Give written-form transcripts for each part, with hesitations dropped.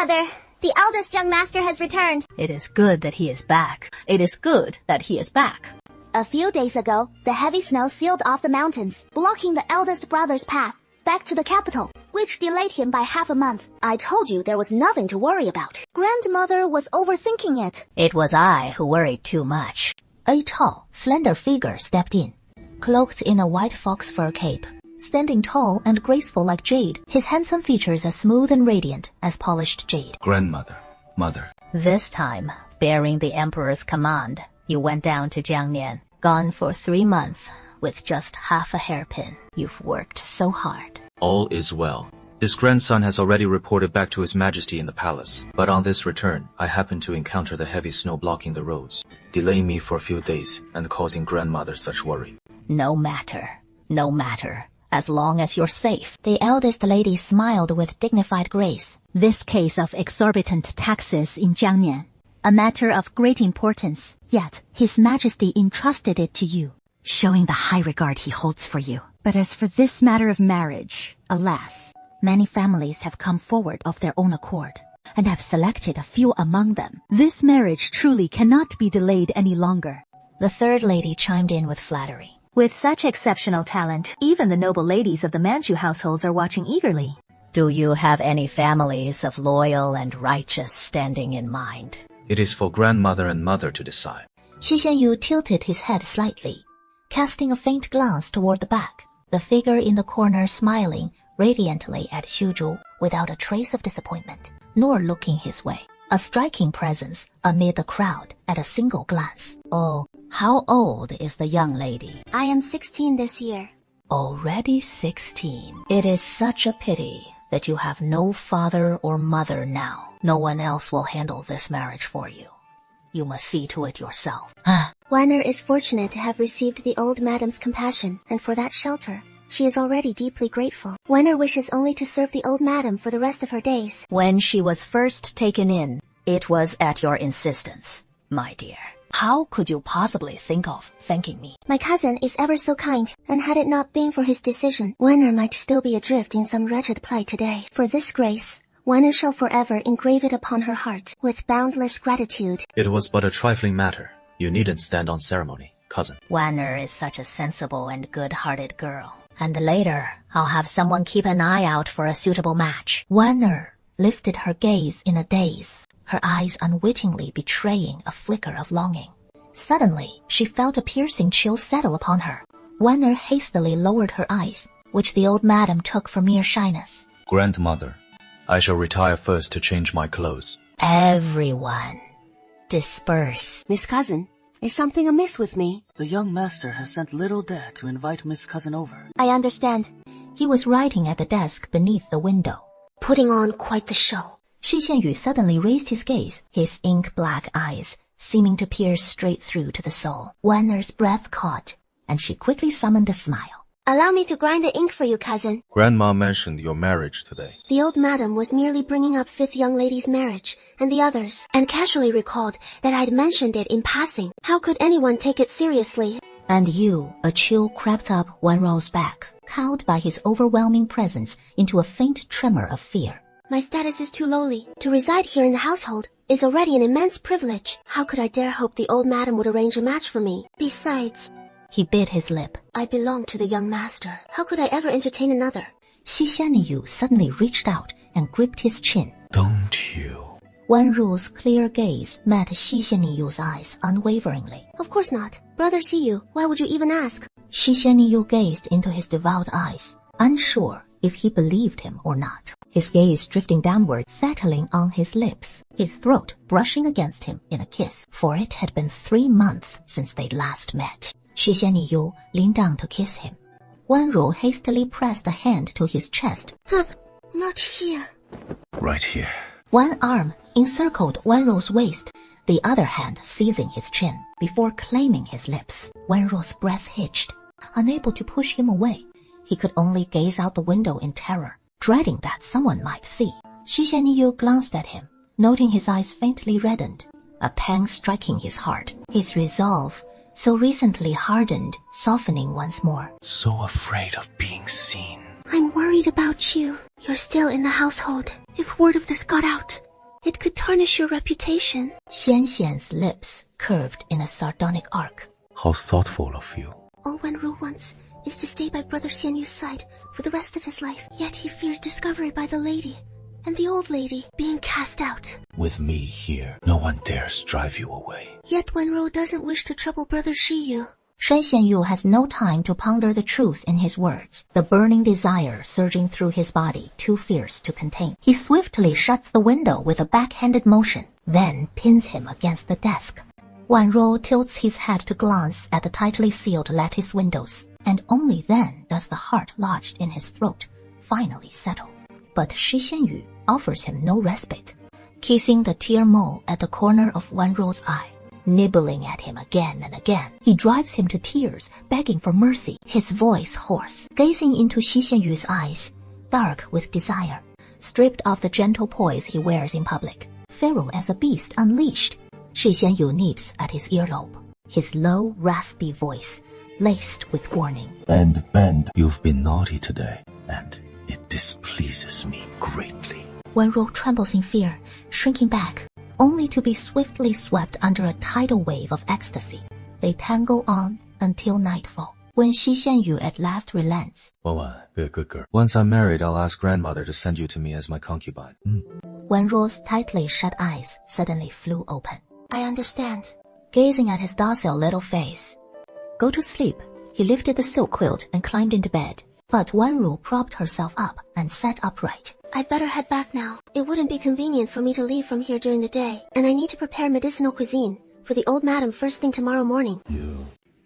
Grandmother, the eldest young master has returned. It is good that he is back. It is good that he is back. A few days ago, the heavy snow sealed off the mountains, blocking the eldest brother's path back to the capital, which delayed him by half a month. I told you there was nothing to worry about. Grandmother was overthinking it. It was I who worried too much. A tall, slender figure stepped in, cloaked in a white fox fur cape. Standing tall and graceful like jade, his handsome features as smooth and radiant as polished jade. Grandmother, mother. This time, bearing the emperor's command, you went down to Jiangnian, gone for 3 months, with just half a hairpin. You've worked so hard. All is well. His grandson has already reported back to His Majesty in the palace, but on this return, I happened to encounter the heavy snow blocking the roads, delaying me for a few days and causing grandmother such worry. No matter. No matter. As long as you're safe. The eldest lady smiled with dignified grace. This case of exorbitant taxes in Jiangnian, a matter of great importance, yet His Majesty entrusted it to you, showing the high regard he holds for you. But as for this matter of marriage, alas, many families have come forward of their own accord, and have selected a few among them. This marriage truly cannot be delayed any longer. The third lady chimed in with flattery. With such exceptional talent, even the noble ladies of the Manchu households are watching eagerly. Do you have any families of loyal and righteous standing in mind? It is for grandmother and mother to decide. Xi Xianyu tilted his head slightly, casting a faint glance toward the back, the figure in the corner smiling radiantly at Xu Zhu without a trace of disappointment, nor looking his way. A striking presence amid the crowd at a single glance. Oh, how old is the young lady? I am 16 this year. Already 16. It is such a pity that you have no father or mother now. No one else will handle this marriage for you. You must see to it yourself. Weiner is fortunate to have received the old madam's compassion, and for that shelter, she is already deeply grateful. Weiner wishes only to serve the old madam for the rest of her days. When she was first taken in, it was at your insistence, my dear. How could you possibly think of thanking me? My cousin is ever so kind, and had it not been for his decision, Weiner might still be adrift in some wretched plight today. For this grace, Weiner shall forever engrave it upon her heart with boundless gratitude. It was but a trifling matter. You needn't stand on ceremony, cousin. Weiner is such a sensible and good-hearted girl. And later, I'll have someone keep an eye out for a suitable match. Weiner lifted her gaze in a daze, her eyes unwittingly betraying a flicker of longing. Suddenly, she felt a piercing chill settle upon her. Weiner hastily lowered her eyes, which the old madam took for mere shyness. Grandmother, I shall retire first to change my clothes. Everyone, disperse. Miss Cousin, is something amiss with me? The young master has sent little Dare to invite Miss Cousin over. I understand. He was writing at the desk beneath the window. Putting on quite the show. Xi Xianyu suddenly raised his gaze, his ink-black eyes seeming to pierce straight through to the soul. Weiner's breath caught, and she quickly summoned a smile. Allow me to grind the ink for you, cousin. Grandma mentioned your marriage today. The old madam was merely bringing up fifth young lady's marriage, and the others, and casually recalled that I'd mentioned it in passing. How could anyone take it seriously? And a chill crept up Wenrou's back, cowed by his overwhelming presence into a faint tremor of fear. My status is too lowly. To reside here in the household is already an immense privilege. How could I dare hope the old madam would arrange a match for me? Besides, he bit his lip. I belong to the young master. How could I ever entertain another? Xi Xianyu suddenly reached out and gripped his chin. Don't you? Wenrou's clear gaze met Xi Xianyu's eyes unwaveringly. Of course not. Brother Xiyu, why would you even ask? Xi Xianyu gazed into his devout eyes, unsure if he believed him or not. His gaze drifting downward, settling on his lips, his throat brushing against him in a kiss, for it had been 3 months since they'd last met. Xi Xianyu leaned down to kiss him. Wenrou hastily pressed a hand to his chest. Not here. Right here. One arm encircled Wenrou's waist, the other hand seizing his chin, before claiming his lips. Wenrou's breath hitched. Unable to push him away, he could only gaze out the window in terror, dreading that someone might see. Xi Xianyu glanced at him, noting his eyes faintly reddened, a pang striking his heart, his resolve, so recently hardened, softening once more. So afraid of being seen. I'm worried about you. You're still in the household. If word of this got out, It could tarnish your reputation. Xian Xian's lips curved in a sardonic arc. How thoughtful of you. All Wenru wants is to stay by Brother Xianyu's side for the rest of his life. Yet he fears discovery by the lady, and the old lady being cast out. With me here, no one dares drive you away. Yet Wenru doesn't wish to trouble Brother Shiyu. Shen Xianyu has no time to ponder the truth in his words, the burning desire surging through his body too fierce to contain. He swiftly shuts the window with a backhanded motion, then pins him against the desk. Wan Rou tilts his head to glance at the tightly sealed lattice windows, and only then does the heart lodged in his throat finally settle. But Shi Xianyu offers him no respite, kissing the tear mole at the corner of Wan Rou's eye. Nibbling at him again and again, he drives him to tears, begging for mercy, his voice hoarse, gazing into Xi Xianyu's eyes, dark with desire, stripped of the gentle poise he wears in public, feral as a beast unleashed. Shi Xianyu nips at his earlobe, his low, raspy voice laced with warning. Bend, you've been naughty today, and it displeases me greatly. Wan Rou trembles in fear, shrinking back, only to be swiftly swept under a tidal wave of ecstasy. They tangle on until nightfall, when Xi Xianyu at last relents. Wan, be a good girl. Once I'm married, I'll ask grandmother to send you to me as my concubine. Wan Rou's tightly shut eyes suddenly flew open. I understand. Gazing at his docile little face. Go to sleep. He lifted the silk quilt and climbed into bed. But Wan Rou propped herself up and sat upright. I'd better head back now. It wouldn't be convenient for me to leave from here during the day, and I need to prepare medicinal cuisine for the old madam first thing tomorrow morning.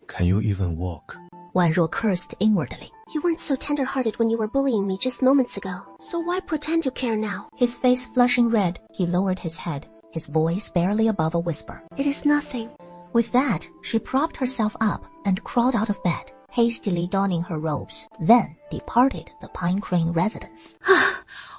Can you even walk? Wan Rou cursed inwardly. You weren't so tender-hearted when you were bullying me just moments ago, so why pretend to care now? His face flushing red, he lowered his head, his voice barely above a whisper. It is nothing. With that, she propped herself up and crawled out of bed, hastily donning her robes, then departed the Pine Crane residence.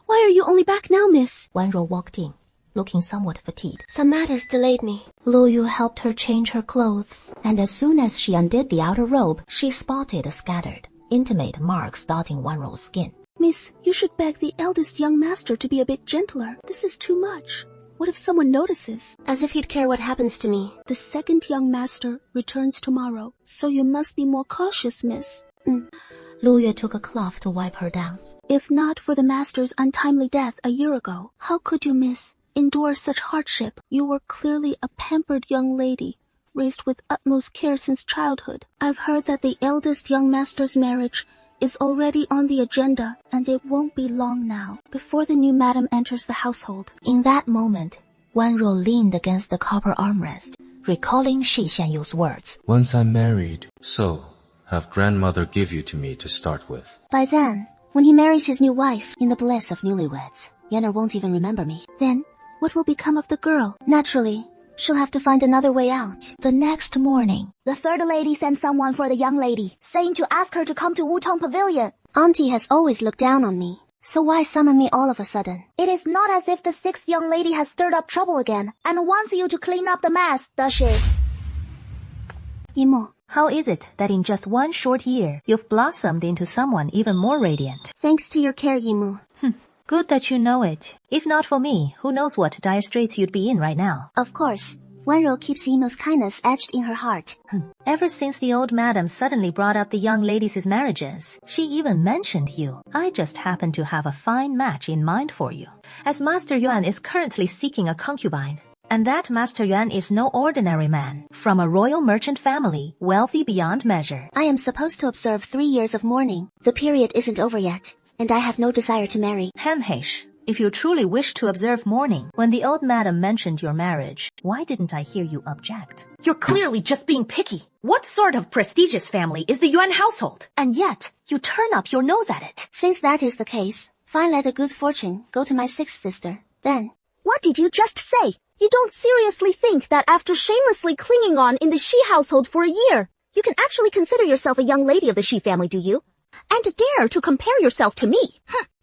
Why are you only back now, miss? Wan Rou walked in, looking somewhat fatigued. Some matters delayed me. Lu Yu helped her change her clothes, and as soon as she undid the outer robe, she spotted the scattered, intimate marks dotting Wan Rou's skin. Miss, you should beg the eldest young master to be a bit gentler. This is too much. What if someone notices? As if he'd care what happens to me. The second young master returns tomorrow, so you must be more cautious, miss. Lu Yu took a cloth to wipe her down. If not for the master's untimely death a year ago, how could you, miss, endure such hardship? You were clearly a pampered young lady, raised with utmost care since childhood. I've heard that the eldest young master's marriage is already on the agenda, and it won't be long now before the new madam enters the household. In that moment, Wan Rou leaned against the copper armrest, recalling Shi Xianyu's words. Once I'm married, so have grandmother give you to me to start with. By then, when he marries his new wife, in the bliss of newlyweds, Yenner won't even remember me. Then, what will become of the girl? Naturally, she'll have to find another way out. The next morning, The third lady sent someone for the young lady, saying to ask her to come to Wutong Pavilion. Auntie has always looked down on me, so why summon me all of a sudden? It is not as if the sixth young lady has stirred up trouble again and wants you to clean up the mess, does she? Yimu, How is it that in just one short year, you've blossomed into someone even more radiant? thanks to your care, Yimu. Good that you know it. If not for me, who knows what dire straits you'd be in right now. Of course, Wenro keeps Yimu's kindness etched in her heart. Ever since the old madam suddenly brought up the young ladies' marriages, she even mentioned you. I just happen to have a fine match in mind for you, as Master Yuan is currently seeking a concubine. And that Master Yuan is no ordinary man, from a royal merchant family, wealthy beyond measure. I am supposed to observe 3 years of mourning. The period isn't over yet, and I have no desire to marry. Hemhesh, if you truly wish to observe mourning, when the old madam mentioned your marriage, why didn't I hear you object? You're clearly just being picky. What sort of prestigious family is the Yuan household? And yet, you turn up your nose at it. Since that is the case, fine, let the good fortune go to my sixth sister. Then, What did you just say? You don't seriously think that after shamelessly clinging on in the Shi household for a year, you can actually consider yourself a young lady of the Shi family, do you? And dare to compare yourself to me,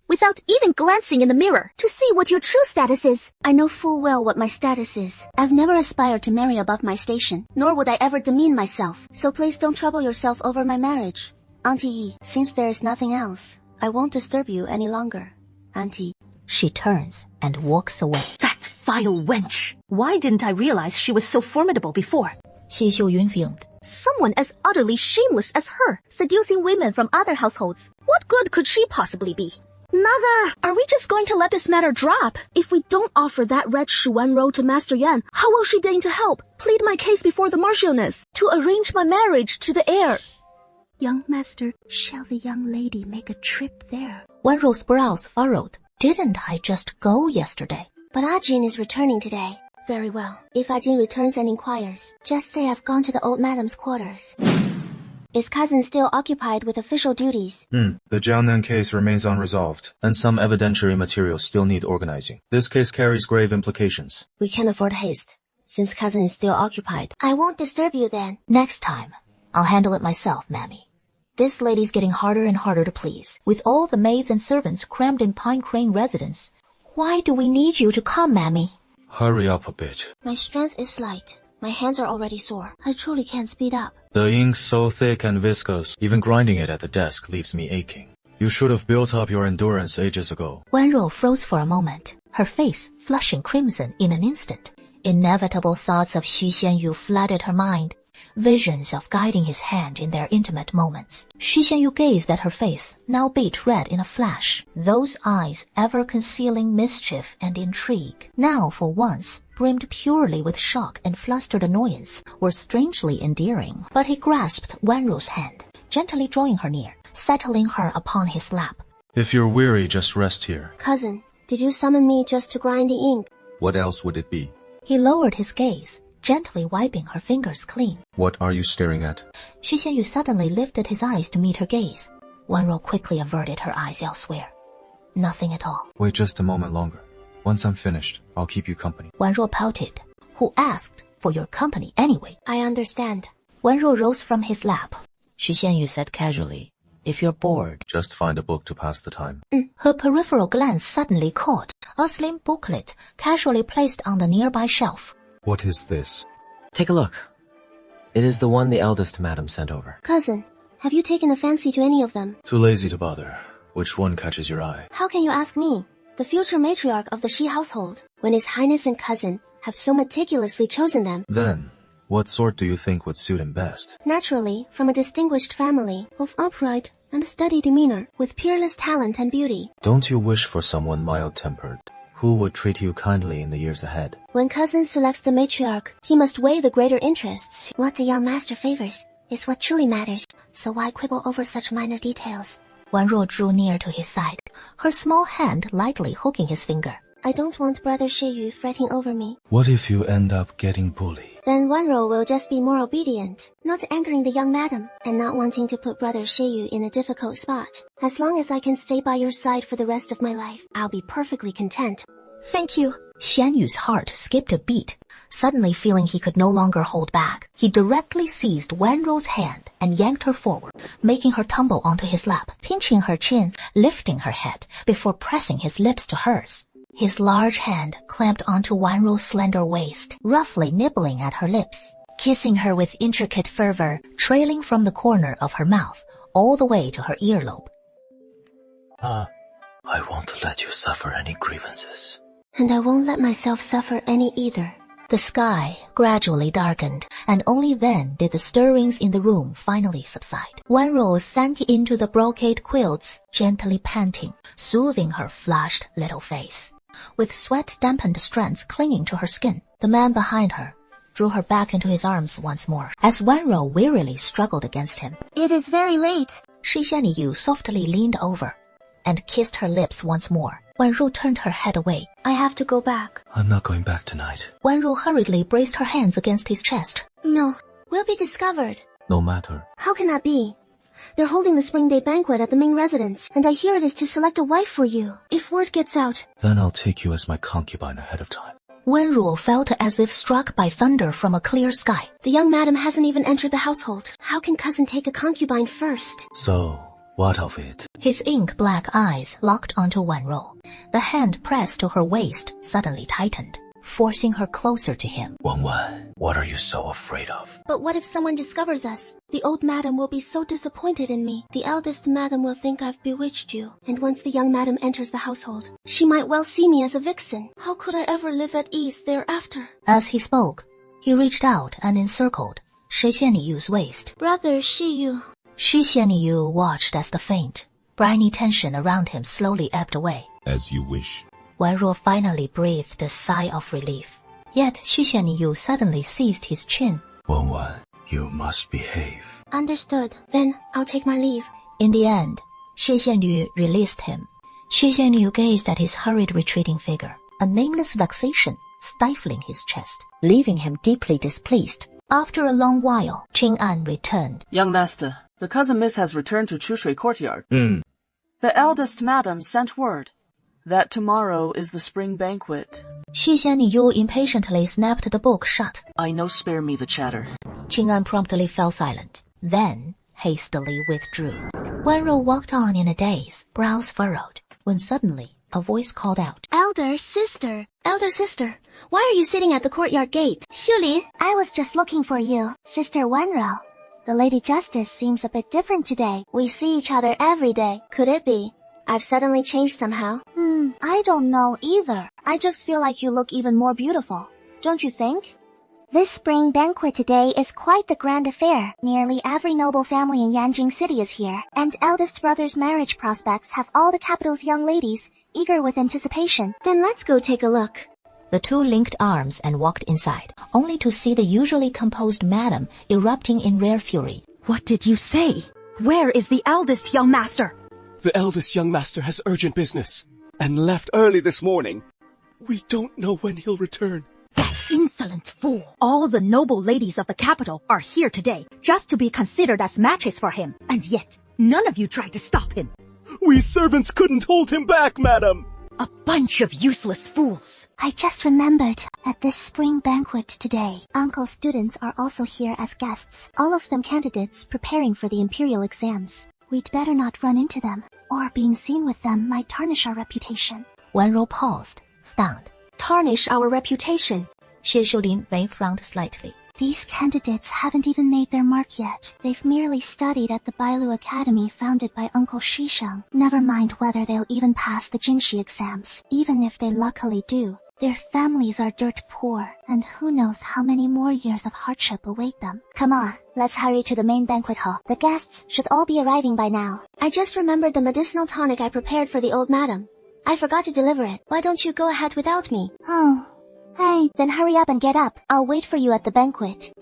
without even glancing in the mirror to see what your true status is. I know full well what my status is. I've never aspired to marry above my station, nor would I ever demean myself. So please don't trouble yourself over my marriage. Auntie Yi, since there is nothing else, I won't disturb you any longer. Auntie. she turns and walks away. That Vile wench! Why didn't I realize she was so formidable before? Xi Xiuyun fumed. Someone as utterly shameless as her, seducing women from other households. What good could she possibly be? Mother, are we just going to let this matter drop? If we don't offer that wretch Shu Wanrou to Master Yan, how will she deign to help, plead my case before the Marchioness, to arrange my marriage to the heir? Young master, shall the young lady make a trip there? Wanrou's brows furrowed. Didn't I just go yesterday? But Ajin is returning today. Very well. If Ajin returns and inquires, just say I've gone to the old madam's quarters. Is cousin still occupied with official duties? The Jiangnan case remains unresolved, and some evidentiary materials still need organizing. This case carries grave implications. We can't afford haste, since cousin is still occupied. I won't disturb you then. Next time, I'll handle it myself, Mammy. This lady's getting harder and harder to please. With all the maids and servants crammed in Pine Crane residence, why do we need you to come, Mammy? Hurry up a bit. My strength is slight. My hands are already sore. I truly can't speed up. The ink's so thick and viscous, even grinding it at the desk leaves me aching. You should have built up your endurance ages ago. Wanrou froze for a moment, her face flushing crimson in an instant. Inevitable thoughts of Xu Xianyu flooded her mind, visions of guiding his hand in their intimate moments. Xu Xianyu gazed at her face, now beet red in a flash. Those eyes ever concealing mischief and intrigue, now for once brimmed purely with shock and flustered annoyance, were strangely endearing. But he grasped Wanrou's hand, gently drawing her near, settling her upon his lap. If you're weary, just rest here. Cousin, did you summon me just to grind the ink? What else would it be? He lowered his gaze, gently wiping her fingers clean. What are you staring at? Xu Xianyu suddenly lifted his eyes to meet her gaze. Wanrou quickly averted her eyes elsewhere. Nothing at all. Wait just a moment longer. Once I'm finished, I'll keep you company. Wanrou pouted. Who asked for your company anyway? I understand. Wanrou rose from his lap. Xu Xianyu said casually, if you're bored, just find a book to pass the time. Her peripheral glance suddenly caught a slim booklet casually placed on the nearby shelf. What is this? Take a look. It is the one the eldest madam sent over. Cousin, have you taken a fancy to any of them? Too lazy to bother. Which one catches your eye? How can you ask me, the future matriarch of the Shi household, when His Highness and cousin have so meticulously chosen them? Then, what sort do you think would suit him best? Naturally, from a distinguished family, of upright and steady demeanor, with peerless talent and beauty. Don't you wish for someone mild-tempered, who would treat you kindly in the years ahead? When cousin selects the matriarch, he must weigh the greater interests. What the young master favors is what truly matters, so why quibble over such minor details? Wanrou drew near to his side, her small hand lightly hooking his finger. I don't want Brother Shi fretting over me. What if you end up getting bullied? Then Wanrou will just be more obedient, not angering the young madam, and not wanting to put Brother Shi in a difficult spot. As long as I can stay by your side for the rest of my life, I'll be perfectly content. Thank you. Xianyu's heart skipped a beat, suddenly feeling he could no longer hold back. He directly seized Wanrou's hand and yanked her forward, making her tumble onto his lap, pinching her chin, lifting her head, before pressing his lips to hers. His large hand clamped onto Wanrou's slender waist, roughly nibbling at her lips, kissing her with intricate fervor, trailing from the corner of her mouth all the way to her earlobe. I won't let you suffer any grievances. And I won't let myself suffer any either. The sky gradually darkened, and only then did the stirrings in the room finally subside. Wanrou sank into the brocade quilts, gently panting, soothing her flushed little face. With sweat-dampened strands clinging to her skin, the man behind her drew her back into his arms once more, as Wanrou wearily struggled against him. It is very late. Shi Xianyu softly leaned over and kissed her lips once more. Wanrou turned her head away. I have to go back. I'm not going back tonight. Wanrou hurriedly braced her hands against his chest. No, we'll be discovered. No matter. How can that be? They're holding the spring day banquet at the Ming residence, and I hear it is to select a wife for you. If word gets out, Then I'll take you as my concubine ahead of time. Wanrou felt as if struck by thunder from a clear sky. The young madam hasn't even entered the household. How can cousin take a concubine first? So, what of it? His ink-black eyes locked onto Wanrou. The hand pressed to her waist suddenly tightened. forcing her closer to him. Wan, what are you so afraid of? But what if someone discovers us? The old madam will be so disappointed in me. The eldest madam will think I've bewitched you. And once the young madam enters the household, she might well see me as a vixen. How could I ever live at ease thereafter? As he spoke, he reached out and encircled Shi Xianyu's waist. Brother Shiyu. Shi Xianyu watched as the faint, briny tension around him slowly ebbed away. As you wish. Wan Ruo finally breathed a sigh of relief. Yet Shi Xianyu suddenly seized his chin. Wan, you must behave. Understood. Then I'll take my leave. In the end, Shi Xianyu released him. Shi Xianyu gazed at his hurried retreating figure, a nameless vexation stifling his chest, leaving him deeply displeased. After a long while, Qing An returned. Young master, the cousin miss has returned to Chushui courtyard. The eldest madam sent word that tomorrow is the spring banquet. Shi Xianyu impatiently snapped the book shut. I know, spare me the chatter. Qing An promptly fell silent, then hastily withdrew. Wan Ruo walked on in a daze, brows furrowed, when suddenly a voice called out. Elder sister, why are you sitting at the courtyard gate? Xulin, I was just looking for you, Sister Wan Ruo. The Lady Justice seems a bit different today. We see each other every day. Could it be I've suddenly changed somehow? I don't know either. I just feel like you look even more beautiful. Don't you think? This spring banquet today is quite the grand affair. Nearly every noble family in Yanjing City is here, and eldest brother's marriage prospects have all the capital's young ladies eager with anticipation. Then let's go take a look. The two linked arms and walked inside, only to see the usually composed madam erupting in rare fury. What did you say? Where is the eldest young master? The eldest young master has urgent business, and left early this morning. We don't know when he'll return. That insolent fool! All the noble ladies of the capital are here today, just to be considered as matches for him, and yet none of you tried to stop him. We servants couldn't hold him back, madam! A bunch of useless fools. I just remembered, at this spring banquet today, uncle's students are also here as guests, all of them candidates preparing for the imperial exams. We'd better not run into them, or being seen with them might tarnish our reputation. Wan Ruo paused, stunned. Tarnish our reputation. Xie Xiulin frowned slightly. These candidates haven't even made their mark yet. They've merely studied at the Bailu Academy founded by Uncle Shisheng. Never mind whether they'll even pass the Jinshi exams. Even if they luckily do, their families are dirt poor, and who knows how many more years of hardship await them. Come on, let's hurry to the main banquet hall. The guests should all be arriving by now. I just remembered the medicinal tonic I prepared for the old madam. I forgot to deliver it. Why don't you go ahead without me? Oh. Hey, then hurry up and get up. I'll wait for you at the banquet.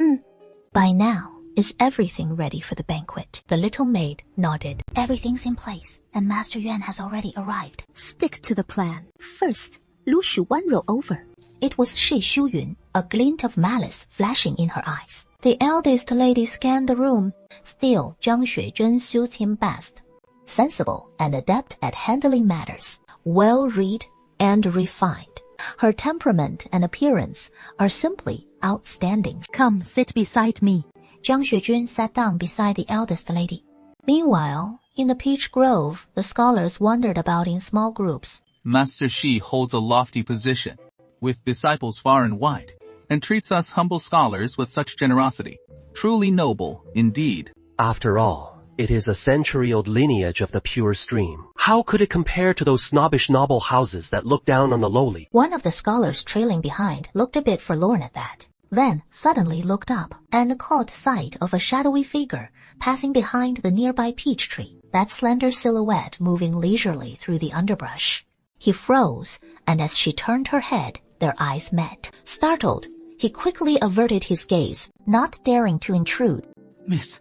By now, is everything ready for the banquet? The little maid nodded. Everything's in place, and Master Yuan has already arrived. Stick to the plan. First, Lu Shu Wan Ruo over. It was Shi Xiuyun, a glint of malice flashing in her eyes. The eldest lady scanned the room. Still, Zhang Xuezhen suits him best. Sensible and adept at handling matters. Well-read and refined. Her temperament and appearance are simply outstanding. Come, sit beside me. Zhang Xuejun sat down beside the eldest lady. Meanwhile, in the peach grove, the scholars wandered about in small groups. Master Shi holds a lofty position, with disciples far and wide, and treats us humble scholars with such generosity. Truly noble, indeed. After all, it is a century-old lineage of the pure stream. How could it compare to those snobbish noble houses that look down on the lowly? One of the scholars trailing behind looked a bit forlorn at that, then suddenly looked up and caught sight of a shadowy figure passing behind the nearby peach tree, that slender silhouette moving leisurely through the underbrush. He froze, and as she turned her head, their eyes met. Startled, he quickly averted his gaze, not daring to intrude. Miss,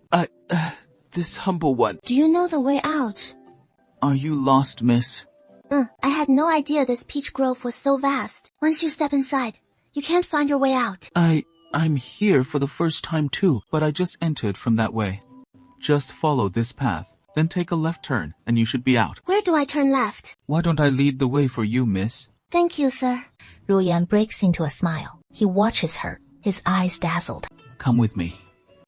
this humble one. Do you know the way out? Are you lost, miss? I had no idea this peach grove was so vast. Once you step inside, you can't find your way out. I'm here for the first time too, but I just entered from that way. Just follow this path, then take a left turn, and you should be out. Where do I turn left? Why don't I lead the way for you, miss? Thank you, sir. Ruyan breaks into a smile. He watches her, his eyes dazzled. Come with me.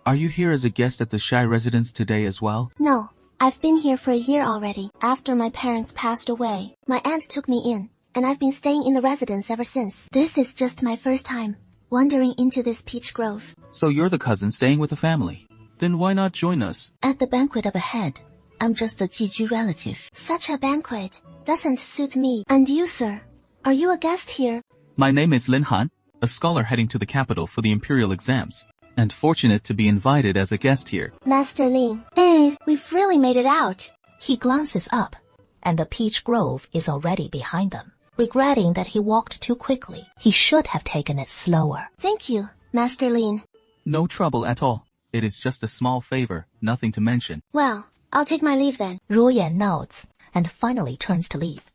Are you here as a guest at the Shai residence today as well? No, I've been here for a year already. After my parents passed away, my aunt took me in, and I've been staying in the residence ever since. This is just my first time wandering into this peach grove. So you're the cousin staying with the family. Then why not join us? At the banquet up ahead. I'm just a Jiju relative. Such a banquet doesn't suit me. And you, sir? Are you a guest here? My name is Lin Han, a scholar heading to the capital for the imperial exams, and fortunate to be invited as a guest here. Master Lin, we've really made it out. He glances up, and the peach grove is already behind them. Regretting that he walked too quickly, he should have taken it slower. Thank you, Master Lin. No trouble at all. It is just a small favor, nothing to mention. Well, I'll take my leave then. Ruoyan nods and finally turns to leave.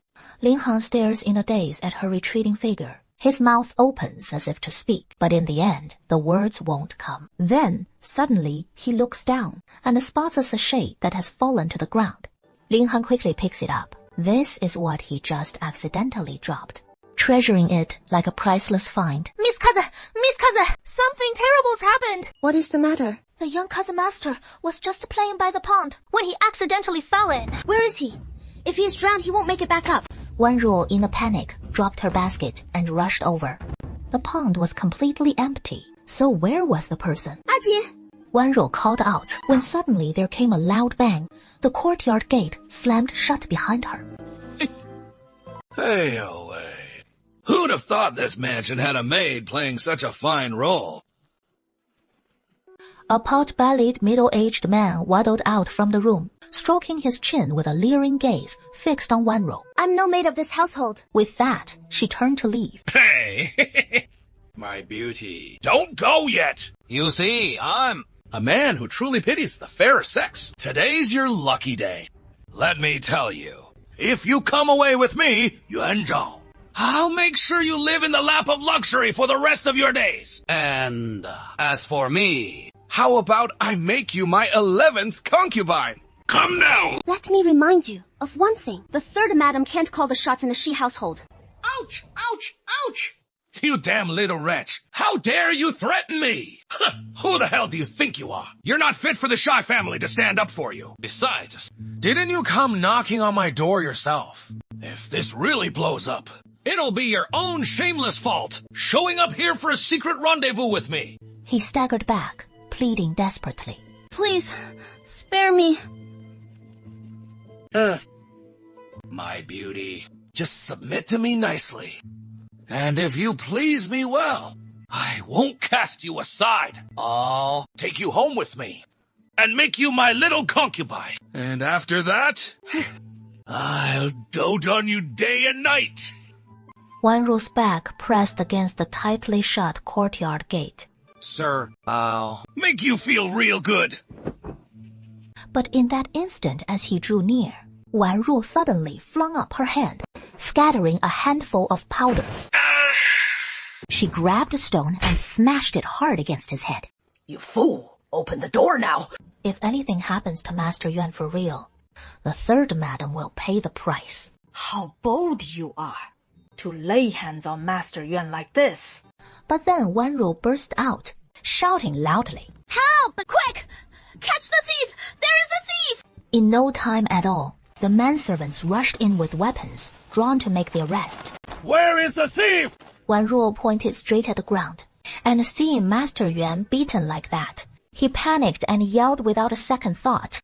Lin Han stares in a daze at her retreating figure. His mouth opens as if to speak, but in the end, the words won't come. Then, suddenly, he looks down and spots a sachet that has fallen to the ground. Lin Han quickly picks it up. This is what he just accidentally dropped, treasuring it like a priceless find. Miss Cousin! Something terrible's happened! What is the matter? The young cousin master was just playing by the pond when he accidentally fell in. Where is he? If he's drowned, he won't make it back up. Wanruo, in a panic, dropped her basket and rushed over. The pond was completely empty. So where was the person? Ajie! Wanruo called out when suddenly there came a loud bang. The courtyard gate slammed shut behind her. Hey, away. Who'd have thought this mansion had a maid playing such a fine role? A pot-bellied middle-aged man waddled out from the room, stroking his chin with a leering gaze fixed on Wanruo. I'm no maid of this household. With that, she turned to leave. Hey! My beauty. Don't go yet! You see, I'm a man who truly pities the fairer sex. Today's your lucky day. Let me tell you, if you come away with me, Yuan Zhao, I'll make sure you live in the lap of luxury for the rest of your days. And as for me, how about I make you my 11th concubine? Come now! Let me remind you of one thing. The third madam can't call the shots in the Shi household. Ouch! Ouch! Ouch! You damn little wretch! How dare you threaten me? Who the hell do you think you are? You're not fit for the Shy family to stand up for you. Besides, didn't you come knocking on my door yourself? If this really blows up, it'll be your own shameless fault, showing up here for a secret rendezvous with me. He staggered back, pleading desperately. Please, spare me. My beauty, just submit to me nicely. And if you please me well, I won't cast you aside. I'll take you home with me and make you my little concubine. And after that, I'll dote on you day and night. Wanruo's back pressed against the tightly shut courtyard gate. Sir, I'll make you feel real good. But in that instant as he drew near, Wanruo suddenly flung up her hand, scattering a handful of powder. She grabbed a stone and smashed it hard against his head. You fool! Open the door now! If anything happens to Master Yuan for real, the third madam will pay the price. How bold you are, to lay hands on Master Yuan like this. But then Wanruo burst out, shouting loudly. Help! Quick! Catch the thief! There is a thief! In no time at all, the manservants rushed in with weapons, drawn to make the arrest. Where is the thief? Wanruo pointed straight at the ground, and seeing Master Yuan beaten like that, he panicked and yelled without a second thought.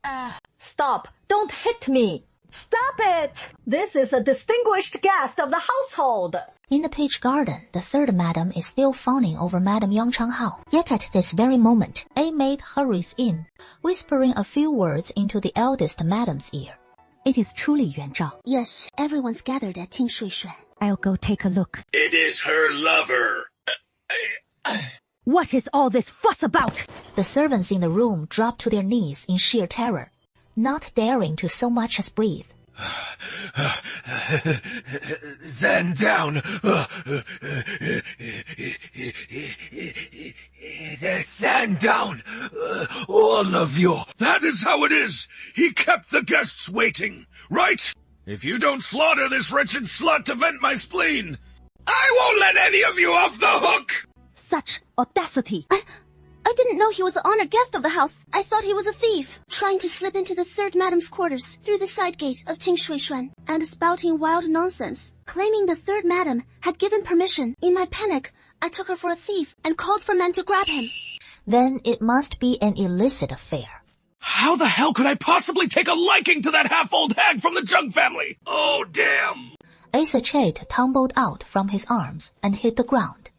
Stop! Don't hit me! Stop it! This is a distinguished guest of the household! In the Peach Garden, the third madam is still fawning over Madam Yang Changhao. Yet at this very moment, a maid hurries in, whispering a few words into the eldest madam's ear. It is truly Yuan Zhao. Yes, everyone's gathered at Ting Shui Shui. I'll go take a look. It is her lover. What is all this fuss about? The servants in the room dropped to their knees in sheer terror, not daring to so much as breathe. Stand down. Stand down. All of you. That is how it is. He kept the guests waiting, right? If you don't slaughter this wretched slut to vent my spleen, I won't let any of you off the hook. Such audacity. I didn't know he was an honored guest of the house. I thought he was a thief, trying to slip into the third madam's quarters through the side gate of Qingxuishuan and spouting wild nonsense, claiming the third madam had given permission. In my panic, I took her for a thief and called for men to grab him. Then it must be an illicit affair. How the hell could I possibly take a liking to that half-old hag from the Zheng family? Oh, damn! A sachet tumbled out from his arms and hit the ground.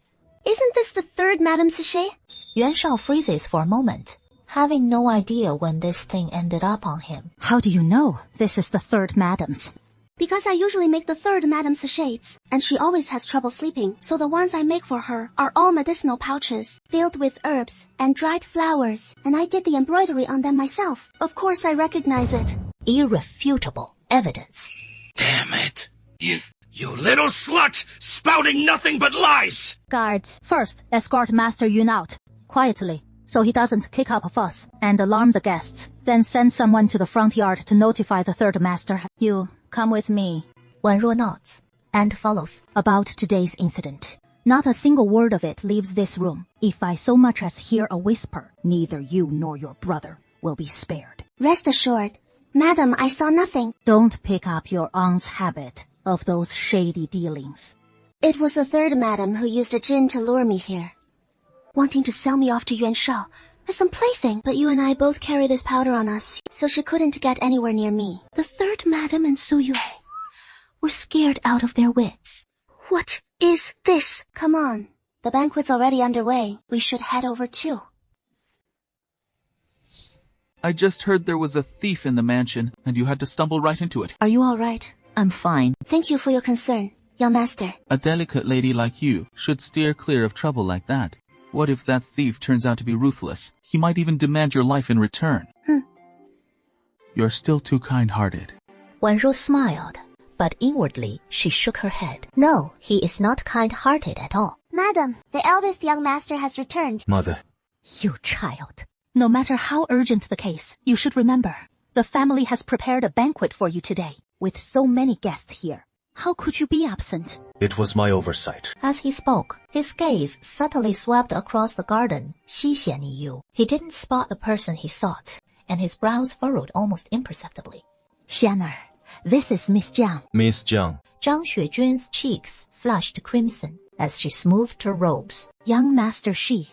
Isn't this the third Madame Sachet? Yuan Shao freezes for a moment, having no idea when this thing ended up on him. How do you know this is the third madam's? Because I usually make the third Madame Sachets, and she always has trouble sleeping, so the ones I make for her are all medicinal pouches, filled with herbs and dried flowers, and I did the embroidery on them myself. Of course I recognize it. Irrefutable evidence. Damn it! You little slut, spouting nothing but lies! Guards, first escort Master Yun out, quietly, so he doesn't kick up a fuss and alarm the guests. Then send someone to the front yard to notify the third master. You, come with me. Wan Ruo nods and follows. About today's incident. Not a single word of it leaves this room. If I so much as hear a whisper, neither you nor your brother will be spared. Rest assured, Madam, I saw nothing. Don't pick up your aunt's habit of those shady dealings. It was the third madam who used a djinn to lure me here, wanting to sell me off to Yuan Shao as some plaything. But you and I both carry this powder on us, so she couldn't get anywhere near me. The third madam and Su Yue were scared out of their wits. What is this? Come on, the banquet's already underway. We should head over too. I just heard there was a thief in the mansion, and you had to stumble right into it. Are you all right? I'm fine. Thank you for your concern, young master. A delicate lady like you should steer clear of trouble like that. What if that thief turns out to be ruthless? He might even demand your life in return. You're still too kind-hearted. Wan Ruo smiled, but inwardly she shook her head. No, he is not kind-hearted at all. Madam, the eldest young master has returned. Mother. You child. No matter how urgent the case, you should remember, the family has prepared a banquet for you today, with so many guests here. How could you be absent? It was my oversight. As he spoke, his gaze subtly swept across the garden. Xixian. He didn't spot the person he sought, and his brows furrowed almost imperceptibly. Xianer, this is Miss Jiang. Miss Jiang. Zhang Xuejun's cheeks flushed crimson as she smoothed her robes. Young Master Shi.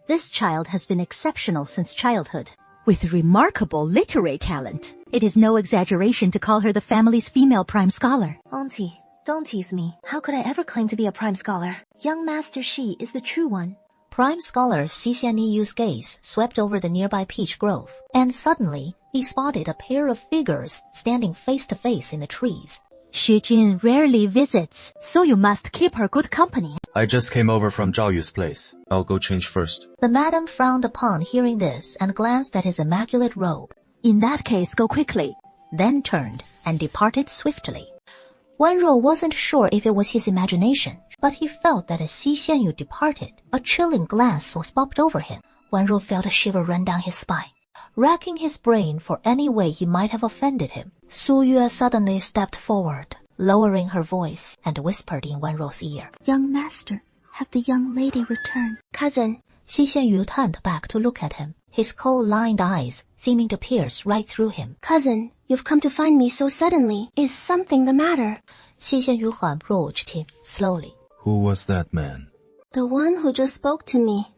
This child has been exceptional since childhood, with remarkable literary talent. It is no exaggeration to call her the family's female prime scholar. Auntie, don't tease me. How could I ever claim to be a prime scholar? Young Master Shi is the true one. Prime scholar Xixianyu's gaze swept over the nearby peach grove, and suddenly he spotted a pair of figures standing face to face in the trees. Xu Jin rarely visits, so you must keep her good company. I just came over from Zhao Yu's place. I'll go change first. The madam frowned upon hearing this and glanced at his immaculate robe. In that case, go quickly. Then turned and departed swiftly. Wan Ruo wasn't sure if it was his imagination, but he felt that as Xi Xianyu departed, a chilling glance was popped over him. Wan Ruo felt a shiver run down his spine, racking his brain for any way he might have offended him. Su Yue suddenly stepped forward, lowering her voice, and whispered in Wan Ruo's ear. Young master, have the young lady returned? Cousin. Xi Xianyu turned back to look at him, his coal-lined eyes seeming to pierce right through him. Cousin, you've come to find me so suddenly. Is something the matter? Xi Xianyu approached him slowly. Who was that man? The one who just spoke to me.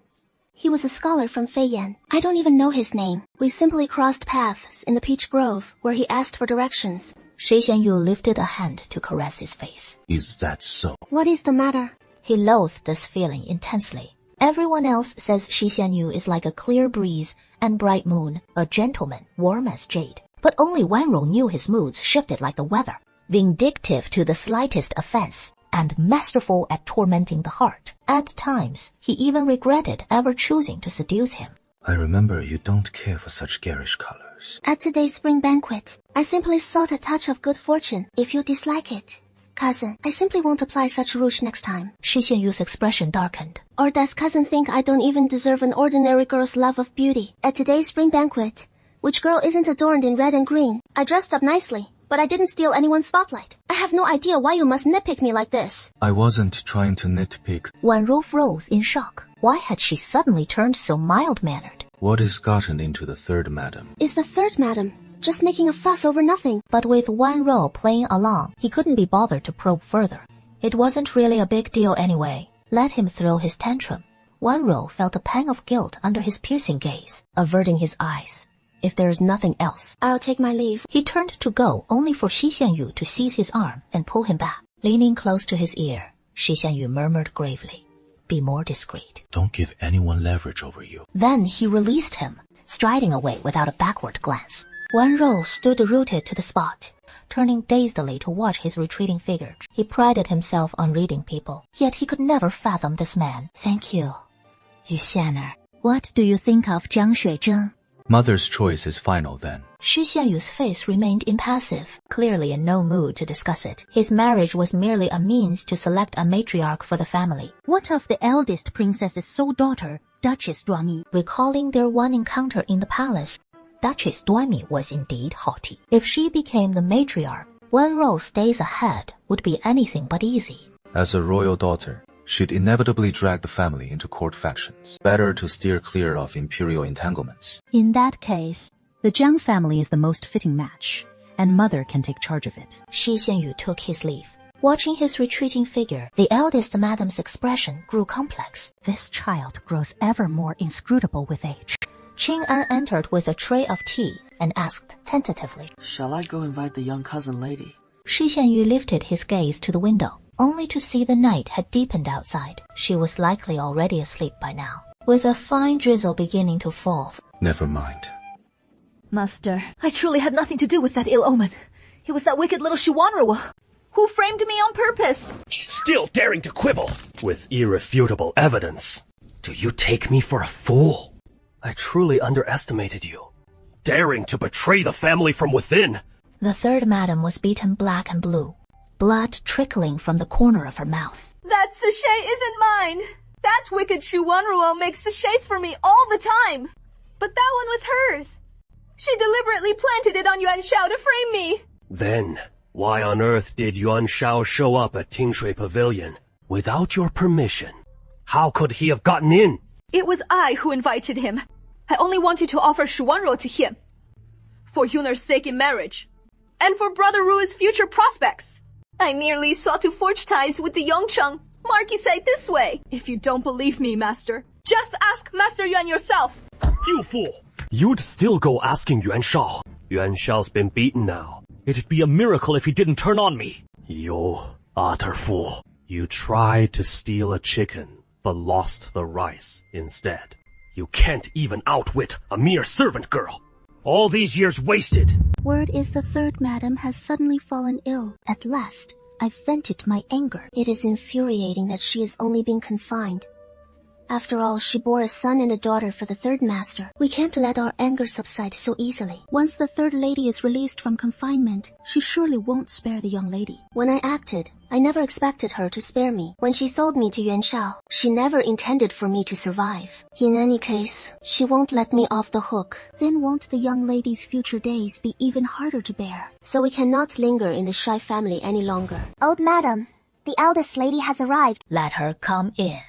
He was a scholar from Feiyan. I don't even know his name. We simply crossed paths in the peach grove where he asked for directions. Xi Xianyu lifted a hand to caress his face. Is that so? What is the matter? He loathed this feeling intensely. Everyone else says Xi Xianyu is like a clear breeze and bright moon, a gentleman, warm as jade. But only Wan Ruo knew his moods shifted like the weather, vindictive to the slightest offense, and masterful at tormenting the heart. At times, he even regretted ever choosing to seduce him. I remember you don't care for such garish colors. At today's spring banquet, I simply sought a touch of good fortune. If you dislike it, cousin, I simply won't apply such rouge next time. Xi Xianyu's expression darkened. Or does cousin think I don't even deserve an ordinary girl's love of beauty? At today's spring banquet, which girl isn't adorned in red and green? I dressed up nicely, but I didn't steal anyone's spotlight. I have no idea why you must nitpick me like this. I wasn't trying to nitpick. Wan Rou froze in shock. Why had she suddenly turned so mild-mannered? What has gotten into the third madam? Is the third madam just making a fuss over nothing? But with Wan Rou playing along, he couldn't be bothered to probe further. It wasn't really a big deal anyway. Let him throw his tantrum. Wan Rou felt a pang of guilt under his piercing gaze, averting his eyes. If there is nothing else, I'll take my leave. He turned to go, only for Xi Xianyu to seize his arm and pull him back. Leaning close to his ear, Xi Xianyu murmured gravely, "Be more discreet. Don't give anyone leverage over you." Then he released him, striding away without a backward glance. Wan Rou stood rooted to the spot, turning dazedly to watch his retreating figure. He prided himself on reading people, yet he could never fathom this man. Thank you, Yu Xianer. What do you think of Jiang Shuizheng? Mother's choice is final then. Xi Xianyu's face remained impassive, clearly in no mood to discuss it. His marriage was merely a means to select a matriarch for the family. What of the eldest princess's sole daughter, Duchess Duanmi? Recalling their one encounter in the palace, Duchess Duanmi was indeed haughty. If she became the matriarch, Wan Rou's days ahead would be anything but easy. As a royal daughter, she'd inevitably drag the family into court factions. Better to steer clear of imperial entanglements. In that case, the Jiang family is the most fitting match, and mother can take charge of it. Xi Xianyu took his leave. Watching his retreating figure, the eldest madam's expression grew complex. This child grows ever more inscrutable with age. Qing An entered with a tray of tea and asked tentatively, "Shall I go invite the young cousin lady?" Xi Xianyu lifted his gaze to the window, only to see the night had deepened outside. She was likely already asleep by now, with a fine drizzle beginning to fall. Never mind. Master, I truly had nothing to do with that ill omen. It was that wicked little Shuwanruwa who framed me on purpose. Still daring to quibble with irrefutable evidence. Do you take me for a fool? I truly underestimated you. Daring to betray the family from within. The third madam was beaten black and blue, blood trickling from the corner of her mouth. That sachet isn't mine. That wicked Shuwanruo makes sachets for me all the time. But that one was hers. She deliberately planted it on Yuan Shao to frame me. Then, why on earth did Yuan Shao show up at Tingshui Pavilion without your permission? How could he have gotten in? It was I who invited him. I only wanted to offer Shuwanruo to him. For Yun'er's sake in marriage. And for Brother Rui's future prospects. I merely sought to forge ties with the Yongcheng Marquis side this way. If you don't believe me, Master, just ask Master Yuan yourself. You fool! You'd still go asking Yuan Shao. Yuan Shao's been beaten now. It'd be a miracle if he didn't turn on me. You utter fool. You tried to steal a chicken, but lost the rice instead. You can't even outwit a mere servant girl. All these years wasted. Word is the third madam has suddenly fallen ill. At last, I vented my anger. It is infuriating that she has only been confined. After all, she bore a son and a daughter for the third master. We can't let our anger subside so easily. Once the third lady is released from confinement, she surely won't spare the young lady. When I acted, I never expected her to spare me. When she sold me to Yuan Shao, she never intended for me to survive. In any case, she won't let me off the hook. Then won't the young lady's future days be even harder to bear? So we cannot linger in the Shai family any longer. Old madam, the eldest lady has arrived. Let her come in.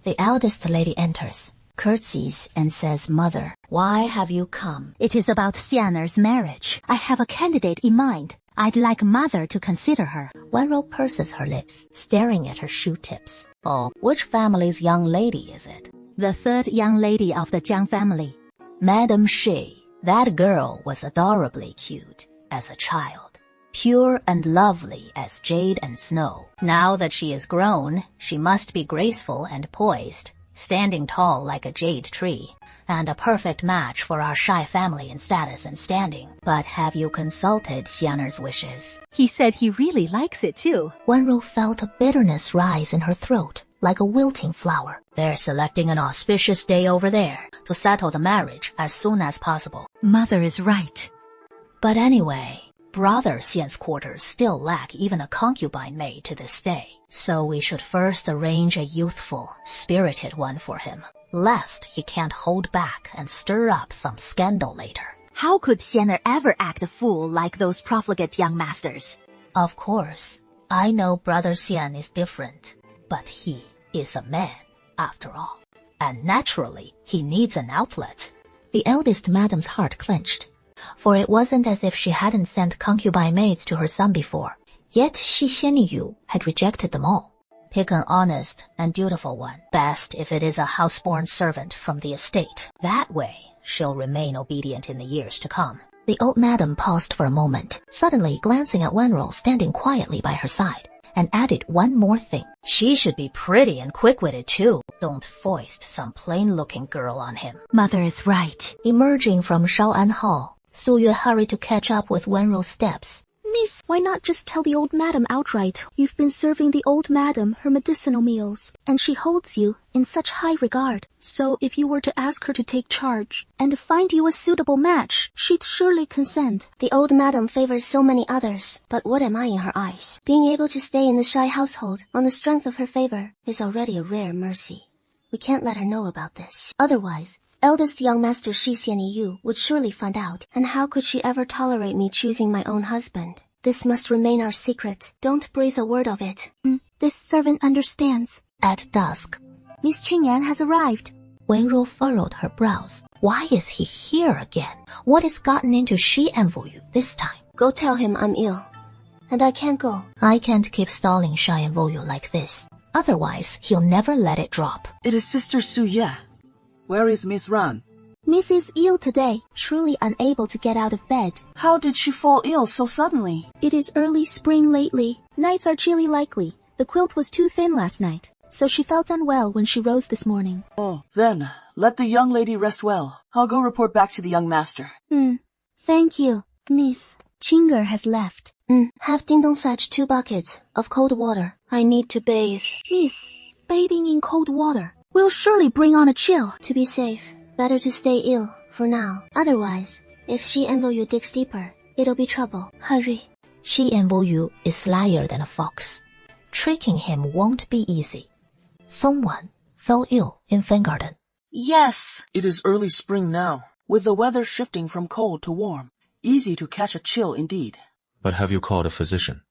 The eldest lady enters, curtsies, and says, "Mother, why have you come?" It is about Xianer's marriage. I have a candidate in mind. I'd like mother to consider her. Wan Rou purses her lips, staring at her shoe tips. Oh, which family's young lady is it? The third young lady of the Jiang family. Madam Shi. That girl was adorably cute as a child. Pure and lovely as jade and snow. Now that she is grown, she must be graceful and poised, standing tall like a jade tree, and a perfect match for our Shai family in status and standing. But have you consulted Xianer's wishes? He said he really likes it too. Wan Rou felt a bitterness rise in her throat, like a wilting flower. They're selecting an auspicious day over there to settle the marriage as soon as possible. Mother is right. But anyway, Brother Xian's quarters still lack even a concubine maid to this day, so we should first arrange a youthful, spirited one for him, lest he can't hold back and stir up some scandal later. How could Xianer ever act a fool like those profligate young masters? Of course, I know Brother Xian is different, but he is a man, after all. And naturally, he needs an outlet. The eldest madam's heart clenched, for it wasn't as if she hadn't sent concubine maids to her son before. Yet Xi Xianyu had rejected them all. Pick an honest and dutiful one, best if it is a houseborn servant from the estate. That way, she'll remain obedient in the years to come. The old madam paused for a moment, suddenly glancing at Wenro standing quietly by her side, and added one more thing. She should be pretty and quick-witted too. Don't foist some plain-looking girl on him. Mother is right. Emerging from Shao'an Hall, Su Yue hurried to catch up with Wenro's steps. Miss, why not just tell the old madam outright? You've been serving the old madam her medicinal meals, and she holds you in such high regard. So if you were to ask her to take charge and find you a suitable match, she'd surely consent. The old madam favors so many others, but what am I in her eyes? Being able to stay in the Shai household on the strength of her favor is already a rare mercy. We can't let her know about this. Otherwise, eldest young master Shi Xianyu would surely find out, and how could she ever tolerate me choosing my own husband? This must remain our secret. Don't breathe a word of it. This servant understands. At dusk, Miss Qingyan has arrived. Wenro furrowed her brows. Why is he here again? What has gotten into Shi Envoyu this time? Go tell him I'm ill, and I can't go. I can't keep stalling Shi Envoyu like this. Otherwise, he'll never let it drop. It is Sister Su Ye. Where is Miss Ran? Miss is ill today, truly unable to get out of bed. How did she fall ill so suddenly? It is early spring lately. Nights are chilly likely. The quilt was too thin last night, so she felt unwell when she rose this morning. Oh, then, let the young lady rest well. I'll go report back to the young master. Thank you. Miss, Chinger has left. Have Ding Dong fetch 2 buckets of cold water. I need to bathe. Miss, bathing in cold water will surely bring on a chill. To be safe, better to stay ill for now. Otherwise, if Shi Envoyu digs deeper, it'll be trouble. Hurry. Shi Envoyu is slyer than a fox. Tricking him won't be easy. Someone fell ill in Fen Garden. Yes, it is early spring now, with the weather shifting from cold to warm. Easy to catch a chill indeed. But have you called a physician?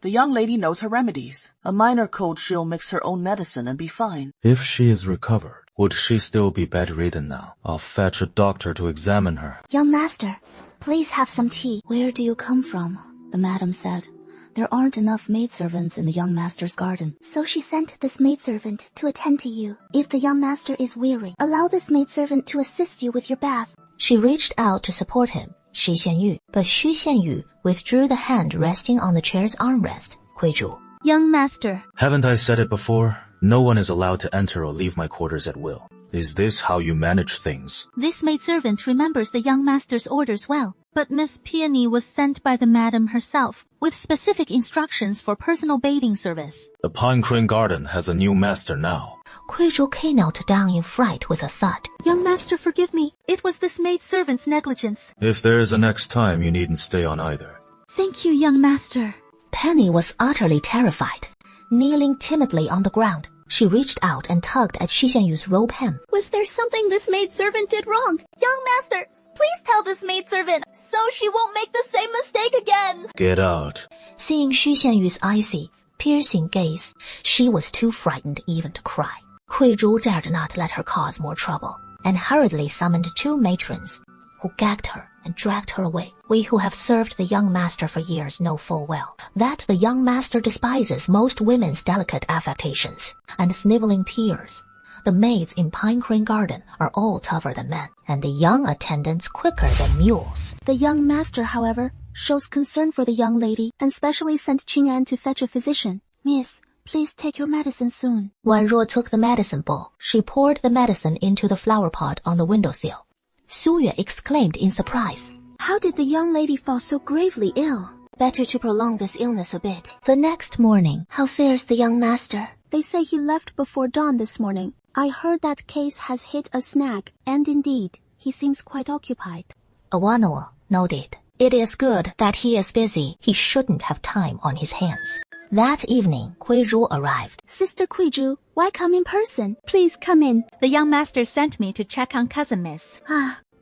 The young lady knows her remedies. A minor cold she'll mix her own medicine and be fine. If she is recovered, would she still be bedridden now? I'll fetch a doctor to examine her. Young master, please have some tea. Where do you come from? The madam said. There aren't enough maidservants in the young master's garden. So she sent this maidservant to attend to you. If the young master is weary, allow this maidservant to assist you with your bath. She reached out to support him, Shi Xianyu, but Xu Xianyu withdrew the hand resting on the chair's armrest. Kuizhu. Young master. Haven't I said it before? No one is allowed to enter or leave my quarters at will. Is this how you manage things? This maidservant remembers the young master's orders well, but Miss Peony was sent by the madam herself, with specific instructions for personal bathing service. The Pine Crane Garden has a new master now. Kuizhu knelt down in fright with a thud. Young master, forgive me. It was this maidservant's negligence. If there is a next time, you needn't stay on either. Thank you, young master. Penny was utterly terrified. Kneeling timidly on the ground, she reached out and tugged at Shi Xianyu's robe hem. Was there something this maidservant did wrong? Young master, please tell this maidservant so she won't make the same mistake again. Get out. Seeing Shi Xianyu's icy, piercing gaze, she was too frightened even to cry. Kuizhu dared not let her cause more trouble, and hurriedly summoned 2 matrons, who gagged her and dragged her away. We who have served the young master for years know full well that the young master despises most women's delicate affectations and sniveling tears. The maids in Pine Crane Garden are all tougher than men, and the young attendants quicker than mules. The young master, however, shows concern for the young lady and specially sent Qing'an to fetch a physician. Miss, please take your medicine soon. Wenruo took the medicine bowl. She poured the medicine into the flower pot on the windowsill. Su Yue exclaimed in surprise. How did the young lady fall so gravely ill? Better to prolong this illness a bit. The next morning, how fares the young master? They say he left before dawn this morning. I heard that case has hit a snag, and indeed, he seems quite occupied. Awanoa nodded. It is good that he is busy. He shouldn't have time on his hands. That evening, Kuizhu arrived. Sister Kuizhu, why come in person? Please come in. The young master sent me to check on cousin Miss.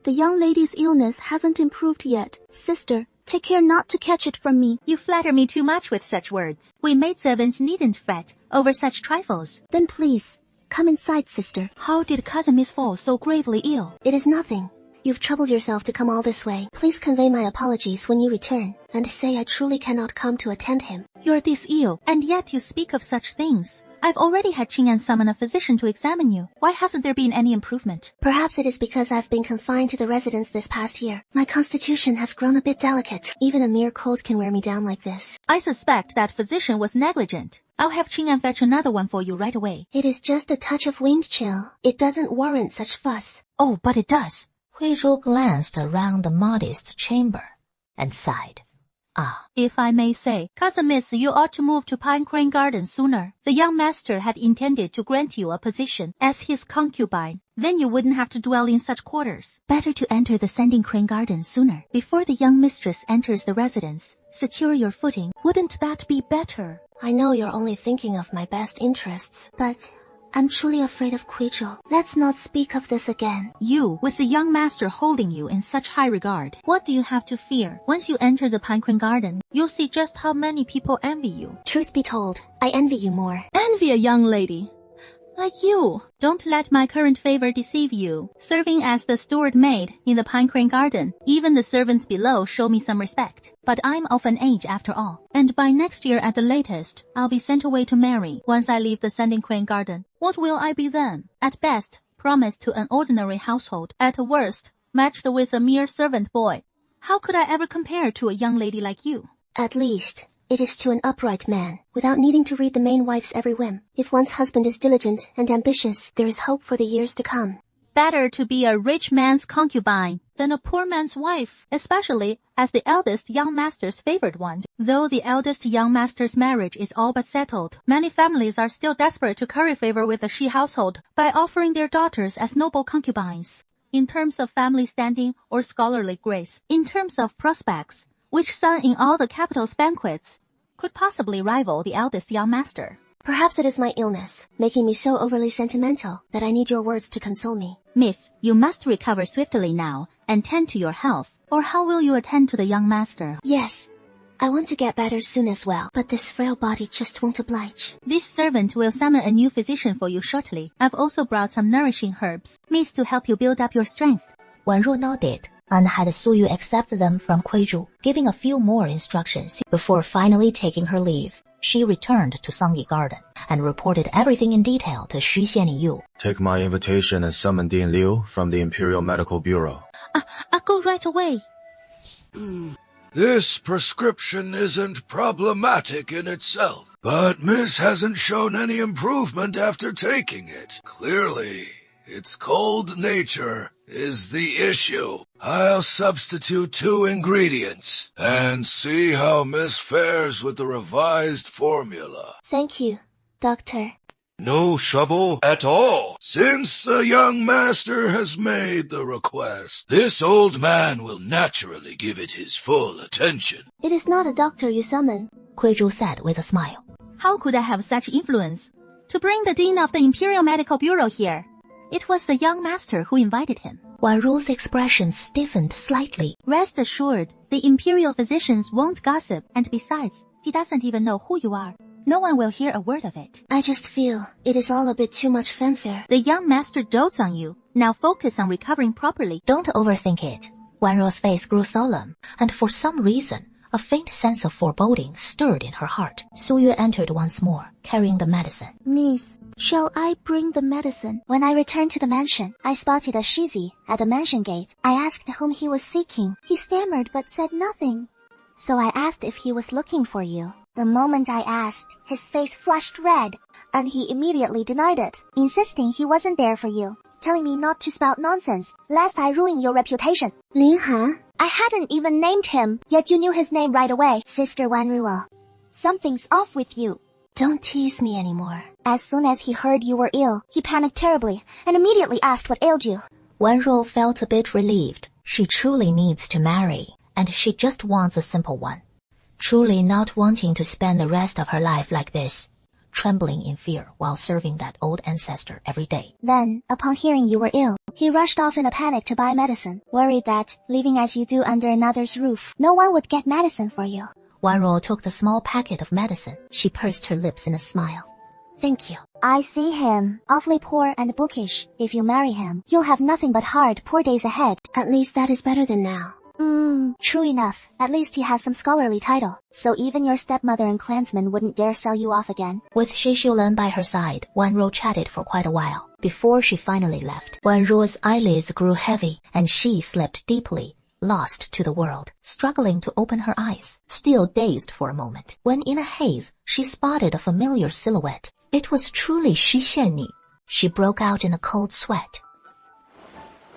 The young lady's illness hasn't improved yet. Sister, take care not to catch it from me. You flatter me too much with such words. We maidservants needn't fret over such trifles. Then please, come inside, sister. How did Cousin Miss fall so gravely ill? It is nothing. You've troubled yourself to come all this way. Please convey my apologies when you return, and say I truly cannot come to attend him. You're this ill, and yet you speak of such things. I've already had Qing'an summon a physician to examine you. Why hasn't there been any improvement? Perhaps it is because I've been confined to the residence this past year. My constitution has grown a bit delicate. Even a mere cold can wear me down like this. I suspect that physician was negligent. I'll have Qing'an fetch another one for you right away. It is just a touch of wind chill. It doesn't warrant such fuss. Oh, but it does. Hui Zhu glanced around the modest chamber and sighed. Ah, if I may say, Cousin Miss, you ought to move to Pine Crane Garden sooner. The young master had intended to grant you a position as his concubine. Then you wouldn't have to dwell in such quarters. Better to enter the Sanding Crane Garden sooner, before the young mistress enters the residence. Secure your footing. Wouldn't that be better? I know you're only thinking of my best interests, but I'm truly afraid of Kuizhou. Let's not speak of this again. You, with the young master holding you in such high regard, what do you have to fear? Once you enter the Pine Crane Garden, you'll see just how many people envy you. Truth be told, I envy you more. Envy a young lady like you. Don't let my current favor deceive you. Serving as the steward maid in the Pine Crane Garden, even the servants below show me some respect. But I'm of an age after all, and by next year at the latest, I'll be sent away to marry once I leave the Sanding Crane Garden. What will I be then? At best, promised to an ordinary household. At worst, matched with a mere servant boy. How could I ever compare to a young lady like you? At least it is to an upright man, without needing to read the main wife's every whim. If one's husband is diligent and ambitious, there is hope for the years to come. Better to be a rich man's concubine than a poor man's wife, especially as the eldest young master's favored one. Though the eldest young master's marriage is all but settled, many families are still desperate to curry favor with the Shi household by offering their daughters as noble concubines. In terms of family standing or scholarly grace, in terms of prospects, which son in all the capital's banquets could possibly rival the eldest young master? Perhaps it is my illness, making me so overly sentimental that I need your words to console me. Miss, you must recover swiftly now and tend to your health, or how will you attend to the young master? Yes, I want to get better soon as well, but this frail body just won't oblige. This servant will summon a new physician for you shortly. I've also brought some nourishing herbs, Miss, to help you build up your strength. Wan Ruo nodded and had Su Yu accept them from Kuizhou, giving a few more instructions before finally taking her leave. She returned to Sangyi Garden and reported everything in detail to Xu Xianyu. Take my invitation and summon Dean Liu from the Imperial Medical Bureau. I'll go right away. This prescription isn't problematic in itself, but Miss hasn't shown any improvement after taking it. Clearly, its cold nature is the issue. I'll substitute 2 ingredients and see how Miss fares with the revised formula. Thank you, Doctor. No trouble at all. Since the young master has made the request, this old man will naturally give it his full attention. It is not a doctor you summon, Kuizhou said with a smile. How could I have such influence? To bring the dean of the Imperial Medical Bureau here. It was the young master who invited him. Wan Ruo's expression stiffened slightly. Rest assured, the imperial physicians won't gossip, and besides, he doesn't even know who you are. No one will hear a word of it. I just feel it is all a bit too much fanfare. The young master dotes on you. Now focus on recovering properly. Don't overthink it. Wan Ruo's face grew solemn, and for some reason, a faint sense of foreboding stirred in her heart. Su Yu entered once more, carrying the medicine. Miss, shall I bring the medicine? When I returned to the mansion, I spotted a Shizi at the mansion gate. I asked whom he was seeking. He stammered but said nothing. So I asked if he was looking for you. The moment I asked, his face flushed red, and he immediately denied it, insisting he wasn't there for you, telling me not to spout nonsense, lest I ruin your reputation. Lin Han? I hadn't even named him, yet you knew his name right away. Sister Wan Ruo, something's off with you. Don't tease me anymore. As soon as he heard you were ill, he panicked terribly and immediately asked what ailed you. Wan Ruo felt a bit relieved. She truly needs to marry, and she just wants a simple one. Truly not wanting to spend the rest of her life like this. trembling in fear while serving that old ancestor every day. Then, upon hearing you were ill, he rushed off in a panic to buy medicine, worried that, living as you do under another's roof, no one would get medicine for you. Wanro took the small packet of medicine. She pursed her lips in a smile. Thank you. I see him. Awfully poor and bookish. If you marry him, you'll have nothing but hard, poor days ahead. At least that is better than now. True enough. At least he has some scholarly title, so even your stepmother and clansmen wouldn't dare sell you off again. With Shi Xiulen by her side, Wanro chatted for quite a while. Before she finally left, Wanro's eyelids grew heavy, and she slept deeply, lost to the world, struggling to open her eyes, still dazed for a moment, when in a haze, she spotted a familiar silhouette. It was truly Xu Xianni. She broke out in a cold sweat.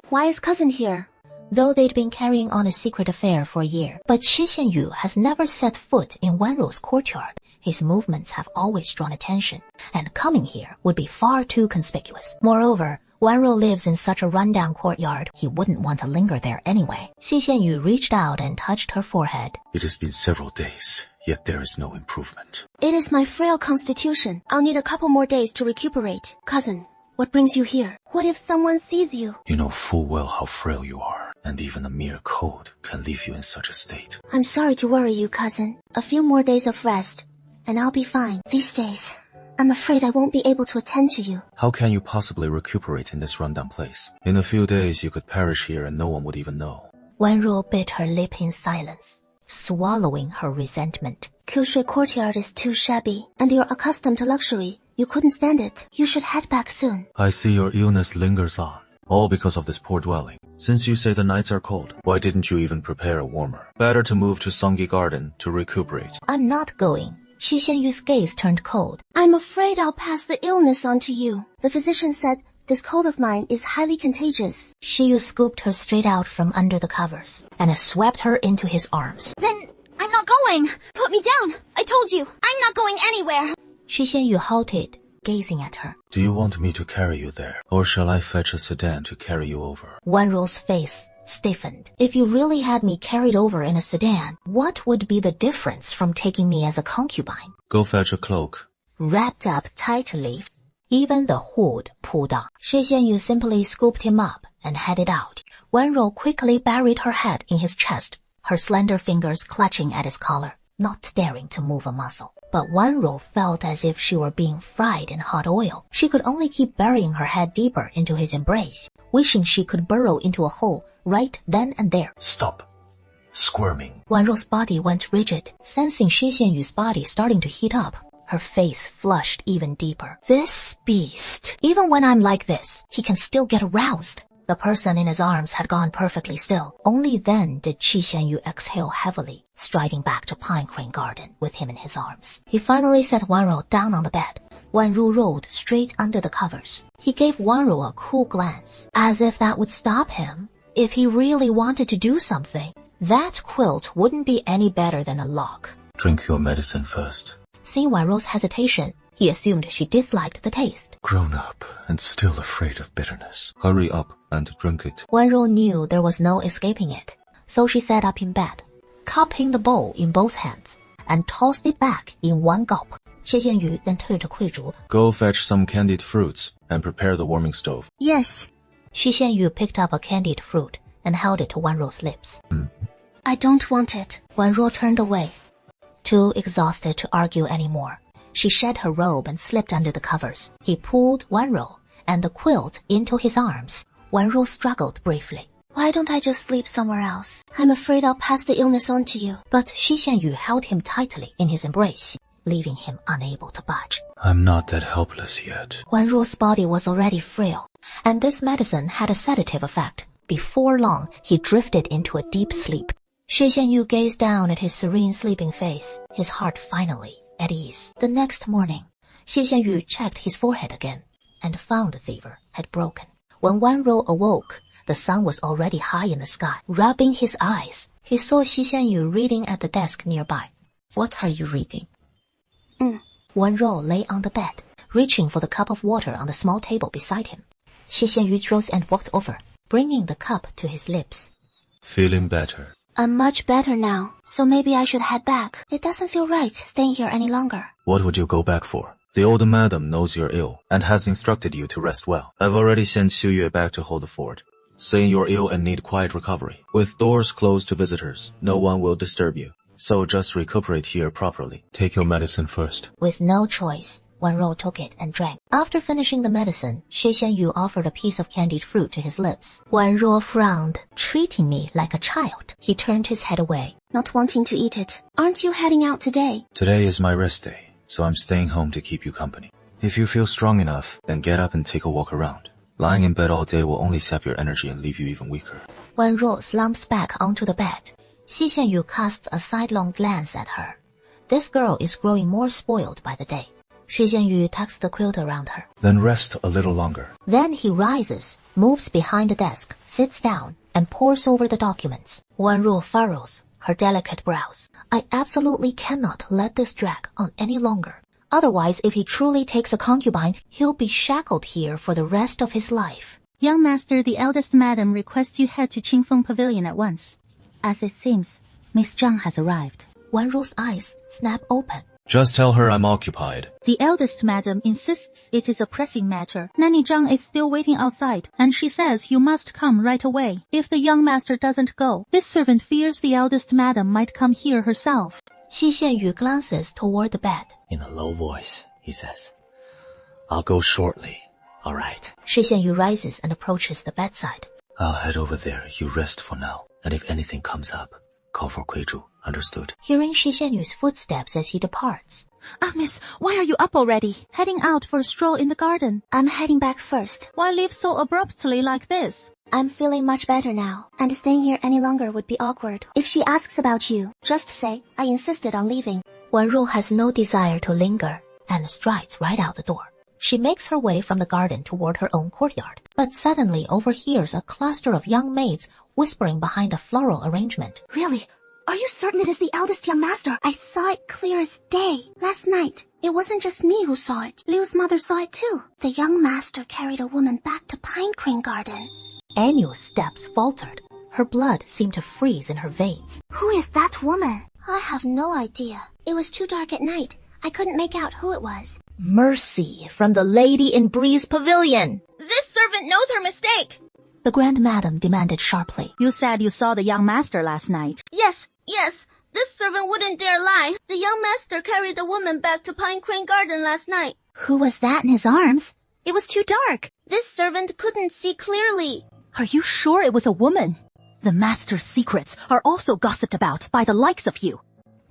Why is cousin here? Though they'd been carrying on a secret affair for a year, but Xu Xianyu has never set foot in Wanro's courtyard. His movements have always drawn attention, and coming here would be far too conspicuous. Moreover, Wanro lives in such a rundown courtyard, he wouldn't want to linger there anyway. Xu Xianyu reached out and touched her forehead. It has been several days, yet there is no improvement. It is my frail constitution. I'll need a couple more days to recuperate. Cousin, what brings you here? What if someone sees you? You know full well how frail you are, and even a mere cold can leave you in such a state. I'm sorry to worry you, cousin. A few more days of rest, and I'll be fine. These days, I'm afraid I won't be able to attend to you. How can you possibly recuperate in this rundown place? In a few days you could perish here and no one would even know. Wanro bit her lip in silence, swallowing her resentment. Kyushui courtyard is too shabby, and you're accustomed to luxury. You couldn't stand it. You should head back soon. I see your illness lingers on, all because of this poor dwelling. Since you say the nights are cold, why didn't you even prepare a warmer? Better to move to Songyi Garden to recuperate. I'm not going. Xu Xianyu's gaze turned cold. I'm afraid I'll pass the illness on to you. The physician said this cold of mine is highly contagious. Shiyu scooped her straight out from under the covers and swept her into his arms. Then I'm not going. Put me down. I told you, I'm not going anywhere. Xu Xianyu halted, gazing at her. Do you want me to carry you there, or shall I fetch a sedan to carry you over? Wanro's face stiffened. If you really had me carried over in a sedan, what would be the difference from taking me as a concubine? Go fetch a cloak. Wrapped up tightly, even the hood pulled on. Shi Xianyu simply scooped him up and headed out. Wanro quickly buried her head in his chest, her slender fingers clutching at his collar, not daring to move a muscle. But Wanro felt as if she were being fried in hot oil. She could only keep burying her head deeper into his embrace, wishing she could burrow into a hole right then and there. Stop squirming. Wanro's body went rigid, sensing Shi Xianyu's body starting to heat up. Her face flushed even deeper. This beast. Even when I'm like this, he can still get aroused. The person in his arms had gone perfectly still. Only then did Qi Xianyu exhale heavily, striding back to Pine Crane Garden with him in his arms. He finally set Wanro down on the bed. Wanru rolled straight under the covers. He gave Wanro a cool glance, as if that would stop him. If he really wanted to do something, that quilt wouldn't be any better than a lock. Drink your medicine first. Seeing Wanro's hesitation, he assumed she disliked the taste. Grown up and still afraid of bitterness. Hurry up and drink it. Wanro knew there was no escaping it, so she sat up in bed, cupping the bowl in both hands, and tossed it back in one gulp. Xie Xianyu then turned to Kui Zhu. Go fetch some candied fruits and prepare the warming stove. Yes. Xu Xianyu picked up a candied fruit and held it to Wanro's lips. I don't want it. Wanro turned away, too exhausted to argue anymore. She shed her robe and slipped under the covers. He pulled Wanro and the quilt into his arms. Wanro struggled briefly. Why don't I just sleep somewhere else? I'm afraid I'll pass the illness on to you. But Xi Xianyu held him tightly in his embrace, leaving him unable to budge. I'm not that helpless yet. Wanro's body was already frail, and this medicine had a sedative effect. Before long, he drifted into a deep sleep. Xi Xianyu gazed down at his serene sleeping face, his heart finally at ease. The next morning, Xi Xianyu checked his forehead again, and found the fever had broken. When Wanro awoke, the sun was already high in the sky. Rubbing his eyes, he saw Xi Xianyu reading at the desk nearby. What are you reading? Wanro lay on the bed, reaching for the cup of water on the small table beside him. Xi Xianyu rose and walked over, bringing the cup to his lips. Feeling better? I'm much better now, so maybe I should head back. It doesn't feel right staying here any longer. What would you go back for? The old madam knows you're ill and has instructed you to rest well. I've already sent Xu Yue back to hold the fort, saying you're ill and need quiet recovery. With doors closed to visitors, no one will disturb you. So just recuperate here properly. Take your medicine first. With no choice, Wan Rou took it and drank. After finishing the medicine, Xie Xianyu offered a piece of candied fruit to his lips. Wan Rou frowned, treating me like a child. He turned his head away. Not wanting to eat it. Aren't you heading out today? Today is my rest day, so I'm staying home to keep you company. If you feel strong enough, then get up and take a walk around. Lying in bed all day will only sap your energy and leave you even weaker. Wan Rou slumps back onto the bed. Xie Xianyu casts a sidelong glance at her. This girl is growing more spoiled by the day. Xie Xianyu tucks the quilt around her. Then rest a little longer. Then he rises, moves behind the desk, sits down, and pores over the documents. Wan Rou furrows her delicate brows. I absolutely cannot let this drag on any longer. Otherwise, if he truly takes a concubine, he'll be shackled here for the rest of his life. Young master, the eldest madam requests you head to Qingfeng Pavilion at once. As it seems, Miss Zhang has arrived. Wan Ru's eyes snap open. Just tell her I'm occupied. The eldest madam insists it is a pressing matter. Nanny Zhang is still waiting outside, and she says you must come right away. If the young master doesn't go, this servant fears the eldest madam might come here herself. Xi Xianyu glances toward the bed. In a low voice, he says, I'll go shortly. All right. Xi Xianyu rises and approaches the bedside. I'll head over there. You rest for now. And if anything comes up, call for Kuizhu. Understood? Hearing Xi Xianyu's footsteps as he departs. Ah, miss, why are you up already? Heading out for a stroll in the garden? I'm heading back first. Why leave so abruptly like this? I'm feeling much better now, and staying here any longer would be awkward. If she asks about you, just say I insisted on leaving. Wan Rou has no desire to linger and strides right out the door. She makes her way from the garden toward her own courtyard, but suddenly overhears a cluster of young maids whispering behind a floral arrangement. Really? Are you certain it is the eldest young master? I saw it clear as day. Last night, it wasn't just me who saw it. Liu's mother saw it too. The young master carried a woman back to Pine Crane Garden. Annu's steps faltered. Her blood seemed to freeze in her veins. Who is that woman? I have no idea. It was too dark at night. I couldn't make out who it was. Mercy from the lady in Breeze Pavilion. This servant knows her mistake. The Grand Madam demanded sharply. You said you saw the young master last night. Yes. This servant wouldn't dare lie. The young master carried the woman back to Pine Crane Garden last night. Who was that in his arms? It was too dark. This servant couldn't see clearly. Are you sure it was a woman? The master's secrets are also gossiped about by the likes of you.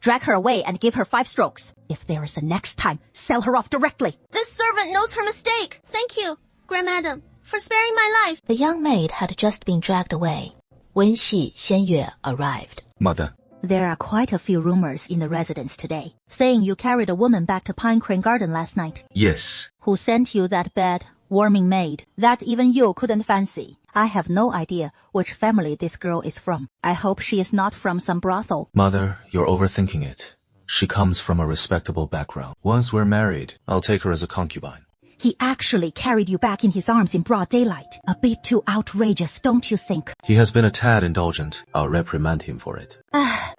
Drag her away and give her 5 strokes. If there is a next time, sell her off directly. This servant knows her mistake. Thank you, Grand Madam, for sparing my life. The young maid had just been dragged away when Xi Xianyue arrived. Mother. There are quite a few rumors in the residence today, saying you carried a woman back to Pine Crane Garden last night. Yes. Who sent you that bed, warming maid, that even you couldn't fancy? I have no idea which family this girl is from. I hope she is not from some brothel. Mother, you're overthinking it. She comes from a respectable background. Once we're married, I'll take her as a concubine. He actually carried you back in his arms in broad daylight. A bit too outrageous, don't you think? He has been a tad indulgent. I'll reprimand him for it.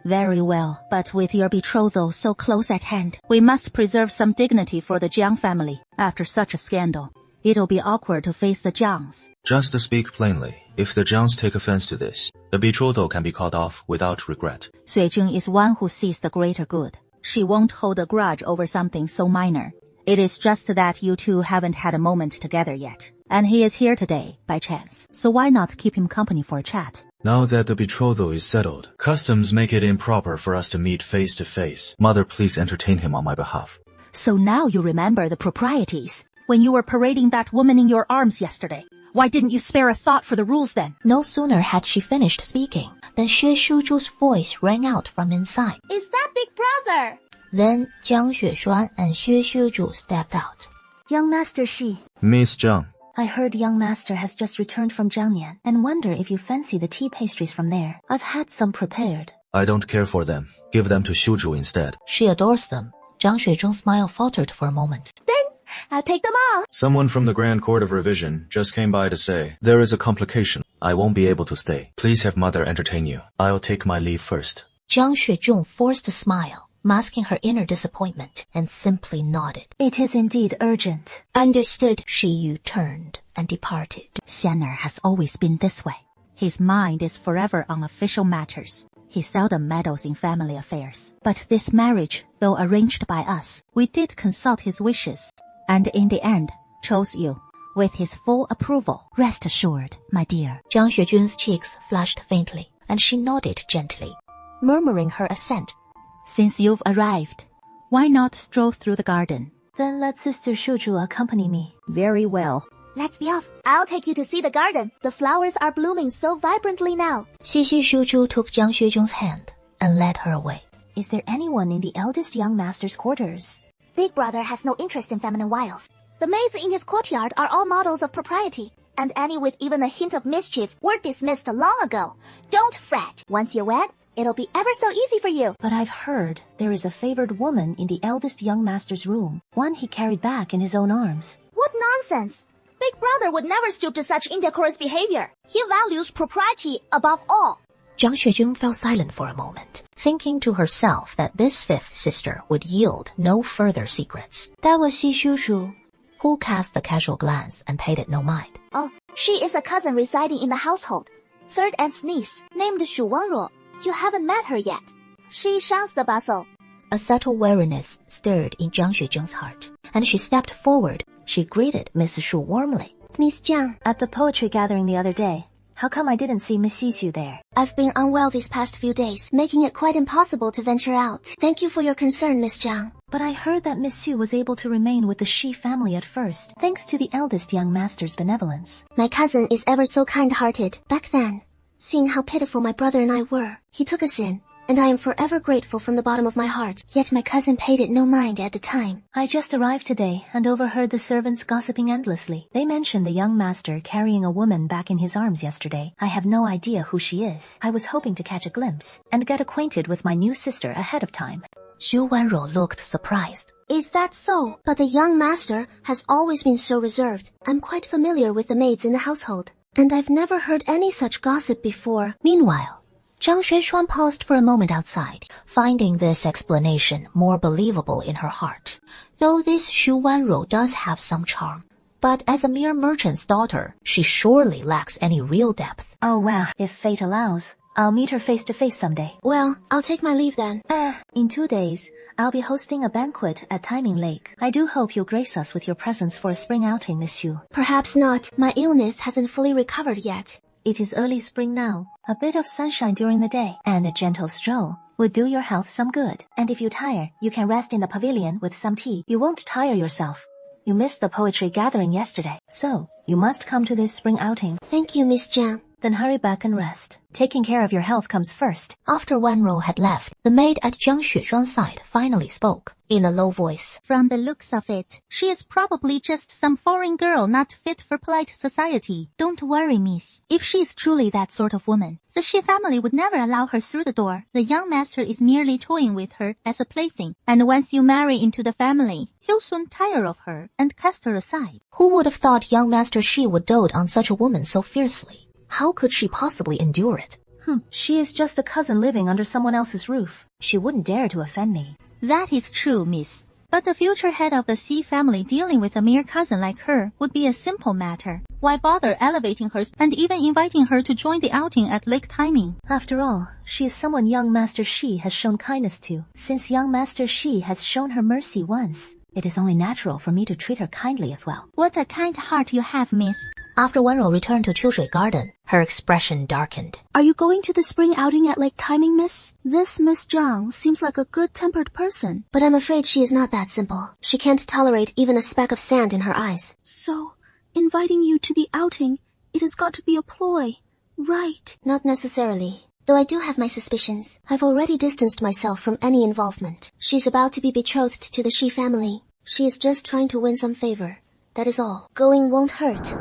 Very well. But with your betrothal so close at hand, we must preserve some dignity for the Jiang family. After such a scandal, it'll be awkward to face the Jiangs. Just to speak plainly, if the Jiangs take offense to this, the betrothal can be called off without regret. Sui Jing is one who sees the greater good. She won't hold a grudge over something so minor. It is just that you two haven't had a moment together yet. And he is here today, by chance. So why not keep him company for a chat? Now that the betrothal is settled, customs make it improper for us to meet face to face. Mother, please entertain him on my behalf. So now you remember the proprieties. When you were parading that woman in your arms yesterday, why didn't you spare a thought for the rules then? No sooner had she finished speaking than Xue Shuzhu's voice rang out from inside. Is that Big Brother? Then Jiang Xueshuan and Xue Shuzhu stepped out. Young Master Xi. Miss Zhang. I heard young master has just returned from Jiangnian and wonder if you fancy the tea pastries from there. I've had some prepared. I don't care for them. Give them to Shuzhu instead. She adores them. Zhang Xuezhong's smile faltered for a moment. Then I'll take them all. Someone from the Grand Court of Revision just came by to say, there is a complication. I won't be able to stay. Please have Mother entertain you. I'll take my leave first. Zhang Xuezhong forced a smile, masking her inner disappointment, and simply nodded. It is indeed urgent. Understood. Shi Yu turned and departed. Xianer has always been this way. His mind is forever on official matters. He seldom meddles in family affairs. But this marriage, though arranged by us, we did consult his wishes, and in the end, chose you. With his full approval. Rest assured, my dear. Zhang Xuejun's cheeks flushed faintly, and she nodded gently, murmuring her assent. Since you've arrived, why not stroll through the garden? Then let Sister Shuju accompany me. Very well. Let's be off. I'll take you to see the garden. The flowers are blooming so vibrantly now. Xixi Shuju took Zhang Xuejun's hand and led her away. Is there anyone in the eldest young master's quarters? Big brother has no interest in feminine wiles. The maids in his courtyard are all models of propriety, and any with even a hint of mischief were dismissed long ago. Don't fret. Once you're wed, it'll be ever so easy for you. But I've heard there is a favored woman in the eldest young master's room, one he carried back in his own arms. What nonsense! Big brother would never stoop to such indecorous behavior. He values propriety above all. Zhang Xuejun fell silent for a moment, thinking to herself that this fifth sister would yield no further secrets. That was Xi Shuju, who cast a casual glance and paid it no mind. Oh, she is a cousin residing in the household. Third aunt's niece, named Shu Wanruo. You haven't met her yet. She shuns the bustle. A subtle weariness stirred in Zhang Xuejun's heart, and she stepped forward. She greeted Miss Shu warmly. Miss Jiang. At the poetry gathering the other day, how come I didn't see Miss Xixu there? I've been unwell these past few days, making it quite impossible to venture out. Thank you for your concern, Miss Jiang. But I heard that Miss Xu was able to remain with the Shi family at first, thanks to the eldest young master's benevolence. My cousin is ever so kind-hearted. Back then, seeing how pitiful my brother and I were, he took us in, and I am forever grateful from the bottom of my heart. Yet my cousin paid it no mind at the time. I just arrived today and overheard the servants gossiping endlessly. They mentioned the young master carrying a woman back in his arms yesterday. I have no idea who she is. I was hoping to catch a glimpse and get acquainted with my new sister ahead of time. Xu Wanruo looked surprised. Is that so? But the young master has always been so reserved. I'm quite familiar with the maids in the household, and I've never heard any such gossip before. Meanwhile, Zhang Xueshuan paused for a moment outside, finding this explanation more believable in her heart. Though this Xu Wanruo does have some charm, but as a mere merchant's daughter, she surely lacks any real depth. Oh well, if fate allows, I'll meet her face to face someday. Well, I'll take my leave then. In 2 days, I'll be hosting a banquet at Timing Lake. I do hope you'll grace us with your presence for a spring outing, Miss Xu. Perhaps not. My illness hasn't fully recovered yet. It is early spring now. A bit of sunshine during the day and a gentle stroll would do your health some good. And if you tire, you can rest in the pavilion with some tea. You won't tire yourself. You missed the poetry gathering yesterday, so you must come to this spring outing. Thank you, Miss Jiang. Then hurry back and rest. Taking care of your health comes first. After Wanruo had left, the maid at Zhang Xueshuan's side finally spoke, in a low voice. From the looks of it, she is probably just some foreign girl not fit for polite society. Don't worry, miss. If she is truly that sort of woman, the Shi family would never allow her through the door. The young master is merely toying with her as a plaything, and once you marry into the family, he'll soon tire of her and cast her aside. Who would have thought young Master Shi would dote on such a woman so fiercely? How could she possibly endure it? She is just a cousin living under someone else's roof. She wouldn't dare to offend me. That is true, miss. But the future head of the Xi family dealing with a mere cousin like her would be a simple matter. Why bother elevating her and even inviting her to join the outing at Lake Timing? After all, she is someone young Master Shi has shown kindness to. Since young Master Shi has shown her mercy once, it is only natural for me to treat her kindly as well. What a kind heart you have, miss. After Wanruo returned to Qiushui Garden, her expression darkened. Are you going to the spring outing at Lake Timing, miss? This Miss Zhang seems like a good-tempered person. But I'm afraid she is not that simple. She can't tolerate even a speck of sand in her eyes. So, inviting you to the outing, it has got to be a ploy, right? Not necessarily. Though I do have my suspicions. I've already distanced myself from any involvement. She's about to be betrothed to the Shi family. She is just trying to win some favor. That is all. Going won't hurt.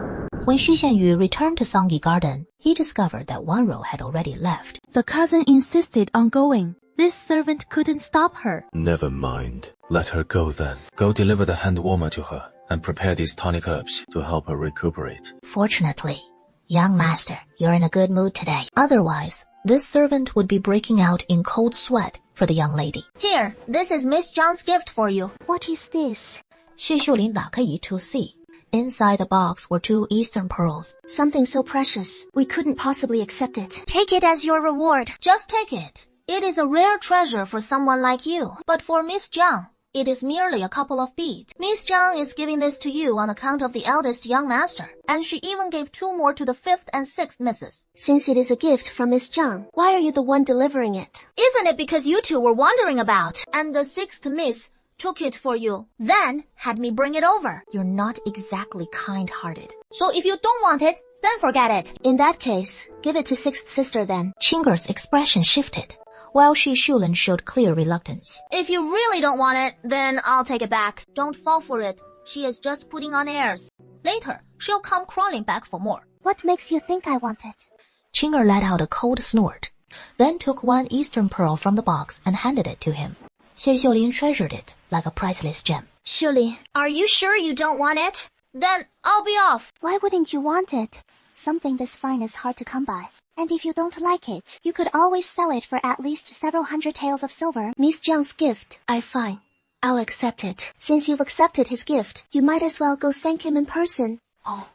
When Xu Xianyu returned to Songyi Garden, he discovered that Wanruo had already left. The cousin insisted on going. This servant couldn't stop her. Never mind. Let her go then. Go deliver the hand warmer to her and prepare these tonic herbs to help her recuperate. Fortunately, young master, you're in a good mood today. Otherwise, this servant would be breaking out in cold sweat for the young lady. Here, this is Miss Zhang's gift for you. What is this? 薛秀琳打开一 to see. Inside the box were 2 Eastern pearls. Something so precious. We couldn't possibly accept it. Take it as your reward. Just take it. It is a rare treasure for someone like you. But for Miss Zhang, it is merely a couple of beads. Miss Zhang is giving this to you on account of the eldest young master. And she even gave 2 more to the 5th and 6th misses. Since it is a gift from Miss Zhang, why are you the one delivering it? Isn't it because you two were wandering about, and the 6th miss took it for you, then had me bring it over? You're not exactly kind-hearted. So if you don't want it, then forget it. In that case, give it to 6th sister then. Chinger's expression shifted, while Shi Shulin showed clear reluctance. If you really don't want it, then I'll take it back. Don't fall for it. She is just putting on airs. Later, she'll come crawling back for more. What makes you think I want it? Chinger let out a cold snort, then took 1 Eastern pearl from the box and handed it to him. Xie Xiulin treasured it like a priceless gem. Shuli, are you sure you don't want it? Then I'll be off. Why wouldn't you want it? Something this fine is hard to come by. And if you don't like it, you could always sell it for at least several hundred taels of silver. Miss Zhang's gift. Fine. I'll accept it. Since you've accepted his gift, you might as well go thank him in person. Oh,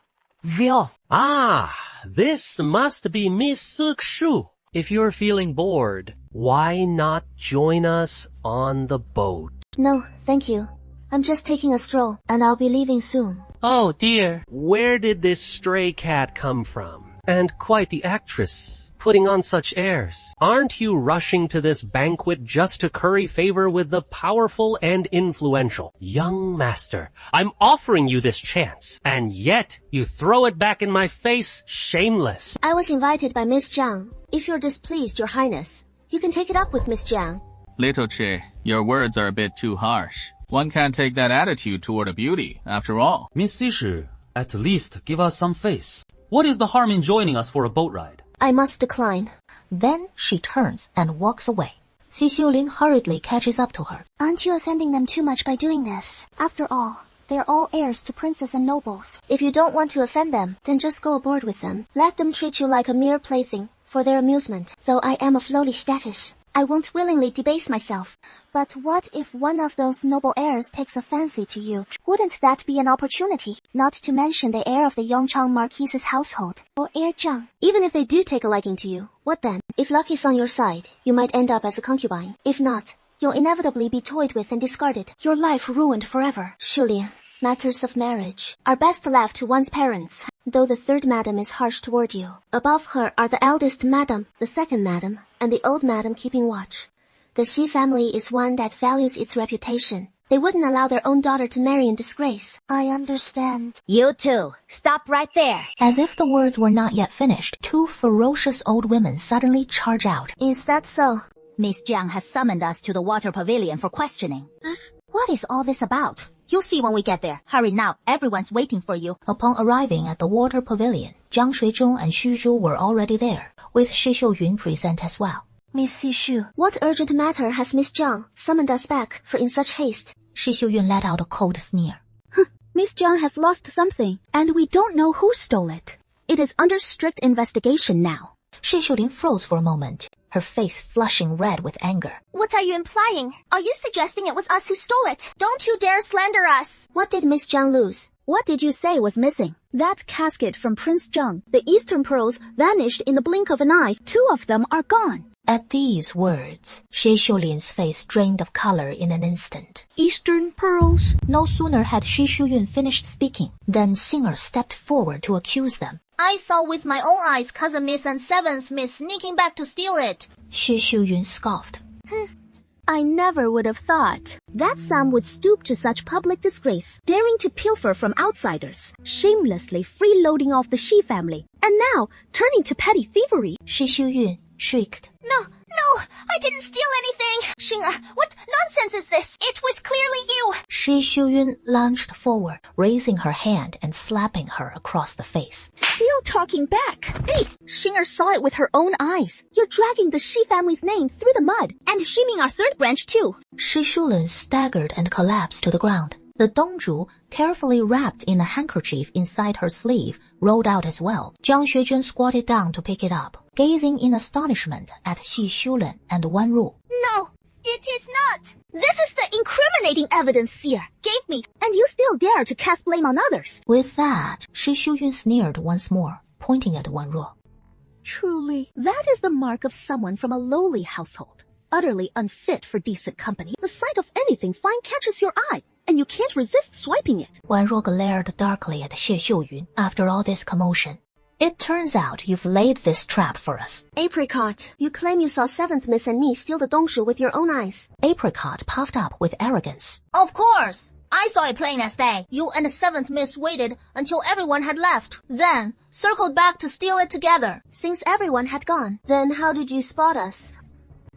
Vio. Ah, this must be Miss Suk-shu. If you're feeling bored, why not join us on the boat? No, thank you. I'm just taking a stroll, and I'll be leaving soon. Oh dear, where did this stray cat come from? And quite the actress, putting on such airs. Aren't you rushing to this banquet just to curry favor with the powerful and influential? Young master, I'm offering you this chance, and yet you throw it back in my face, shameless. I was invited by Miss Zhang. If you're displeased, Your Highness, you can take it up with Miss Zhang. Little Che, your words are a bit too harsh. One can't take that attitude toward a beauty, after all. Miss Sishi, at least give us some face. What is the harm in joining us for a boat ride? I must decline. Then she turns and walks away. Xi Xiulin hurriedly catches up to her. Aren't you offending them too much by doing this? After all, they're all heirs to princes and nobles. If you don't want to offend them, then just go aboard with them. Let them treat you like a mere plaything for their amusement. Though I am of lowly status, I won't willingly debase myself. But what if one of those noble heirs takes a fancy to you? Wouldn't that be an opportunity? Not to mention the heir of the Yongchang Marquise's household, or heir Zhang. Even if they do take a liking to you, what then? If luck is on your side, you might end up as a concubine. If not, you'll inevitably be toyed with and discarded. Your life ruined forever. Shuli, matters of marriage are best left to one's parents. Though the 3rd madam is harsh toward you, above her are the eldest madam, the 2nd madam, and the old madam keeping watch. The Xi family is one that values its reputation. They wouldn't allow their own daughter to marry in disgrace. I understand. You two, stop right there. As if the words were not yet finished, 2 ferocious old women suddenly charge out. Is that so? Miss Zhang has summoned us to the water pavilion for questioning. What is all this about? You'll see when we get there. Hurry now, everyone's waiting for you. Upon arriving at the water pavilion, Zhang Shuizhong and Xu Zhu were already there, with Shi Xiuyun present as well. Miss Sishu, what urgent matter has Miss Zhang summoned us back for in such haste? Shi Xiuyun let out a cold sneer. Miss Zhang has lost something, and we don't know who stole it. It is under strict investigation now. Shi Xiulin froze for a moment, her face flushing red with anger. What are you implying? Are you suggesting it was us who stole it? Don't you dare slander us! What did Miss Zhang lose? What did you say was missing? That casket from Prince Zheng. The Eastern pearls vanished in the blink of an eye. 2 of them are gone. At these words, Shi Xiulin's face drained of color in an instant. Eastern pearls? No sooner had Shi Xiuyun finished speaking than Xinger stepped forward to accuse them. I saw with my own eyes cousin Miss and 7th Miss sneaking back to steal it. Shi Xiuyun scoffed. I never would have thought that Sam would stoop to such public disgrace, daring to pilfer from outsiders, shamelessly freeloading off the Shi family, and now turning to petty thievery. Shi Xiuyun shrieked. No, I didn't steal anything. Xinger, what nonsense is this? It was clearly you. Shi Xiuyun lunged forward, raising her hand and slapping her across the face. Still talking back. Hey, Xinger saw it with her own eyes. You're dragging the Shi family's name through the mud, and shaming our 3rd branch too. Shi Shulin staggered and collapsed to the ground. The Dongzhu, carefully wrapped in a handkerchief inside her sleeve, rolled out as well. Jiang Xuejun squatted down to pick it up, gazing in astonishment at Xi Xiulin and Wan Ru. No, It is not. This is the incriminating evidence Seer gave me, and you still dare to cast blame on others. With that, Shi Xiuyun sneered once more, pointing at Wan Ruo. Truly, that is the mark of someone from a lowly household, utterly unfit for decent company. The sight of anything fine catches your eye, and you can't resist swiping it. Wan Ruo glared darkly at Xie Xiuyun after all this commotion. It turns out you've laid this trap for us. Apricot, you claim you saw 7th Miss and me steal the dongshu with your own eyes. Apricot puffed up with arrogance. Of course! I saw it plain as day. You and the 7th Miss waited until everyone had left, then circled back to steal it together. Since everyone had gone, then how did you spot us?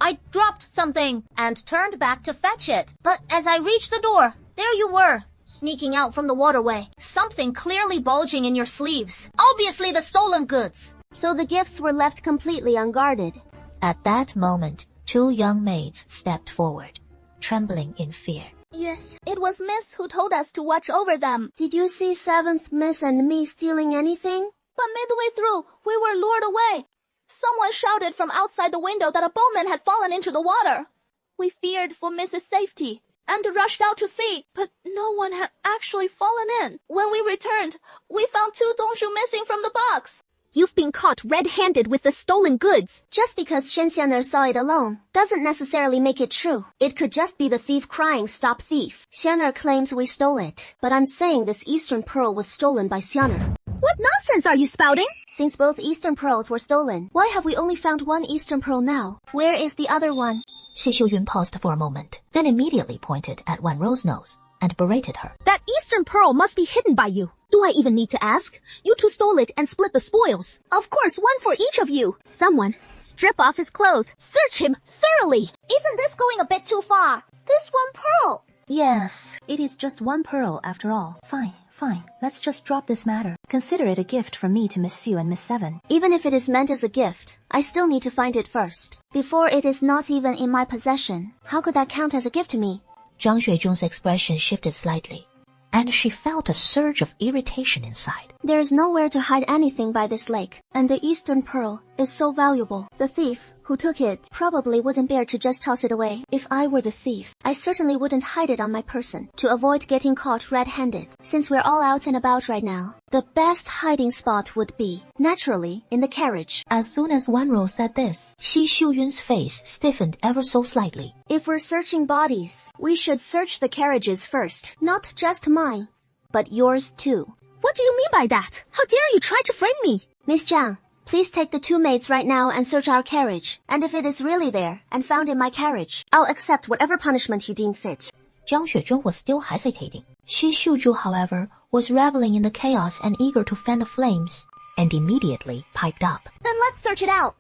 I dropped something and turned back to fetch it. But as I reached the door, there you were, sneaking out from the waterway. Something clearly bulging in your sleeves. Obviously the stolen goods. So the gifts were left completely unguarded. At that moment, 2 young maids stepped forward, trembling in fear. Yes, it was Miss who told us to watch over them. Did you see 7th Miss and me stealing anything? But midway through, we were lured away. Someone shouted from outside the window that a boatman had fallen into the water. We feared for Mrs. safety and rushed out to see, but no one had actually fallen in. When we returned, we found 2 dongshu missing from the box. You've been caught red-handed with the stolen goods. Just because Shen Xianer saw it alone doesn't necessarily make it true. It could just be the thief crying, "Stop thief." Xianer claims we stole it, but I'm saying this Eastern Pearl was stolen by Xianer. What nonsense are you spouting? Since both Eastern Pearls were stolen, why have we only found 1 Eastern Pearl now? Where is the other one? Xie Xiuyun paused for a moment, then immediately pointed at Wan Ruo's nose and berated her. That Eastern Pearl must be hidden by you. Do I even need to ask? You 2 stole it and split the spoils. Of course, 1 for each of you. Someone, strip off his clothes. Search him thoroughly. Isn't this going a bit too far? This 1 pearl. Yes, it is just 1 pearl after all. Fine. Let's just drop this matter. Consider it a gift from me to Miss Sue and Miss Seven. Even if it is meant as a gift, I still need to find it first. Before it is not even in my possession, how could that count as a gift to me? Zhang Xuezhong's expression shifted slightly, and she felt a surge of irritation inside. There is nowhere to hide anything by this lake, and the Eastern Pearl is so valuable. The thief who took it probably wouldn't bear to just toss it away. If I were the thief, I certainly wouldn't hide it on my person to avoid getting caught red-handed. Since we're all out and about right now, the best hiding spot would be, naturally, in the carriage. As soon as Wan Ruo said this, Xi Xiuyun's face stiffened ever so slightly. If we're searching bodies, we should search the carriages first. Not just mine, but yours too. What do you mean by that? How dare you try to frame me? Miss Zhang, please take the 2 maids right now and search our carriage. And if it is really there and found in my carriage, I'll accept whatever punishment you deem fit. Zhang Xuezhong was still hesitating. Xi Xiuzhu, however, was reveling in the chaos and eager to fan the flames, and immediately piped up. Then let's search it out.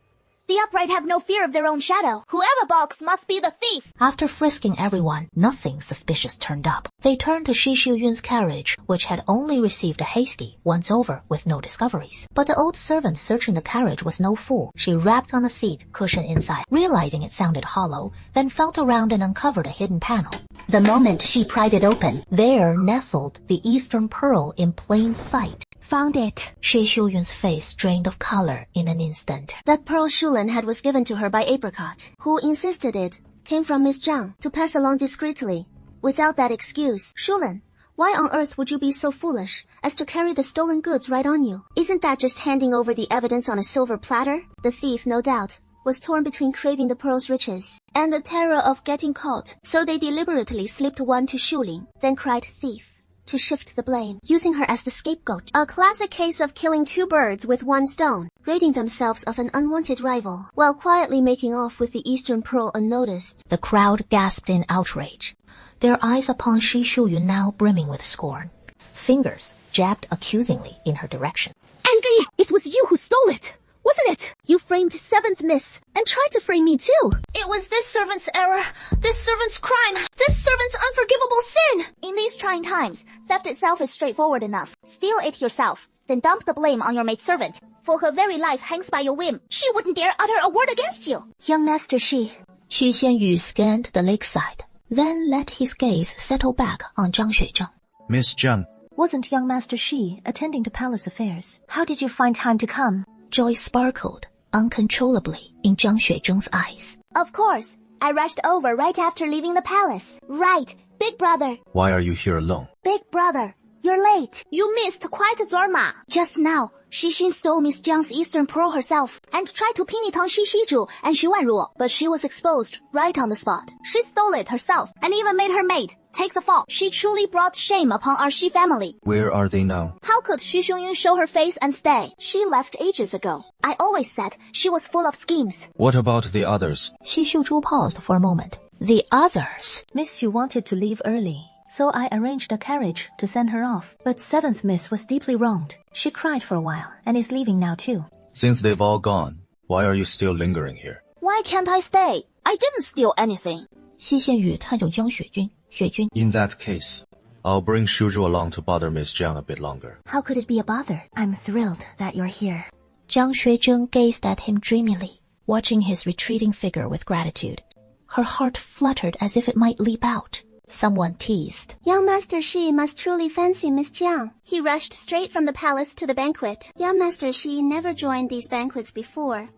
The upright have no fear of their own shadow. Whoever balks must be the thief. After frisking everyone, nothing suspicious turned up. They turned to Xi Xiuyun's carriage, which had only received a hasty once over with no discoveries. But the old servant searching the carriage was no fool. She rapped on the seat cushion inside, realizing it sounded hollow, then felt around and uncovered a hidden panel. The moment she pried it open, there nestled the Eastern Pearl in plain sight. Found it. Xi Xiuyun's face drained of color in an instant. That pearl Shulan had was given to her by Apricot, who insisted it came from Miss Zhang to pass along discreetly. Without that excuse, Shulan, why on earth would you be so foolish as to carry the stolen goods right on you? Isn't that just handing over the evidence on a silver platter? The thief, no doubt, was torn between craving the pearl's riches and the terror of getting caught, so they deliberately slipped 1 to Shuling, then cried thief to shift the blame, using her as the scapegoat. A classic case of killing 2 birds with 1 stone, ridding themselves of an unwanted rival, while quietly making off with the Eastern Pearl unnoticed. The crowd gasped in outrage, their eyes upon Xi Xiuyun now brimming with scorn. Fingers jabbed accusingly in her direction. Angie, it was you who stole it, wasn't it? You framed 7th Miss and tried to frame me too. It was this servant's error, this servant's crime, this servant's unforgivable sin. In these trying times, theft itself is straightforward enough. Steal it yourself, then dump the blame on your maidservant. For her very life hangs by your whim. She wouldn't dare utter a word against you. Young Master Xi. Xu Xianyu scanned the lakeside, then let his gaze settle back on Zhang Xuezhong. Miss Zhang. Wasn't young Master Xi attending to palace affairs? How did you find time to come? Joy sparkled uncontrollably in Zhang Xuezhong's eyes. Of course. I rushed over right after leaving the palace. Right, big brother. Why are you here alone? Big brother, you're late. You missed quite a Zorma. Just now, Xixin stole Miss Jiang's Eastern Pearl herself and tried to pin it on Xixiju and Xu Wanruo, but she was exposed right on the spot. She stole it herself and even made her maid take the fall. She truly brought shame upon our Xi family. Where are they now? How could Xu Xiongyun show her face and stay? She left ages ago. I always said she was full of schemes. What about the others? Xi Xiuzhu paused for a moment. The others? Miss Yu wanted to leave early, so I arranged a carriage to send her off. But 7th Miss was deeply wronged. She cried for a while and is leaving now too. Since they've all gone, why are you still lingering here? Why can't I stay? I didn't steal anything. 西线羽探有江雪君，雪君。 In that case, I'll bring Shuzhu along to bother Miss Jiang a bit longer. How could it be a bother? I'm thrilled that you're here. Jiang Xuezheng gazed at him dreamily, watching his retreating figure with gratitude. Her heart fluttered as if it might leap out. Someone teased. Young Master Shi must truly fancy Miss Jiang. He rushed straight from the palace to the banquet. Young Master Shi never joined these banquets before.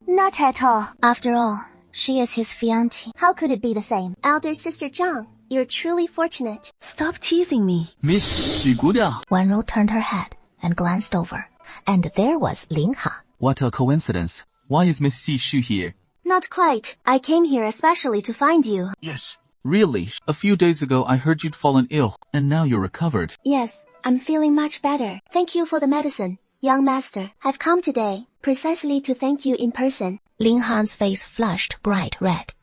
Not at all. After all, she is his fiancée. How could it be the same? Elder Sister Jiang, you're truly fortunate. Stop teasing me. Miss Xu姑娘. Wanruo turned her head and glanced over, and there was Ling Ha. What a coincidence. Why is Miss Xi Shu here? Not quite. I came here especially to find you. Yes. Really? A few days ago I heard you'd fallen ill, and now you're recovered. Yes, I'm feeling much better. Thank you for the medicine. Young Master, I've come today, precisely to thank you in person. Ling Han's face flushed bright red.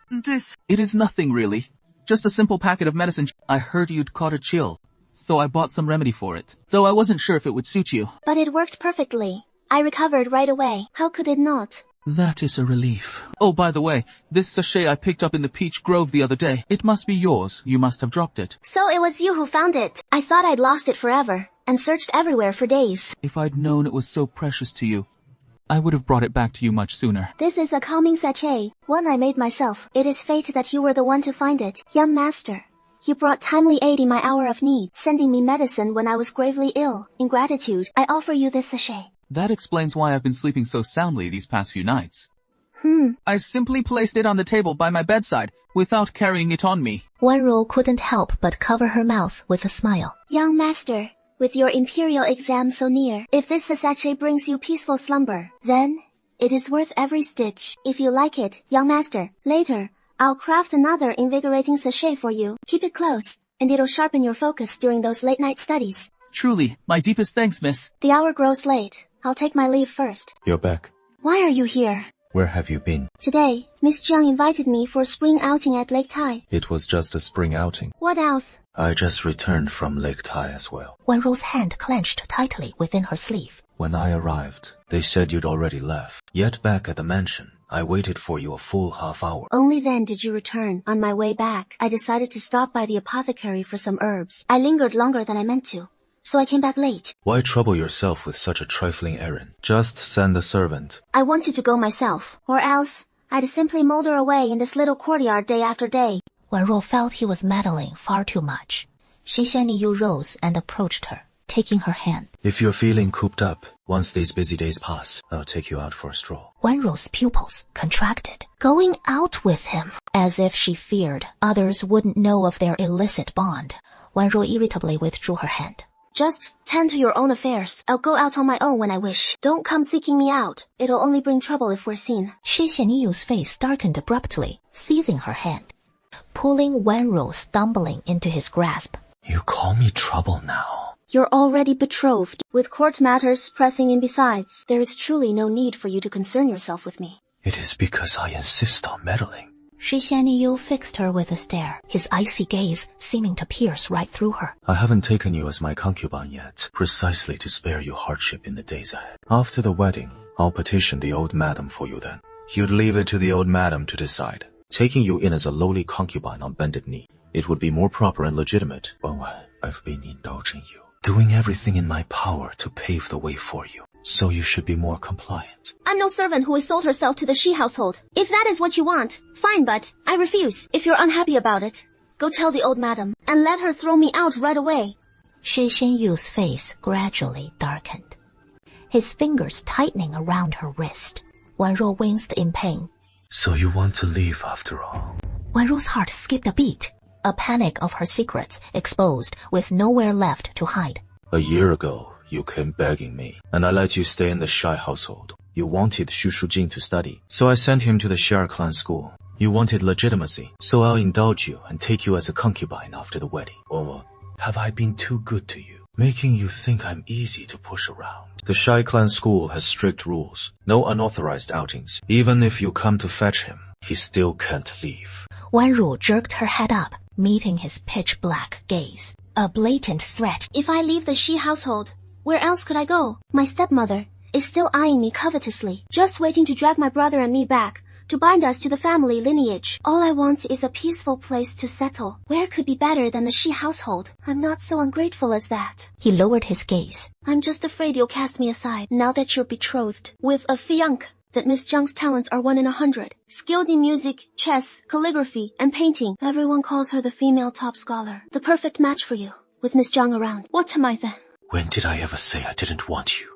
It is nothing really. Just a simple packet of medicine. I heard you'd caught a chill, so I bought some remedy for it, though I wasn't sure if it would suit you. But it worked perfectly. I recovered right away. How could it not? That is a relief. Oh, by the way, this sachet I picked up in the peach grove the other day. It must be yours. You must have dropped it. So it was you who found it. I thought I'd lost it forever, and searched everywhere for days. If I'd known it was so precious to you, I would have brought it back to you much sooner. This is a calming sachet, one I made myself. It is fate that you were the one to find it. Young Master, you brought timely aid in my hour of need, sending me medicine when I was gravely ill. In gratitude, I offer you this sachet. That explains why I've been sleeping so soundly these past few nights. I simply placed it on the table by my bedside, without carrying it on me. Wanruo couldn't help but cover her mouth with a smile. Young Master, with your imperial exam so near, if this sachet brings you peaceful slumber, then it is worth every stitch. If you like it, young Master, later, I'll craft another invigorating sachet for you. Keep it close, and it'll sharpen your focus during those late-night studies. Truly, my deepest thanks, miss. The hour grows late. I'll take my leave first. You're back. Why are you here? Where have you been? Today, Miss Jiang invited me for a spring outing at Lake Tai. It was just a spring outing. What else? I just returned from Lake Tai as well. Wanruo's hand clenched tightly within her sleeve. When I arrived, they said you'd already left. Yet back at the mansion, I waited for you a full half hour. Only then did you return. On my way back, I decided to stop by the apothecary for some herbs. I lingered longer than I meant to, so I came back late. Why trouble yourself with such a trifling errand? Just send a servant. I wanted to go myself, or else I'd simply molder away in this little courtyard day after day. Wanruo felt he was meddling far too much. Xi Xianyu rose and approached her, taking her hand. If you're feeling cooped up, once these busy days pass, I'll take you out for a stroll. Wanruo's pupils contracted. Going out with him, as if she feared others wouldn't know of their illicit bond. Wanruo irritably withdrew her hand. Just tend to your own affairs. I'll go out on my own when I wish. Don't come seeking me out. It'll only bring trouble if we're seen. Shi Xianyu's face darkened abruptly, seizing her hand, pulling Wanruo stumbling into his grasp. You call me trouble now. You're already betrothed. With court matters pressing in besides, there is truly no need for you to concern yourself with me. It is because I insist on meddling. Shi Xianyu fixed her with a stare, his icy gaze seeming to pierce right through her. I haven't taken you as my concubine yet, precisely to spare you hardship in the days ahead. After the wedding, I'll petition the old madam for you then. You'd leave it to the old madam to decide. Taking you in as a lowly concubine on bended knee, it would be more proper and legitimate. Well, I've been indulging you, doing everything in my power to pave the way for you. So you should be more compliant. I'm no servant who has sold herself to the Shi household. If that is what you want, fine, but I refuse. If you're unhappy about it, go tell the old madam, and let her throw me out right away. Shi Xianyu's face gradually darkened, his fingers tightening around her wrist. Wanruo winced in pain. So you want to leave after all? Wan Ruo's heart skipped a beat. A panic of her secrets exposed with nowhere left to hide. A year ago, you came begging me, and I let you stay in the Shai household. You wanted Xu Shujing to study, so I sent him to the Shire clan school. You wanted legitimacy, so I'll indulge you and take you as a concubine after the wedding. Or have I been too good to you, making you think I'm easy to push around? The Shai clan school has strict rules. No unauthorized outings. Even if you come to fetch him, he still can't leave. Wan Ruo jerked her head up, meeting his pitch-black gaze. A blatant threat. If I leave the Shi household, where else could I go? My stepmother is still eyeing me covetously, just waiting to drag my brother and me back, to bind us to the family lineage. All I want is a peaceful place to settle. Where could be better than the Shi household? I'm not so ungrateful as that. He lowered his gaze. I'm just afraid you'll cast me aside, now that you're betrothed, with a fiancé. That Miss Zhang's talents are 1 in 100. Skilled in music, chess, calligraphy, and painting. Everyone calls her the female top scholar. The perfect match for you, with Miss Zhang around. What am I then? When did I ever say I didn't want you?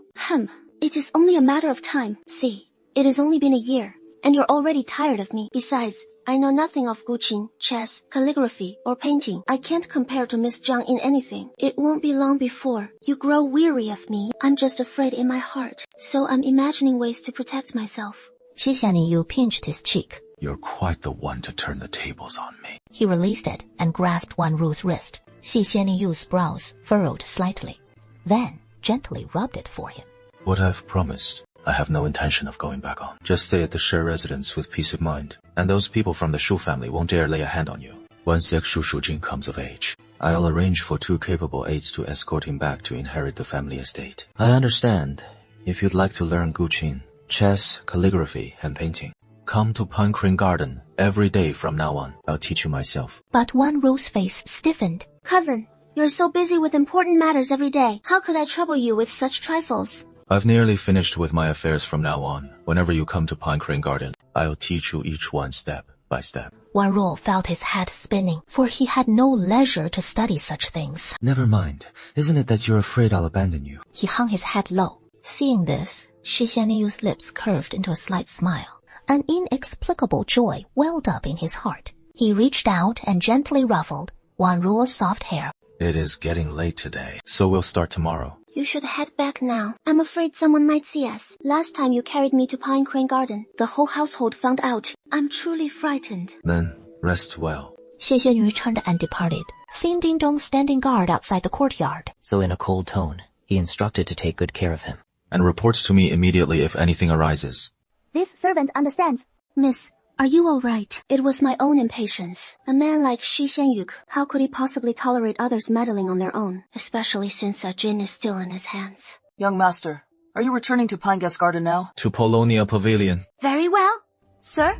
It is only a matter of time. See, it has only been a year, and you're already tired of me. Besides, I know nothing of guqin, chess, calligraphy, or painting. I can't compare to Miss Zhang in anything. It won't be long before you grow weary of me. I'm just afraid in my heart, so I'm imagining ways to protect myself. Xi Xianyu pinched his cheek. You're quite the one to turn the tables on me. He released it and grasped Wan Ruo's wrist. Xi Xianyu's brows furrowed slightly, then gently rubbed it for him. What I've promised. I have no intention of going back on. Just stay at the Shire residence with peace of mind, and those people from the Shu family won't dare lay a hand on you. Once Xu Shujing comes of age, I'll arrange for 2 capable aides to escort him back to inherit the family estate. I understand. If you'd like to learn guqin, chess, calligraphy, and painting, come to Pine Crane Garden every day from now on. I'll teach you myself. But Wan Ruo's face stiffened. Cousin, you're so busy with important matters every day. How could I trouble you with such trifles? I've nearly finished with my affairs from now on. Whenever you come to Pine Crane Garden, I'll teach you each one step by step. Wan Ruo felt his head spinning, for he had no leisure to study such things. Never mind. Isn't it that you're afraid I'll abandon you? He hung his head low. Seeing this, Xi Xianyu's lips curved into a slight smile. An inexplicable joy welled up in his heart. He reached out and gently ruffled Wan Ruo's soft hair. It is getting late today, so we'll start tomorrow. You should head back now. I'm afraid someone might see us. Last time you carried me to Pine Crane Garden, the whole household found out. I'm truly frightened. Then, rest well. Xie Xianyu turned and departed, seeing Ding Dong standing guard outside the courtyard. So in a cold tone, he instructed to take good care of him. And report to me immediately if anything arises. This servant understands. Miss, are you all right? It was my own impatience. A man like Xi Xianyu, how could he possibly tolerate others meddling on their own, especially since Jin is still in his hands? Young master, are you returning to Pine Guest Garden now? To Polonia Pavilion. Very well. Sir?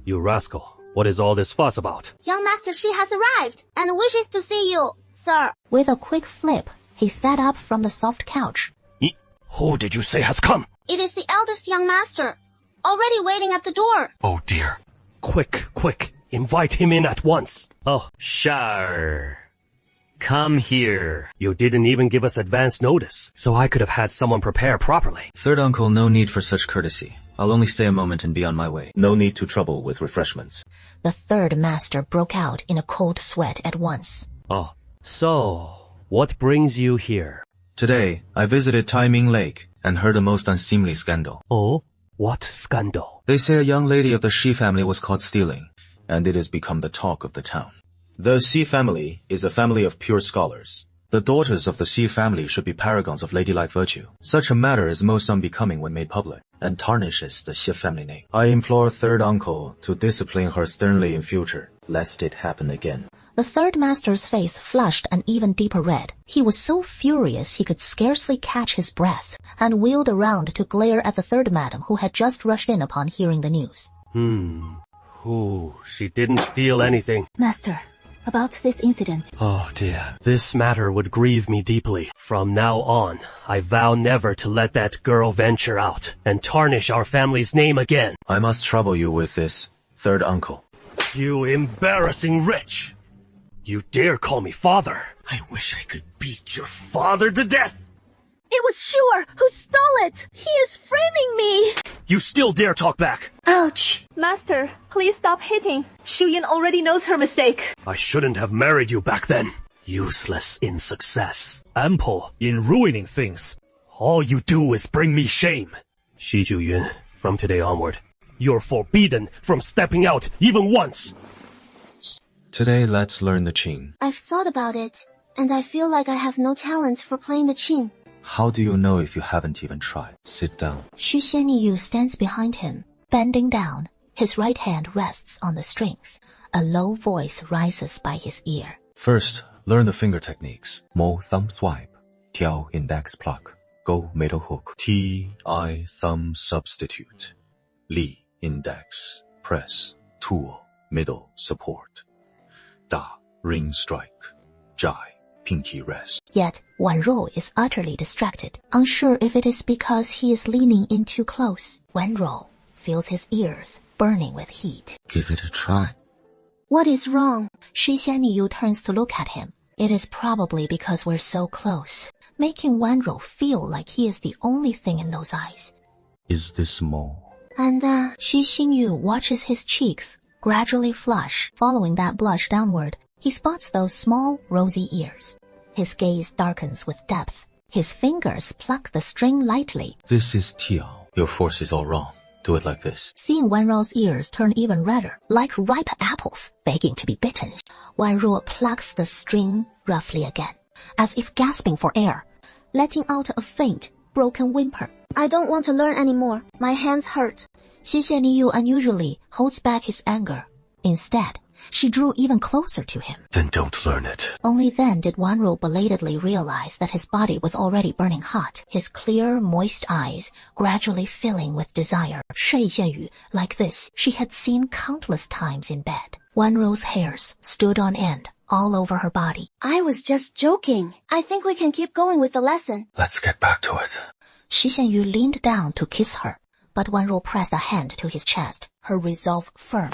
You rascal, what is all this fuss about? Young Master Shi has arrived and wishes to see you, sir. With a quick flip, he sat up from the soft couch. Who did you say has come? It is the eldest young master, already waiting at the door. Oh dear. Quick, invite him in at once. Oh, Shar. Come here. You didn't even give us advance notice, so I could have had someone prepare properly. Third uncle, no need for such courtesy. I'll only stay a moment and be on my way. No need to trouble with refreshments. The third master broke out in a cold sweat at once. Oh, so, what brings you here? Today, I visited Taiming Lake and heard a most unseemly scandal. Oh? What scandal? They say a young lady of the Shi family was caught stealing, and it has become the talk of the town. The Shi family is a family of pure scholars. The daughters of the Shi family should be paragons of ladylike virtue. Such a matter is most unbecoming when made public, and tarnishes the Shi family name. I implore third uncle to discipline her sternly in future, lest it happen again. The third master's face flushed an even deeper red. He was so furious he could scarcely catch his breath, and wheeled around to glare at the third madam who had just rushed in upon hearing the news. She didn't steal anything. Master, about this incident. Oh dear, this matter would grieve me deeply. From now on, I vow never to let that girl venture out and tarnish our family's name again. I must trouble you with this, third uncle. You embarrassing wretch! You dare call me father? I wish I could beat your father to death! It was Shuer who stole it! He is framing me! You still dare talk back? Oh, Ouch! Master, please stop hitting. Xu Yin already knows her mistake. I shouldn't have married you back then. Useless in success, ample in ruining things. All you do is bring me shame. Xi Juyun, from today onward, you're forbidden from stepping out even once. Today, let's learn the qin. I've thought about it, and I feel like I have no talent for playing the qin. How do you know if you haven't even tried? Sit down. Xu Xianyu stands behind him, bending down. His right hand rests on the strings. A low voice rises by his ear. First, learn the finger techniques. Mo thumb swipe, Tiao index pluck, Go middle hook, Ti thumb substitute, Li index press, tool middle support, Da ring strike, Jai pinky rest. Yet Wan Rou is utterly distracted, unsure if it is because he is leaning in too close. Wan Rou feels his ears burning with heat. Give it a try. What is wrong? Shi Xianyu turns to look at him. It is probably because we're so close, making Wan Rou feel like he is the only thing in those eyes. Is this Mo? And Xi Xingyu watches his cheeks gradually flush. Following that blush downward, he spots those small, rosy ears. His gaze darkens with depth. His fingers pluck the string lightly. This is Tiao. Your force is all wrong. Do it like this. Seeing Wan Rou's ears turn even redder, like ripe apples, begging to be bitten, Wan Rou plucks the string roughly again, as if gasping for air, letting out a faint, broken whimper. I don't want to learn anymore. My hands hurt. Xi Xianyu unusually holds back his anger. Instead, she drew even closer to him. Then don't learn it. Only then did Wan Rou belatedly realize that his body was already burning hot, his clear, moist eyes gradually filling with desire. Shui Xianyu, like this, she had seen countless times in bed. Wan Rou's hairs stood on end all over her body. I was just joking. I think we can keep going with the lesson. Let's get back to it. Shi Xianyu leaned down to kiss her, but Wan Rou pressed a hand to his chest, her resolve firm.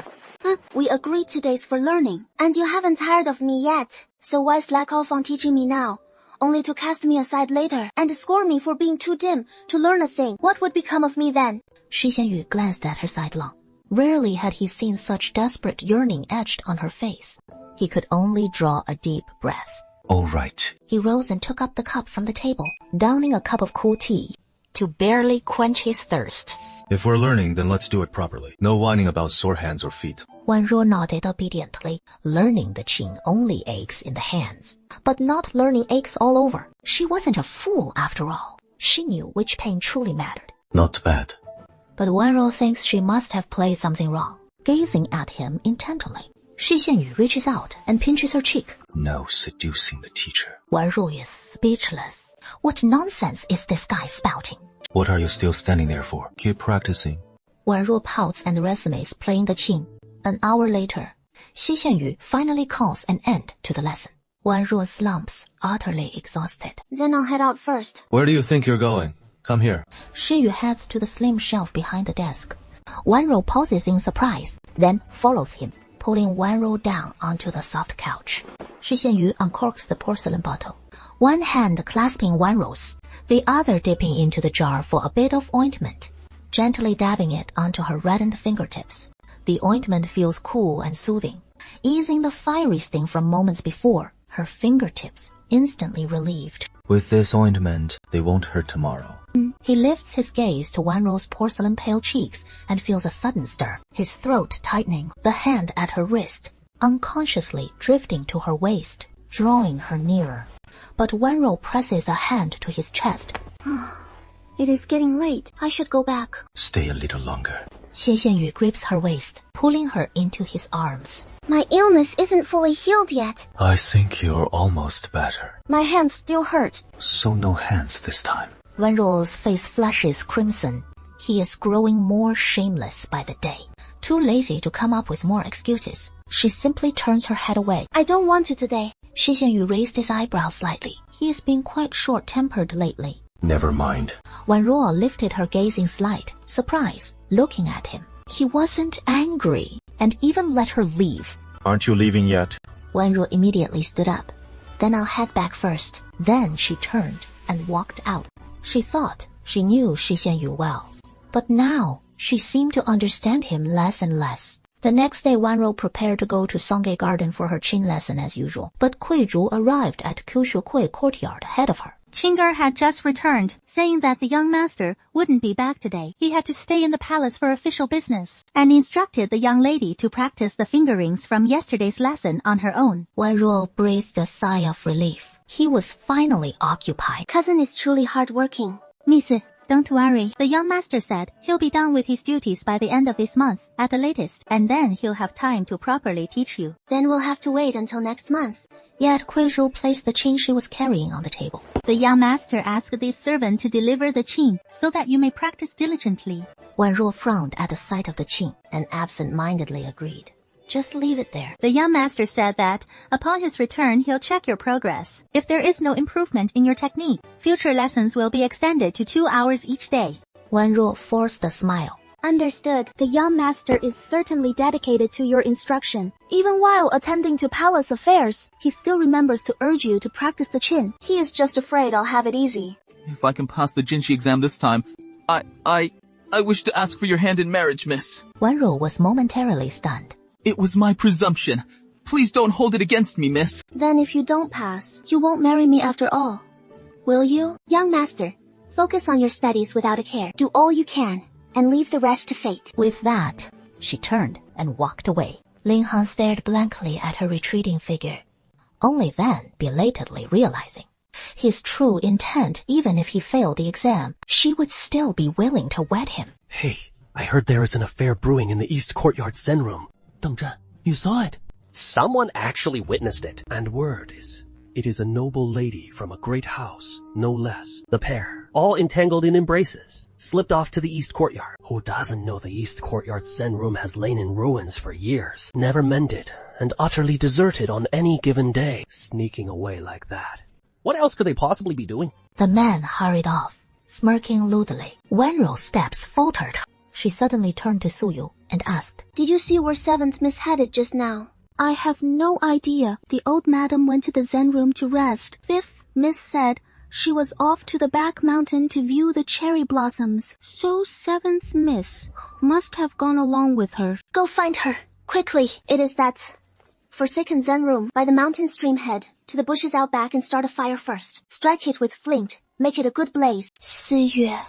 We agreed today's for learning, and you haven't tired of me yet. So why slack off on teaching me now, only to cast me aside later and score me for being too dim to learn a thing? What would become of me then? Shi Xianyu glanced at her sidelong. Rarely had he seen such desperate yearning etched on her face. He could only draw a deep breath. All right. He rose and took up the cup from the table, downing a cup of cool tea to barely quench his thirst. If we're learning, then let's do it properly. No whining about sore hands or feet. Wan Rou nodded obediently. Learning the qin only aches in the hands, but not learning aches all over. She wasn't a fool after all. She knew which pain truly mattered. Not bad. But Wan Rou thinks she must have played something wrong, gazing at him intently. Shi Xianyu reaches out and pinches her cheek. No seducing the teacher. Wan Rou is speechless. What nonsense is this guy spouting? What are you still standing there for? Keep practicing. Wan Rou pouts and resumes playing the qin. An hour later, Xi Xianyu finally calls an end to the lesson. Wan Rou slumps, utterly exhausted. Then I'll head out first. Where do you think you're going? Come here. Shi Yu heads to the slim shelf behind the desk. Wan Rou pauses in surprise, then follows him, pulling Wan Rou down onto the soft couch. Shi Xianyu uncorks the porcelain bottle, one hand clasping Wan Rou's, the other dipping into the jar for a bit of ointment, gently dabbing it onto her reddened fingertips. The ointment feels cool and soothing, easing the fiery sting from moments before, her fingertips instantly relieved. With this ointment, they won't hurt tomorrow. He lifts his gaze to Wan Rou's porcelain pale cheeks and feels a sudden stir, his throat tightening, the hand at her wrist, unconsciously drifting to her waist, drawing her nearer. But Wan Rou presses a hand to his chest. It is getting late. I should go back. Stay a little longer. Xie Xianyu grips her waist, pulling her into his arms. My illness isn't fully healed yet. I think you're almost better. My hands still hurt. So no hands this time. Wan Rou's face flushes crimson. He is growing more shameless by the day. Too lazy to come up with more excuses, she simply turns her head away. I don't want to today. Xi Xianyu raised his eyebrows slightly. He has been quite short-tempered lately. Never mind. Wan Rou lifted her gaze in slight surprise, looking at him. He wasn't angry, and even let her leave. Aren't you leaving yet? Wan Rou immediately stood up. Then I'll head back first. Then she turned and walked out. She thought she knew Shi Xianyu well, but now She seemed to understand him less and less. The next day, Wanrou prepared to go to Songay Garden for her Qin lesson as usual, but Kuizhu arrived at Kyushu Kui courtyard ahead of her. Qing'er had just returned, saying that the young master wouldn't be back today. He had to stay in the palace for official business, and instructed the young lady to practice the fingerings from yesterday's lesson on her own. Wanrou breathed a sigh of relief. He was finally occupied. Cousin is truly hard-working. Miss, don't worry. The young master said he'll be done with his duties by the end of this month, at the latest, and then he'll have time to properly teach you. Then we'll have to wait until next month. Yet Kuizhu placed the Qin she was carrying on the table. The young master asked this servant to deliver the Qin so that you may practice diligently. Wanrou frowned at the sight of the Qin and absent-mindedly agreed. Just leave it there. The young master said that upon his return, he'll check your progress. If there is no improvement in your technique, future lessons will be extended to 2 hours each day. Wanrou forced a smile. Understood. The young master is certainly dedicated to your instruction. Even while attending to palace affairs, he still remembers to urge you to practice the Qin. He is just afraid I'll have it easy. If I can pass the Jinshi exam this time, I wish to ask for your hand in marriage, miss. Wanrou was momentarily stunned. It was my presumption. Please don't hold it against me, miss. Then if you don't pass, you won't marry me after all. Will you? Young master, focus on your studies without a care. Do all you can, and leave the rest to fate. With that, she turned and walked away. Ling Han stared blankly at her retreating figure, only then belatedly realizing his true intent. Even if he failed the exam, she would still be willing to wed him. Hey, I heard there is an affair brewing in the East Courtyard Zen Room. Deng Zhen, you saw it? Someone actually witnessed it. And word is, it is a noble lady from a great house, no less. The pair, all entangled in embraces, slipped off to the East Courtyard. Who doesn't know the East Courtyard Zen Room has lain in ruins for years, never mended, and utterly deserted on any given day, sneaking away like that? What else could they possibly be doing? The man hurried off, smirking lewdly. Wanrou's steps faltered. She suddenly turned to Suyu and asked, Did you see where 7th Miss headed just now? I have no idea. The old madam went to the Zen room to rest. 5th Miss said she was off to the back mountain to view the cherry blossoms. So 7th Miss must have gone along with her. Go find her, quickly. It is that forsaken Zen room by the mountain stream. Head to the bushes out back and start a fire first. Strike it with flint. Make it a good blaze. 4月,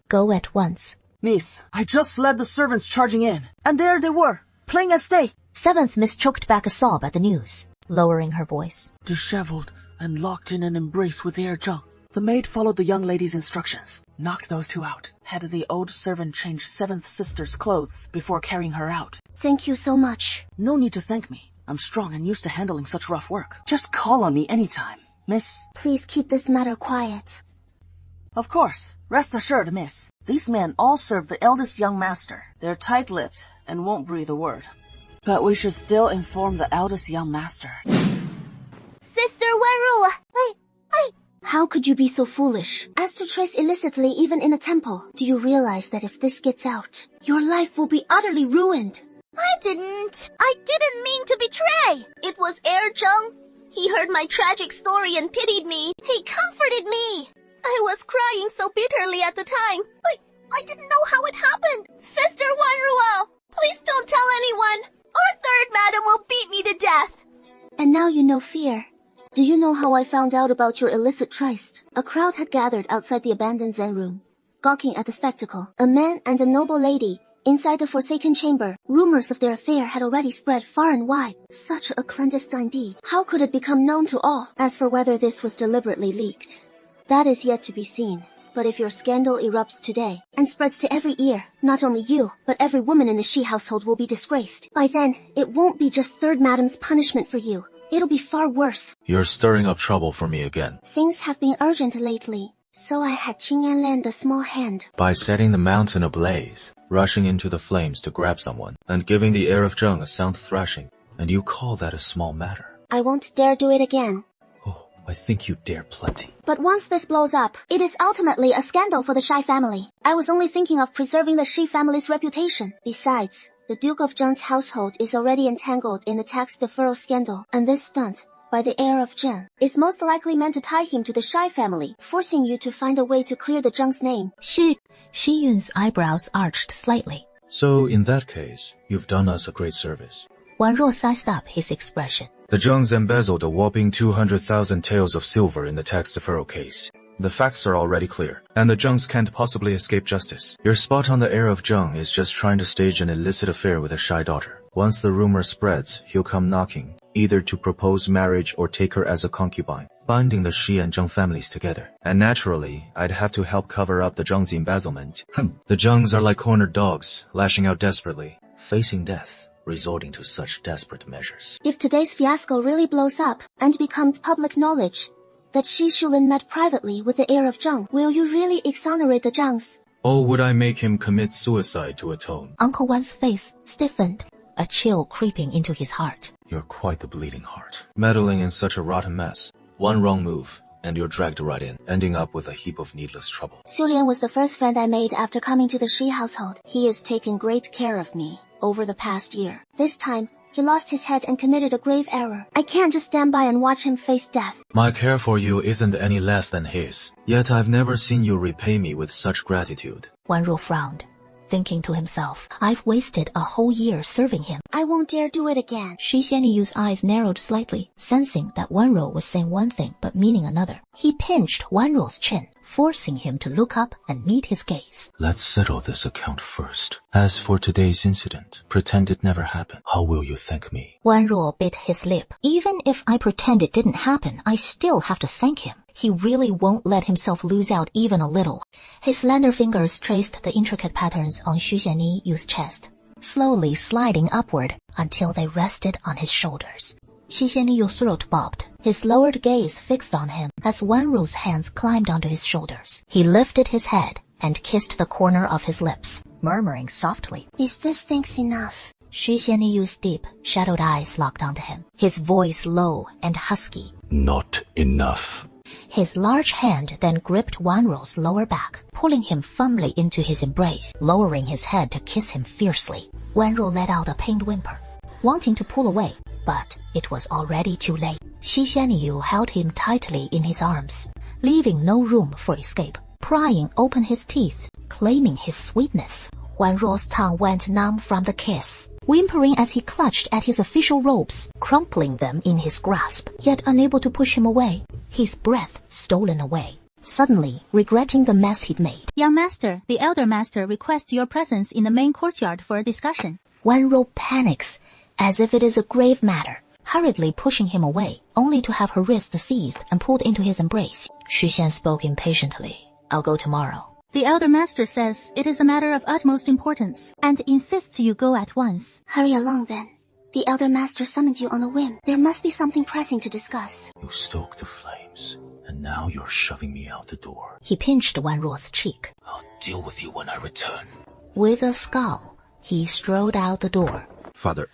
go at once. Miss, I just led the servants charging in, and there they were, playing as they. 7th Miss choked back a sob at the news, lowering her voice. Disheveled and locked in an embrace with the Air Zheng. The maid followed the young lady's instructions, knocked those two out, had the old servant change 7th sister's clothes before carrying her out. Thank you so much. No need to thank me. I'm strong and used to handling such rough work. Just call on me anytime, miss. Please keep this matter quiet. Of course. Rest assured, miss. These men all serve the eldest young master. They're tight-lipped and won't breathe a word. But we should still inform the eldest young master. Sister Wanrou! How could you be so foolish as to trace illicitly even in a temple? Do you realize that if this gets out, your life will be utterly ruined? I didn't mean to betray. It was Air Zheng. He heard my tragic story and pitied me. He comforted me. I was crying so bitterly at the time. I didn't know how it happened. Sister Wanrou, please don't tell anyone. Our 3rd madam will beat me to death. And now you know fear. Do you know how I found out about your illicit tryst? A crowd had gathered outside the abandoned Zen room, gawking at the spectacle. A man and a noble lady inside the forsaken chamber. Rumors of their affair had already spread far and wide. Such a clandestine deed. How could it become known to all? As for whether this was deliberately leaked, that is yet to be seen. But if your scandal erupts today and spreads to every ear, not only you, but every woman in the Shi household will be disgraced. By then, it won't be just 3rd madam's punishment for you. It'll be far worse. You're stirring up trouble for me again. Things have been urgent lately, so I had Qing'an lend a small hand. By setting the mountain ablaze, rushing into the flames to grab someone, and giving the Heir of Zheng a sound thrashing, and you call that a small matter? I won't dare do it again. I think you dare plenty. But once this blows up, it is ultimately a scandal for the Shai family. I was only thinking of preserving the Shi family's reputation. Besides, the Duke of Zheng's household is already entangled in the tax deferral scandal, and this stunt, by the heir of Zheng is most likely meant to tie him to the Shai family, forcing you to find a way to clear the Zheng's name. Xi Yun's eyebrows arched slightly. So in that case, you've done us a great service. Wan Ruo sized up his expression. The Zhengs embezzled a whopping 200,000 taels of silver in the tax deferral case. The facts are already clear, and the Zhengs can't possibly escape justice. Your spot on the heir of Zheng is just trying to stage an illicit affair with a Shai daughter. Once the rumor spreads, he'll come knocking, either to propose marriage or take her as a concubine, binding the Shi and Zheng families together. And naturally, I'd have to help cover up the Zheng's embezzlement. The Zhengs are like cornered dogs, lashing out desperately, facing death, resorting to such desperate measures. If today's fiasco really blows up and becomes public knowledge that Shi Shulin met privately with the heir of Zheng, will you really exonerate the Zhengs? Or would I make him commit suicide to atone? Uncle Wan's face stiffened, a chill creeping into his heart. You're quite the bleeding heart. Meddling in such a rotten mess. One wrong move, and you're dragged right in, ending up with a heap of needless trouble. Xulian was the first friend I made after coming to the Shi household. He has taken great care of me over the past year. This time, he lost his head and committed a grave error. I can't just stand by and watch him face death. My care for you isn't any less than his. Yet I've never seen you repay me with such gratitude. Wan Ruo frowned, thinking to himself, I've wasted a whole year serving him. I won't dare do it again. Shi Xianyu's eyes narrowed slightly, sensing that Wan Ruo was saying one thing but meaning another. He pinched Wan Ruo's chin, forcing him to look up and meet his gaze. Let's settle this account first. As for today's incident, pretend it never happened. How will you thank me? Wan Ruo bit his lip. Even if I pretend it didn't happen, I still have to thank him. He really won't let himself lose out even a little. His slender fingers traced the intricate patterns on Xu Xianyu's chest, slowly sliding upward until they rested on his shoulders. Xu Xianyu's throat bobbed, his lowered gaze fixed on him as Wan Ruo's hands climbed onto his shoulders. He lifted his head and kissed the corner of his lips, murmuring softly, Is this thanks enough? Xu Xianyu's deep, shadowed eyes locked onto him, his voice low and husky. Not enough. His large hand then gripped Wan Ruo's lower back, pulling him firmly into his embrace, lowering his head to kiss him fiercely. Wan Ruo let out a pained whimper, wanting to pull away, but it was already too late. Xi Xianyu held him tightly in his arms, leaving no room for escape, prying open his teeth, claiming his sweetness. Wan Ruo's tongue went numb from the kiss, whimpering as he clutched at his official robes, crumpling them in his grasp, yet unable to push him away, his breath stolen away. Suddenly, regretting the mess he'd made. Young master, the elder master requests your presence in the main courtyard for a discussion. Wan Ruo panics, as if it is a grave matter, hurriedly pushing him away, only to have her wrist seized and pulled into his embrace. Xu Xian spoke impatiently. I'll go tomorrow. The elder master says it is a matter of utmost importance, and insists you go at once. Hurry along then. The elder master summoned you on a whim. There must be something pressing to discuss. You stoked the flames, and now you're shoving me out the door. He pinched Wan Ruo's cheek. I'll deal with you when I return. With a scowl, he strode out the door. Father,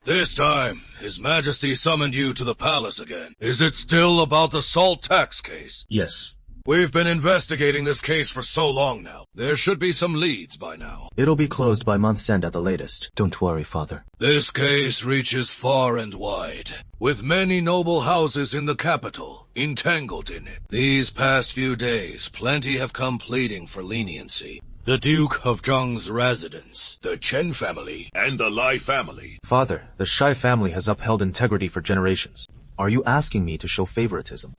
This time, His Majesty summoned you to the palace again. Is it still about the salt tax case? Yes. We've been investigating this case for so long now. There should be some leads by now. It'll be closed by month's end at the latest. Don't worry, Father. This case reaches far and wide, with many noble houses in the capital entangled in it. These past few days, plenty have come pleading for leniency. The Duke of Zheng's residence, the Chen family, and the Lai family. Father, the Shai family has upheld integrity for generations. Are you asking me to show favoritism?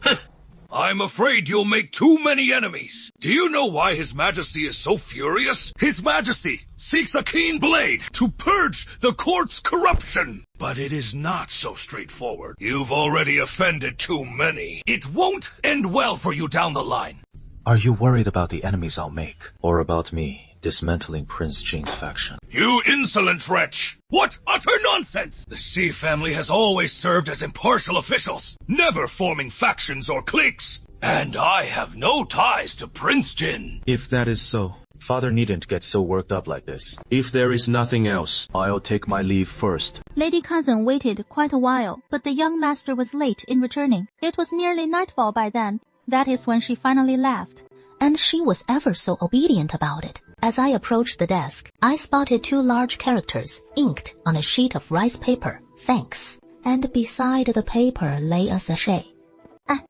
I'm afraid you'll make too many enemies. Do you know why His Majesty is so furious? His Majesty seeks a keen blade to purge the court's corruption. But it is not so straightforward. You've already offended too many. It won't end well for you down the line. Are you worried about the enemies I'll make? Or about me dismantling Prince Jing's faction? You insolent wretch! What utter nonsense! The Xi family has always served as impartial officials, never forming factions or cliques. And I have no ties to Prince Jin. If that is so, Father needn't get so worked up like this. If there is nothing else, I'll take my leave first. Lady Cousin waited quite a while, but the young master was late in returning. It was nearly nightfall by then. That is when she finally left. And she was ever so obedient about it. As I approached the desk, I spotted 2 large characters inked on a sheet of rice paper. Thanks. and beside the paper lay a sachet.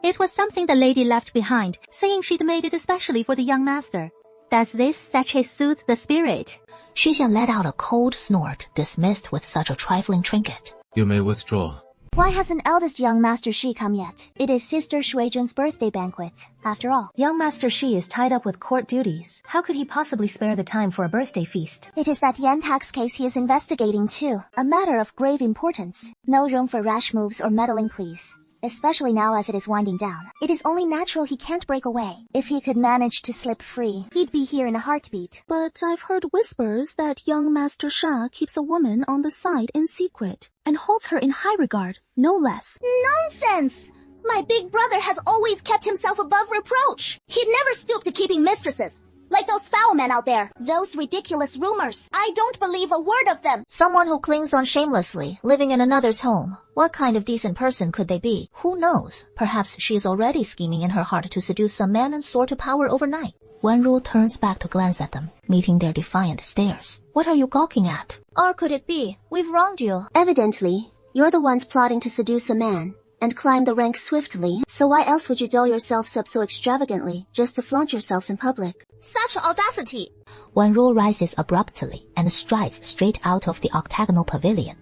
It was something the lady left behind, saying she'd made it especially for the young master. Does this sachet soothe the spirit? Xu Xian let out a cold snort, dismissed with such a trifling trinket. You may withdraw. Why hasn't eldest young Master Shi come yet? It is Sister Shuizhen's birthday banquet, after all. Young Master Shi is tied up with court duties. How could he possibly spare the time for a birthday feast? It is that Yan tax case he is investigating too. A matter of grave importance. No room for rash moves or meddling, please. Especially now as it is winding down. It is only natural he can't break away. If he could manage to slip free, he'd be here in a heartbeat. But I've heard whispers that young Master Sha keeps a woman on the side in secret, and holds her in high regard, no less. Nonsense! My big brother has always kept himself above reproach. He'd never stoop to keeping mistresses. Like those foul men out there. Those ridiculous rumors. I don't believe a word of them. Someone who clings on shamelessly, living in another's home. What kind of decent person could they be? Who knows? Perhaps she is already scheming in her heart to seduce some man and soar to power overnight. Wenru turns back to glance at them, meeting their defiant stares. What are you gawking at? Or could it be, we've wronged you? Evidently, you're the ones plotting to seduce a man and climb the ranks swiftly, so why else would you doll yourselves up so extravagantly, just to flaunt yourselves in public? Such audacity! Wenru rises abruptly and strides straight out of the octagonal pavilion,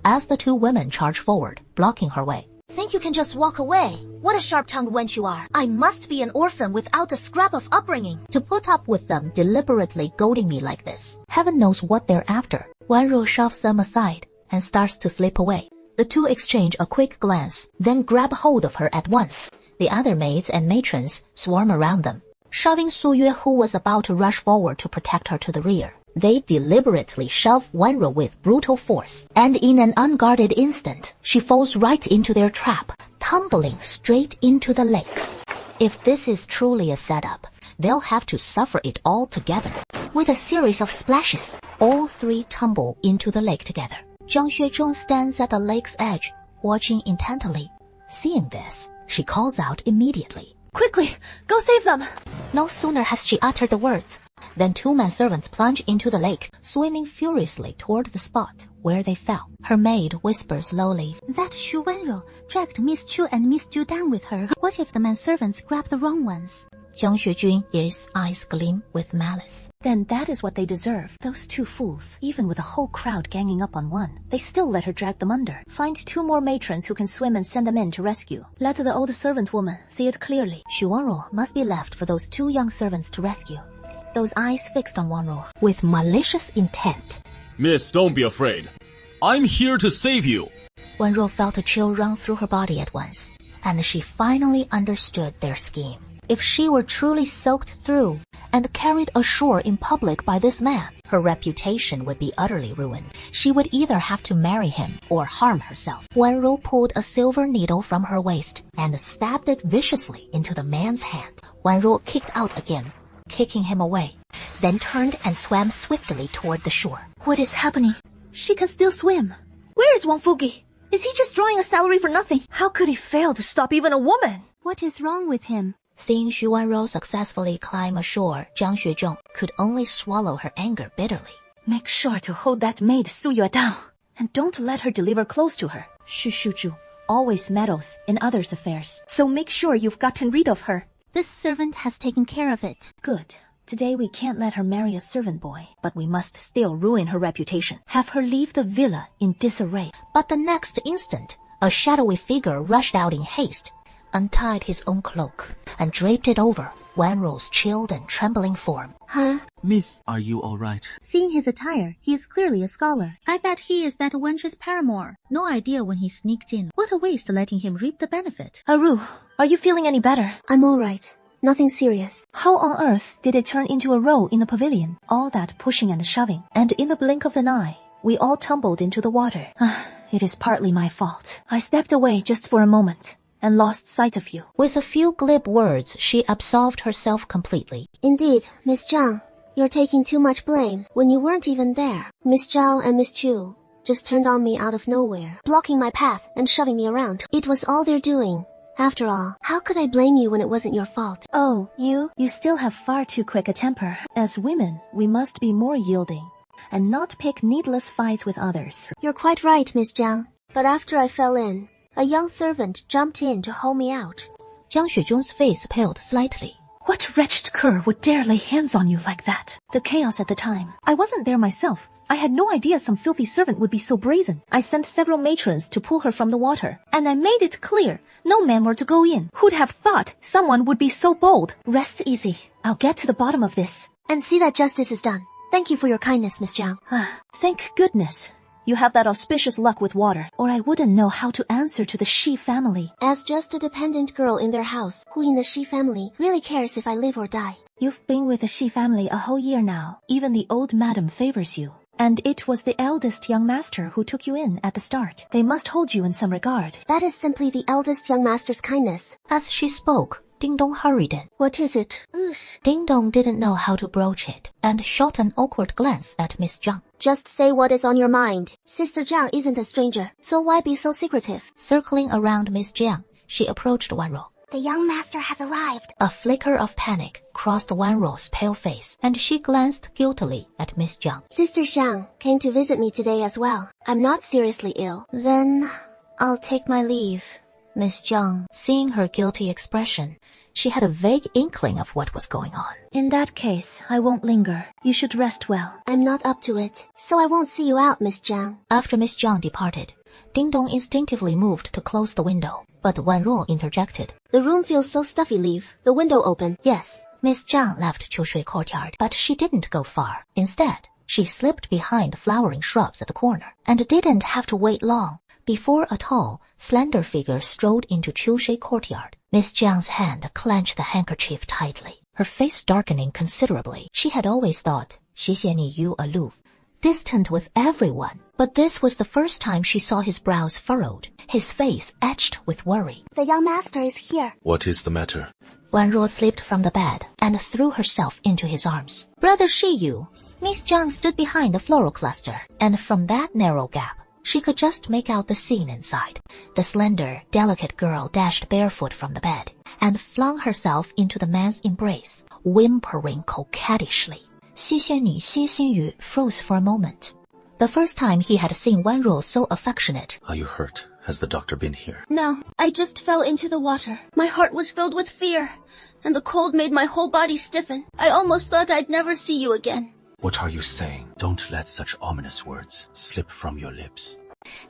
as the two women charge forward, blocking her way. Think you can just walk away? What a sharp-tongued wench you are. I must be an orphan without a scrap of upbringing. To put up with them deliberately goading me like this. Heaven knows what they're after. Wenru shoves them aside and starts to slip away. The two exchange a quick glance, then grab hold of her at once. The other maids and matrons swarm around them, shoving Su Yue, who was about to rush forward to protect her, to the rear. They deliberately shove Wenru with brutal force, and in an unguarded instant, she falls right into their trap, tumbling straight into the lake. If this is truly a setup, they'll have to suffer it all together. With a series of splashes, all three tumble into the lake together. Zhang Xuezhong stands at the lake's edge, watching intently. Seeing this, she calls out immediately. Quickly, go save them! No sooner has she uttered the words than two manservants plunge into the lake, swimming furiously toward the spot where they fell. Her maid whispers lowly, That Xu Wenru dragged Miss Chu and Miss Ju down with her. What if the manservants grab the wrong ones? Jiang Xuejun, his eyes gleam with malice. Then that is what they deserve. Those two fools, even with a whole crowd ganging up on one, they still let her drag them under. Find two more matrons who can swim and send them in to rescue. Let the old servant woman see it clearly. Xu Wenru must be left for those two young servants to rescue. Those eyes fixed on Wenru with malicious intent. Miss, don't be afraid. I'm here to save you. Wenru felt a chill run through her body at once, and she finally understood their scheme. If she were truly soaked through and carried ashore in public by this man, her reputation would be utterly ruined. She would either have to marry him or harm herself. Wenru pulled a silver needle from her waist and stabbed it viciously into the man's hand. Wenru kicked out again, kicking him away, then turned and swam swiftly toward the shore. What is happening? She can still swim. Where is Wang Fugi? Is he just drawing a salary for nothing? How could he fail to stop even a woman? What is wrong with him? Seeing Xu Wenru successfully climb ashore, Zhang Xuezhong could only swallow her anger bitterly. Make sure to hold that maid Su Yue down, and don't let her deliver clothes to her. Xu Shuju always meddles in others' affairs, so make sure you've gotten rid of her. This servant has taken care of it. Good. Today we can't let her marry a servant boy, but we must still ruin her reputation. Have her leave the villa in disarray. But the next instant, a shadowy figure rushed out in haste, untied his own cloak, and draped it over Wenru's chilled and trembling form. Huh? Miss, are you all right? Seeing his attire, he is clearly a scholar. I bet he is that wench's paramour. No idea when he sneaked in. What a waste letting him reap the benefit. Aru, are you feeling any better? I'm all right. Nothing serious. How on earth did it turn into a row in the pavilion? All that pushing and shoving, and in the blink of an eye, we all tumbled into the water. It is partly my fault. I stepped away just for a moment and lost sight of you. With a few glib words, she absolved herself completely. Indeed, Miss Zhang, you're taking too much blame when you weren't even there. Miss Zhao and Miss Chu just turned on me out of nowhere, blocking my path and shoving me around. It was all their doing. After all, how could I blame you when it wasn't your fault? Oh, you still have far too quick a temper. As women, we must be more yielding and not pick needless fights with others. You're quite right, Miss Zhang. But after I fell in, a young servant jumped in to haul me out. Jiang Xuezhong's face paled slightly. What wretched cur would dare lay hands on you like that? The chaos at the time. I wasn't there myself. I had no idea some filthy servant would be so brazen. I sent several matrons to pull her from the water, and I made it clear no men were to go in. Who'd have thought someone would be so bold? Rest easy. I'll get to the bottom of this. And see that justice is done. Thank you for your kindness, Miss Jiang. Thank goodness. You have that auspicious luck with water, or I wouldn't know how to answer to the Shi family. As just a dependent girl in their house, who in the Shi family really cares if I live or die? You've been with the Shi family a whole year now. Even the old madam favors you. And it was the eldest young master who took you in at the start. They must hold you in some regard. That is simply the eldest young master's kindness. As she spoke, Ding Dong hurried in. What is it? Ding Dong didn't know how to broach it, and shot an awkward glance at Miss Jiang. Just say what is on your mind. Sister Jiang isn't a stranger, so why be so secretive? Circling around Miss Jiang, she approached Wanro. The young master has arrived. A flicker of panic crossed Wanro's pale face, and she glanced guiltily at Miss Jiang. Sister Xiang came to visit me today as well. I'm not seriously ill. Then I'll take my leave. Miss Jiang, seeing her guilty expression, she had a vague inkling of what was going on. In that case, I won't linger. You should rest well. I'm not up to it, so I won't see you out, Miss Jiang. After Miss Jiang departed, Ding Dong instinctively moved to close the window, but Wanro interjected. The room feels so stuffy, leave the window open. Yes, Miss Jiang left Qiushui courtyard, but she didn't go far. Instead, she slipped behind flowering shrubs at the corner, and didn't have to wait long before a tall, slender figure strode into Qiushui courtyard. Miss Jiang's hand clenched the handkerchief tightly, her face darkening considerably. She had always thought Xi Xianyi Yu aloof, distant with everyone, but this was the first time she saw his brows furrowed, his face etched with worry. The young master is here. What is the matter? Wanro slipped from the bed and threw herself into his arms. Brother Shi Yu. Miss Jiang stood behind the floral cluster, and from that narrow gap, she could just make out the scene inside. The slender, delicate girl dashed barefoot from the bed and flung herself into the man's embrace, whimpering coquettishly. Xi Xianyi Xi Xinyu froze for a moment. The first time he had seen Wanro so affectionate. Are you hurt? Has the doctor been here? No, I just fell into the water. My heart was filled with fear, and the cold made my whole body stiffen. I almost thought I'd never see you again. What are you saying? Don't let such ominous words slip from your lips.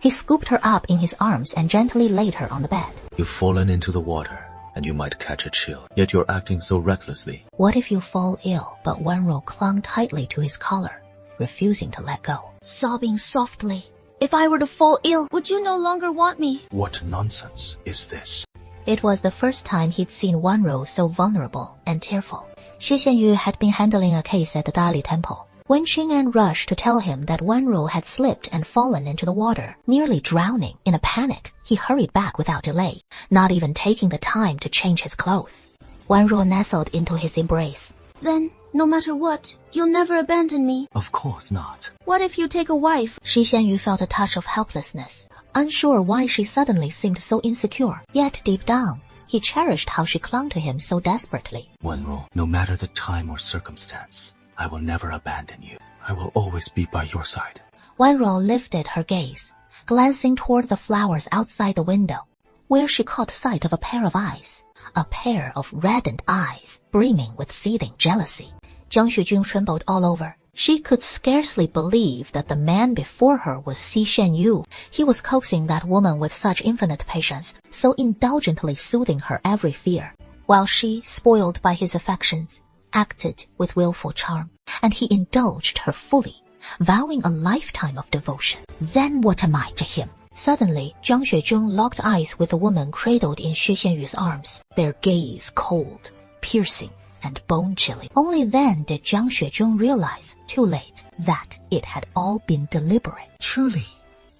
He scooped her up in his arms and gently laid her on the bed. You've fallen into the water, and you might catch a chill, yet you're acting so recklessly. What if you fall ill? But Wanro clung tightly to his collar, refusing to let go. Sobbing softly. If I were to fall ill, would you no longer want me? What nonsense is this? It was the first time he'd seen Wanro so vulnerable and tearful. Xi Xianyu had been handling a case at the Dali temple. When Qing'an rushed to tell him that Wanro had slipped and fallen into the water, nearly drowning, in a panic, he hurried back without delay, not even taking the time to change his clothes. Wanro nestled into his embrace. Then, no matter what, you'll never abandon me. Of course not. What if you take a wife? Xi Xianyu felt a touch of helplessness, unsure why she suddenly seemed so insecure. Yet deep down, he cherished how she clung to him so desperately. Wanro, no matter the time or circumstance, I will never abandon you. I will always be by your side. Wanro lifted her gaze, glancing toward the flowers outside the window, where she caught sight of a pair of eyes. A pair of reddened eyes, brimming with seething jealousy. Jiang Xuejun trembled all over. She could scarcely believe that the man before her was Xi Xianyu. He was coaxing that woman with such infinite patience, so indulgently soothing her every fear, while she, spoiled by his affections, acted with willful charm, and he indulged her fully, vowing a lifetime of devotion. Then what am I to him? Suddenly, Jiang Xuejun locked eyes with the woman cradled in Xu Xianyu's arms, their gaze cold, piercing, and bone-chilling. Only then did Jiang Xuejun realize, too late, that it had all been deliberate. Truly,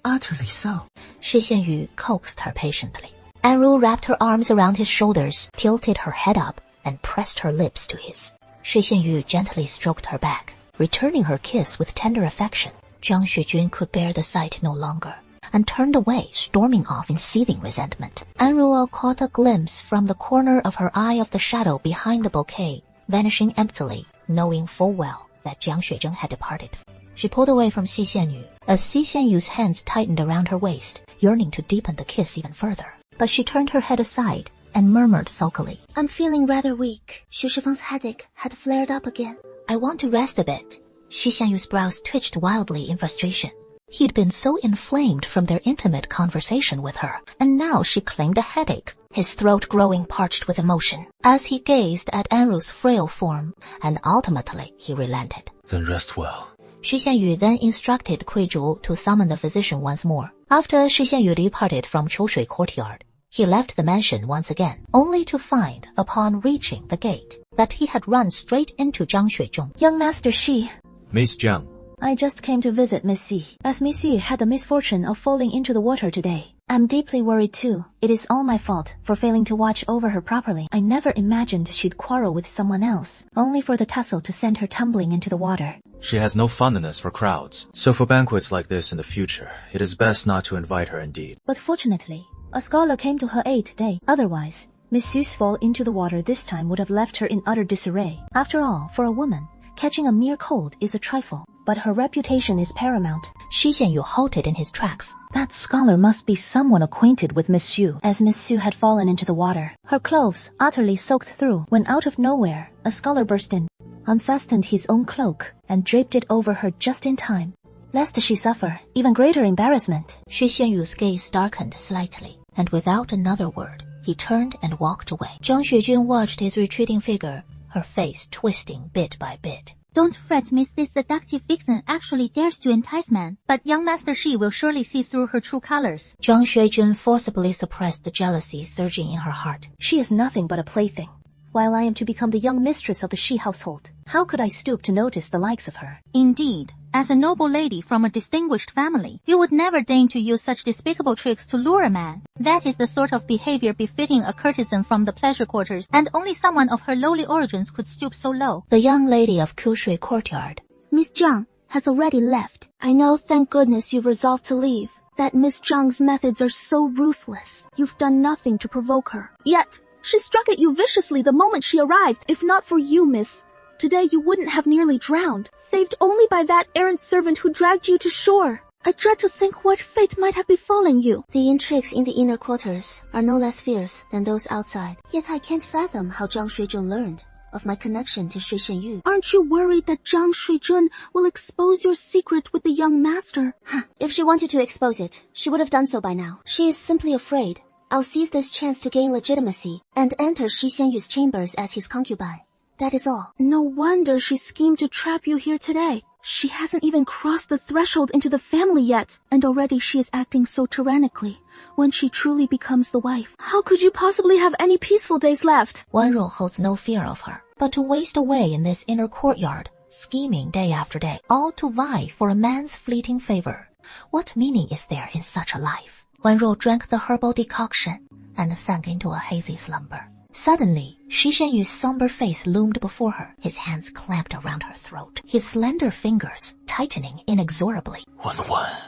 utterly so. Xu Xianyu coaxed her patiently. Anru wrapped her arms around his shoulders, tilted her head up, and pressed her lips to his. Xu Xianyu gently stroked her back, returning her kiss with tender affection. Jiang Xuejun could bear the sight no longer, and turned away, storming off in seething resentment. Anruo caught a glimpse from the corner of her eye of the shadow behind the bouquet, vanishing emptily, knowing full well that Jiang Xuejun had departed. She pulled away from Xi Xianyu, as Xi Xianyu's hands tightened around her waist, yearning to deepen the kiss even further. But she turned her head aside and murmured sulkily, I'm feeling rather weak. Xu Shifeng's headache had flared up again. I want to rest a bit. Xi Xianyu's brows twitched wildly in frustration. He'd been so inflamed from their intimate conversation with her, and now she claimed a headache, his throat growing parched with emotion, as he gazed at Anru's frail form, and ultimately he relented. Then rest well. Xu Xianyu then instructed Kui Zhu to summon the physician once more. After Shi Xianyu departed from Qiushui courtyard, he left the mansion once again, only to find, upon reaching the gate, that he had run straight into Zhang Xuezhong. Young Master Shi. Miss Jiang. I just came to visit Miss Xi, as Miss Xi had the misfortune of falling into the water today. I'm deeply worried too. It is all my fault for failing to watch over her properly. I never imagined she'd quarrel with someone else, only for the tussle to send her tumbling into the water. She has no fondness for crowds, so for banquets like this in the future, it is best not to invite her indeed. But fortunately, a scholar came to her aid today. Otherwise, Miss Xi's fall into the water this time would have left her in utter disarray. After all, for a woman, catching a mere cold is a trifle, but her reputation is paramount. Shi Xianyu halted in his tracks. That scholar must be someone acquainted with Miss Xu, as Miss Xu had fallen into the water, her clothes utterly soaked through, when out of nowhere, a scholar burst in, unfastened his own cloak, and draped it over her just in time, lest she suffer even greater embarrassment. Shi Xianyu's gaze darkened slightly, and without another word, he turned and walked away. Zhang Xuejun watched his retreating figure, her face twisting bit by bit. Don't fret, miss. This seductive vixen actually dares to entice man, but young Master Shi will surely see through her true colors. Zhang Xuejun forcibly suppressed the jealousy surging in her heart. She is nothing but a plaything, while I am to become the young mistress of the Shi household. How could I stoop to notice the likes of her? Indeed. As a noble lady from a distinguished family, you would never deign to use such despicable tricks to lure a man. That is the sort of behavior befitting a courtesan from the pleasure quarters, and only someone of her lowly origins could stoop so low. The young lady of Qiushui courtyard. Miss Zhang has already left. I know, thank goodness, you've resolved to leave. That Miss Zhang's methods are so ruthless. You've done nothing to provoke her. Yet, she struck at you viciously the moment she arrived. If not for you, miss, today you wouldn't have nearly drowned, saved only by that errant servant who dragged you to shore. I dread to think what fate might have befallen you. The intrigues in the inner quarters are no less fierce than those outside. Yet I can't fathom how Zhang Xuejun learned of my connection to Shui Shenyu. Aren't you worried that Zhang Xuejun will expose your secret with the young master? If she wanted to expose it, she would have done so by now. She is simply afraid I'll seize this chance to gain legitimacy and enter Shi Xianyu's chambers as his concubine. That is all. No wonder she schemed to trap you here today. She hasn't even crossed the threshold into the family yet, and already she is acting so tyrannically. When she truly becomes the wife, how could you possibly have any peaceful days left? Wanro holds no fear of her, but to waste away in this inner courtyard, scheming day after day, all to vie for a man's fleeting favor. What meaning is there in such a life? Wanro drank the herbal decoction and sank into a hazy slumber. Suddenly, Shi Xianyu's somber face loomed before her, his hands clamped around her throat, his slender fingers tightening inexorably. Wan,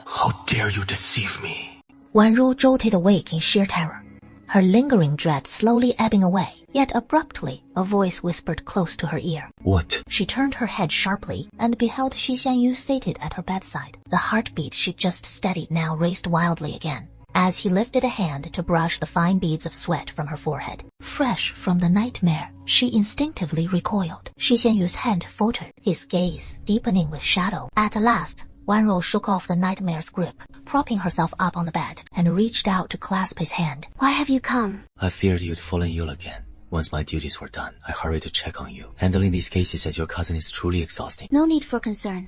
how dare you deceive me? Wanru jolted awake in sheer terror, her lingering dread slowly ebbing away. Yet abruptly, a voice whispered close to her ear. What? She turned her head sharply and beheld Shi Xianyu seated at her bedside. The heartbeat she'd just steadied now raced wildly again, as he lifted a hand to brush the fine beads of sweat from her forehead. Fresh from the nightmare, she instinctively recoiled. Shi Xianyu's hand faltered, his gaze deepening with shadow. At last, Wanro shook off the nightmare's grip, propping herself up on the bed, and reached out to clasp his hand. Why have you come? I feared you'd fallen ill again. Once my duties were done, I hurried to check on you. Handling these cases as your cousin is truly exhausting. No need for concern.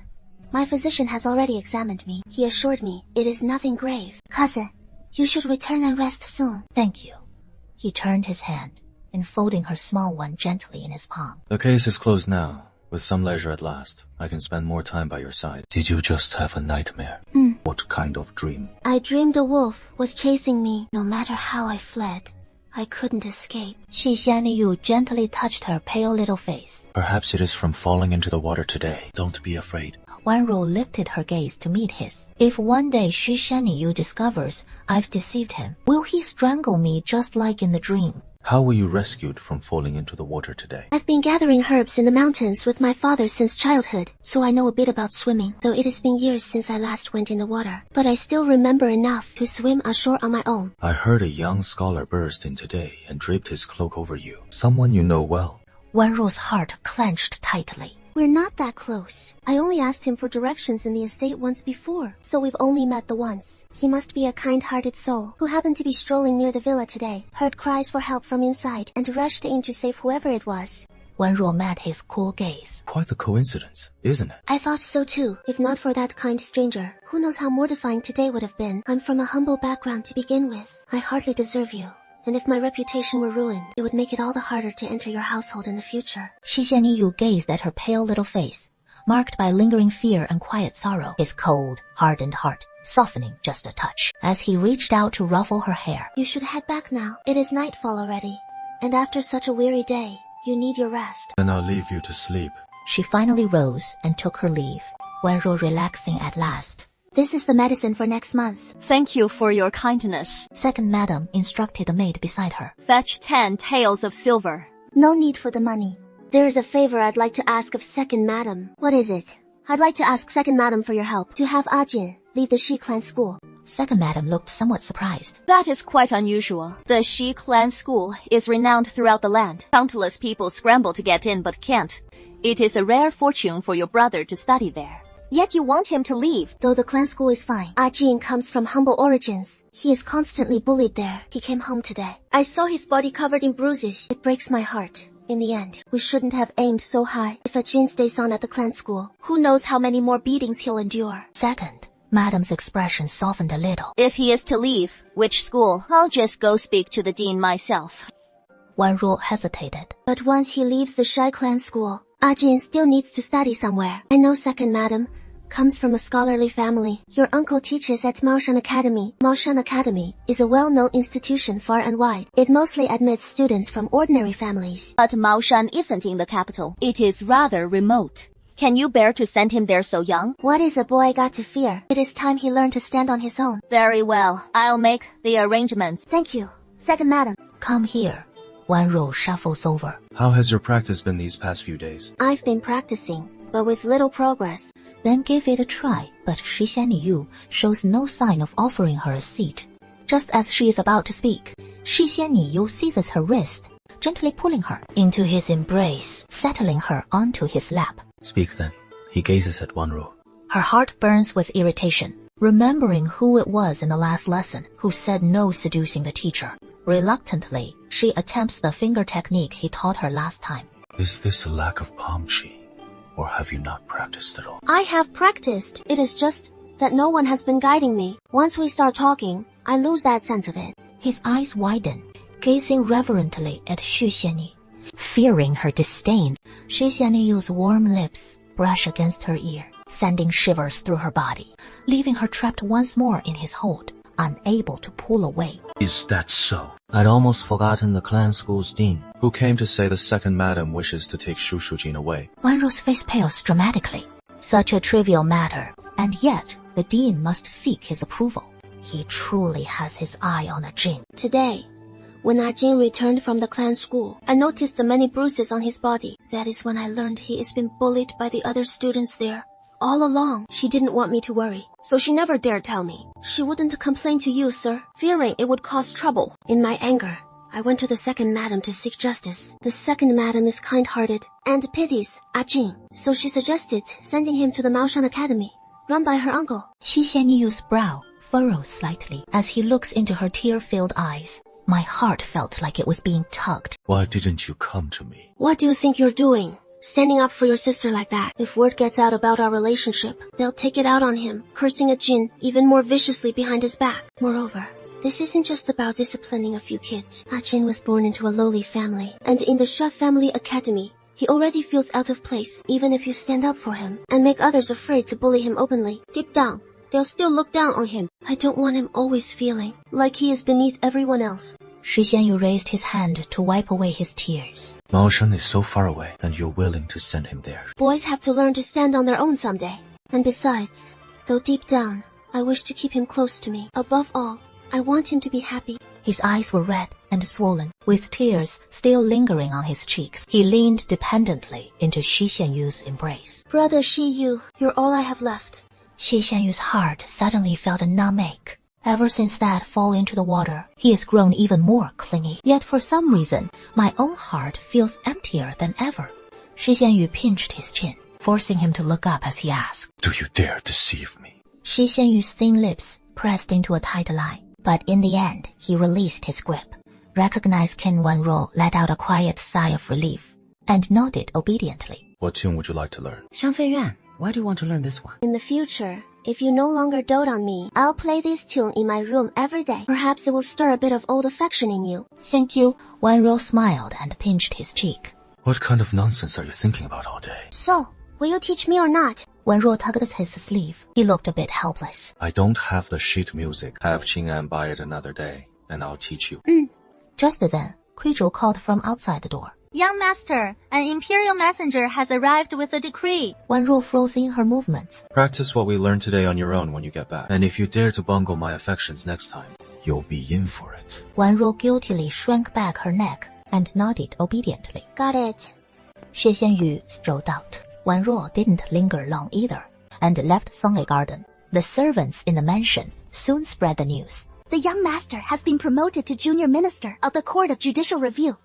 My physician has already examined me. He assured me it is nothing grave. Cousin, you should return and rest soon. Thank you. He turned his hand, enfolding her small one gently in his palm. The case is closed now. With some leisure at last, I can spend more time by your side. Did you just have a nightmare? What kind of dream? I dreamed a wolf was chasing me. No matter how I fled, I couldn't escape. Shi Xianyu gently touched her pale little face. Perhaps it is from falling into the water today. Don't be afraid. Wanro lifted her gaze to meet his. If one day Shi Xianyu discovers I've deceived him, will he strangle me just like in the dream? How were you rescued from falling into the water today? I've been gathering herbs in the mountains with my father since childhood, so I know a bit about swimming, though it has been years since I last went in the water. But I still remember enough to swim ashore on my own. I heard a young scholar burst in today and draped his cloak over you. Someone you know well. Wenro's heart clenched tightly. We're not that close. I only asked him for directions in the estate once before, so we've only met the once. He must be a kind-hearted soul who happened to be strolling near the villa today, heard cries for help from inside, and rushed in to save whoever it was. Wenro met his cool gaze. Quite the coincidence, isn't it? I thought so too, if not for that kind stranger. Who knows how mortifying today would have been. I'm from a humble background to begin with. I hardly deserve you. And if my reputation were ruined, it would make it all the harder to enter your household in the future. Shi Xianyu gazed at her pale little face, marked by lingering fear and quiet sorrow, his cold, hardened heart softening just a touch as he reached out to ruffle her hair. You should head back now. It is nightfall already. And after such a weary day, you need your rest. Then I'll leave you to sleep. She finally rose and took her leave, Wenro relaxing at last. This is the medicine for next month. Thank you for your kindness. Second madam instructed the maid beside her. Fetch 10 taels of silver. No need for the money. There is a favor I'd like to ask of second madam. What is it? I'd like to ask second madam for your help to have Ajin leave the Shi clan school. Second madam looked somewhat surprised. That is quite unusual. The Shi clan school is renowned throughout the land. Countless people scramble to get in but can't. It is a rare fortune for your brother to study there. Yet you want him to leave. Though the clan school is fine, Ajin comes from humble origins. He is constantly bullied there. He came home today. I saw his body covered in bruises. It breaks my heart. In the end, we shouldn't have aimed so high. If Ajin stays on at the clan school, who knows how many more beatings he'll endure. Second madam's expression softened a little. If he is to leave, which school? I'll just go speak to the dean myself. Wenro hesitated. But once he leaves the Shi clan school, Ajin still needs to study somewhere. I know second madam comes from a scholarly family. Your uncle teaches at Maoshan Academy. Maoshan Academy is a well-known institution far and wide. It mostly admits students from ordinary families. But Maoshan isn't in the capital. It is rather remote. Can you bear to send him there so young? What is a boy got to fear? It is time he learned to stand on his own. Very well. I'll make the arrangements. Thank you. Second madam. Come here. Wenro shuffles over. How has your practice been these past few days? I've been practicing, but with little progress. Then give it a try, but Shi Xianyu shows no sign of offering her a seat. Just as she is about to speak, Shi Xianyu seizes her wrist, gently pulling her into his embrace, settling her onto his lap. Speak then. He gazes at Wenro. Her heart burns with irritation, remembering who it was in the last lesson who said no seducing the teacher. Reluctantly, she attempts the finger technique he taught her last time. Is this a lack of palm chi? Or have you not practiced at all? I have practiced. It is just that no one has been guiding me. Once we start talking, I lose that sense of it. His eyes widen, gazing reverently at Xu Xianyi. Fearing her disdain, Xu Xianyu's warm lips brush against her ear, sending shivers through her body, leaving her trapped once more in his hold, unable to pull away. Is that so? I'd almost forgotten the clan school's dean. Who came to say the second madam wishes to take Shu Shujin away? Wenro's face pales dramatically. Such a trivial matter, and yet the dean must seek his approval. He truly has his eye on Ajin. Today, when Ajin returned from the clan school, I noticed the many bruises on his body. That is when I learned he has been bullied by the other students there. All along, she didn't want me to worry, so she never dared tell me. She wouldn't complain to you, sir, fearing it would cause trouble. In my anger, I went to the second madam to seek justice. The second madam is kind-hearted and pities Ajin, so she suggested sending him to the Maoshan Academy, run by her uncle. Xu Xianyu's brow furrows slightly as he looks into her tear-filled eyes. My heart felt like it was being tugged. Why didn't you come to me? What do you think you're doing? Standing up for your sister like that. If word gets out about our relationship, they'll take it out on him, cursing Ajin even more viciously behind his back. Moreover, this isn't just about disciplining a few kids. Ajin was born into a lowly family, and in the Shi family academy, he already feels out of place, even if you stand up for him and make others afraid to bully him openly. Deep down, they'll still look down on him. I don't want him always feeling like he is beneath everyone else. Shi Xianyu raised his hand to wipe away his tears. Maoshan is so far away, and you're willing to send him there. Boys have to learn to stand on their own someday. And besides, though deep down, I wish to keep him close to me. Above all, I want him to be happy. His eyes were red, and swollen, with tears still lingering on his cheeks. He leaned dependently into Xi Xianyu's embrace. Brother Xi Yu, you're all I have left. Xi Xianyu's heart suddenly felt a numb ache. Ever since that fall into the water, he has grown even more clingy. Yet for some reason, my own heart feels emptier than ever. Xi Xianyu pinched his chin, forcing him to look up as he asked, Do you dare deceive me? Xi Xianyu's thin lips pressed into a tight line, but in the end, he released his grip, recognized Qin Wenruo, let out a quiet sigh of relief, and nodded obediently. What tune would you like to learn? 香妃院. Why do you want to learn this one? In the future, if you no longer dote on me, I'll play this tune in my room every day. Perhaps it will stir a bit of old affection in you. Thank you. Wenruo smiled and pinched his cheek. What kind of nonsense are you thinking about all day? So, will you teach me or not? Wenruo tugged at his sleeve. He looked a bit helpless. I don't have the sheet music. Have Qing'an buy it another day, and I'll teach you. Just then, Kuizhou called from outside the door. Young master, an imperial messenger has arrived with a decree. Wenruo froze in her movements. Practice what we learned today on your own when you get back. And if you dare to bungle my affections next time, you'll be in for it. Wenruo guiltily shrank back her neck and nodded obediently. Got it. Xie Xianyu strode out. Wenruo didn't linger long either, and left Songgei Garden. The servants in the mansion soon spread the news. The young master has been promoted to junior minister of the Court of Judicial Review.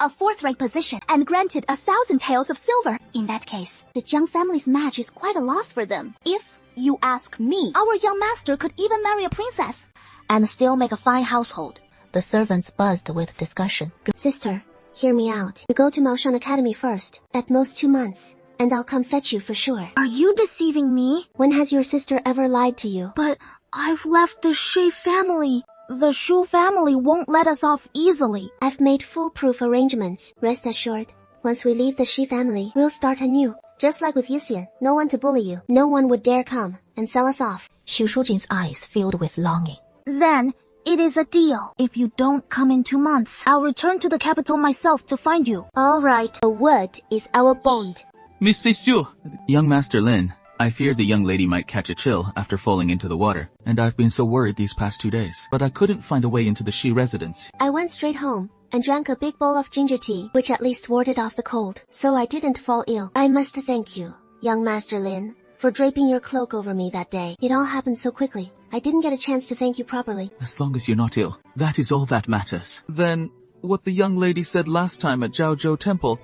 A fourth-rank position and granted 1,000 taels of silver. In that case, the Jiang family's match is quite a loss for them. If you ask me, our young master could even marry a princess and still make a fine household. The servants buzzed with discussion. Sister, hear me out. You go to Maoshan Academy first, at most 2 months, and I'll come fetch you for sure. Are you deceiving me? When has your sister ever lied to you? But I've left the Shi family. The Shu family won't let us off easily. I've made foolproof arrangements. Rest assured, once we leave the Shi family, we'll start anew. Just like with Yuxian, no one to bully you. No one would dare come and sell us off. Xu Shujin's eyes filled with longing. Then, it is a deal. If you don't come in 2 months, I'll return to the capital myself to find you. All right, a word is our bond. Miss Xu, young Master Lin, I feared the young lady might catch a chill after falling into the water, and I've been so worried these past 2 days, but I couldn't find a way into the Shi residence. I went straight home and drank a big bowl of ginger tea, which at least warded off the cold, so I didn't fall ill. I must thank you, young Master Lin, for draping your cloak over me that day. It all happened so quickly. I didn't get a chance to thank you properly. As long as you're not ill, that is all that matters. Then, what the young lady said last time at Zhaozhou Temple,